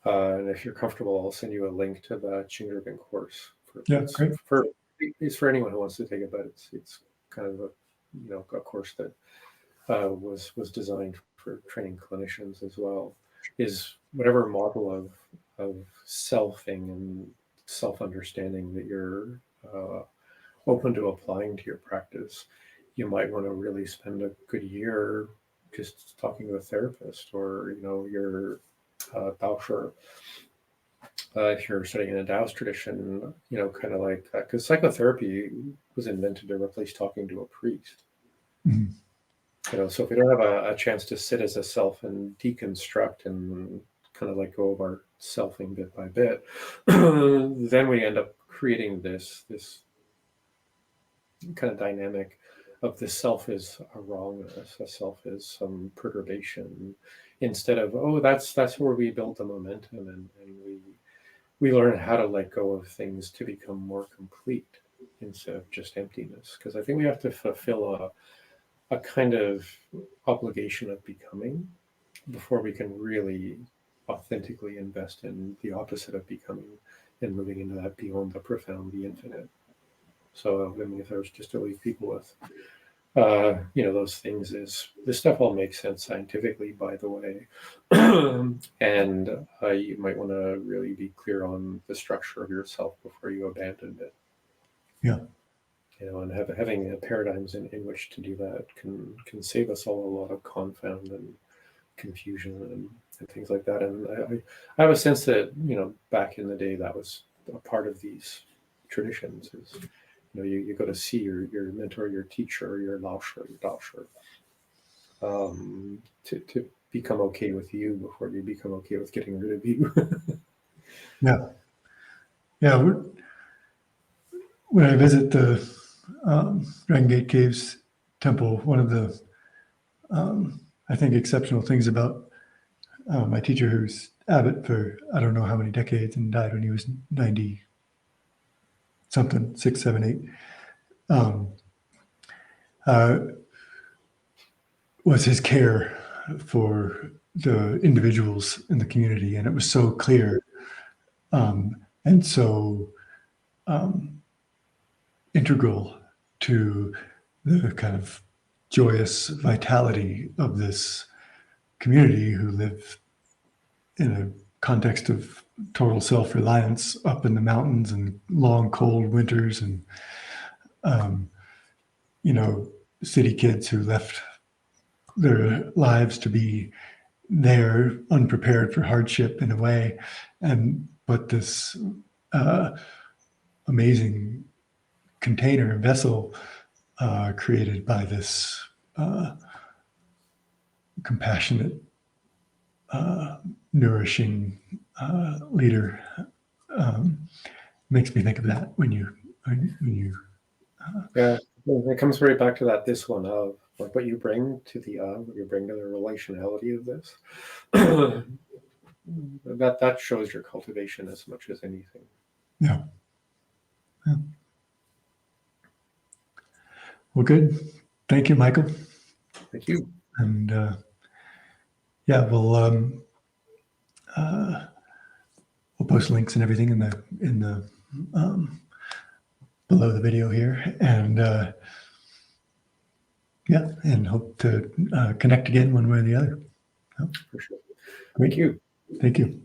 And if you're comfortable, I'll send you a link to the Qingdribin course. It's for anyone who wants to take it, but it's kind of a course that was designed for training clinicians as well. Is whatever model of selfing and self-understanding that you're open to applying to your practice, you might want to really spend a good year just talking to a therapist, or your Daosher. If you're studying in a Taoist tradition, kind of like that, because psychotherapy was invented to replace talking to a priest. Mm-hmm. So if we don't have a chance to sit as a self and deconstruct and kind of let go of our selfing bit by bit, then we end up creating this kind of dynamic of the self is a wrongness, a self is some perturbation, instead of, that's where we build the momentum and we learn how to let go of things to become more complete instead of just emptiness. Because I think we have to fulfill a kind of obligation of becoming before we can really authentically invest in the opposite of becoming and moving into that beyond the profound, the infinite. So if I was just to leave people with those things, is this stuff all makes sense scientifically, by the way. And you might want to really be clear on the structure of yourself before you abandon it. Yeah. And having paradigms in which to do that can save us all a lot of confound and confusion and things like that. And I have a sense that, back in the day, that was a part of these traditions is, you go to see your mentor, your teacher, your laoshe, your daoshe, to become okay with you before you become okay with getting rid of you. Yeah. Yeah. When I visit the Dragon Gate Caves temple, one of the, I think, exceptional things about my teacher, who's abbot for I don't know how many decades and died when he was 90 something, 6, 7, 8, uh, was his care for the individuals in the community. And it was so clear and so integral to the kind of joyous vitality of this community who live in a context of total self-reliance up in the mountains and long cold winters, and city kids who left their lives to be there unprepared for hardship in a way, but this amazing container and vessel created by this compassionate, nourishing leader makes me think of that when you Yeah, it comes right back to that this one of like what you bring to what you bring to the relationality of this. that shows your cultivation as much as anything. yeah. Well, good. Thank you, Michael. Thank you. And yeah, we'll post links and everything in the below the video here, and yeah, and hope to connect again one way or the other. For sure. Great. Thank you. Thank you.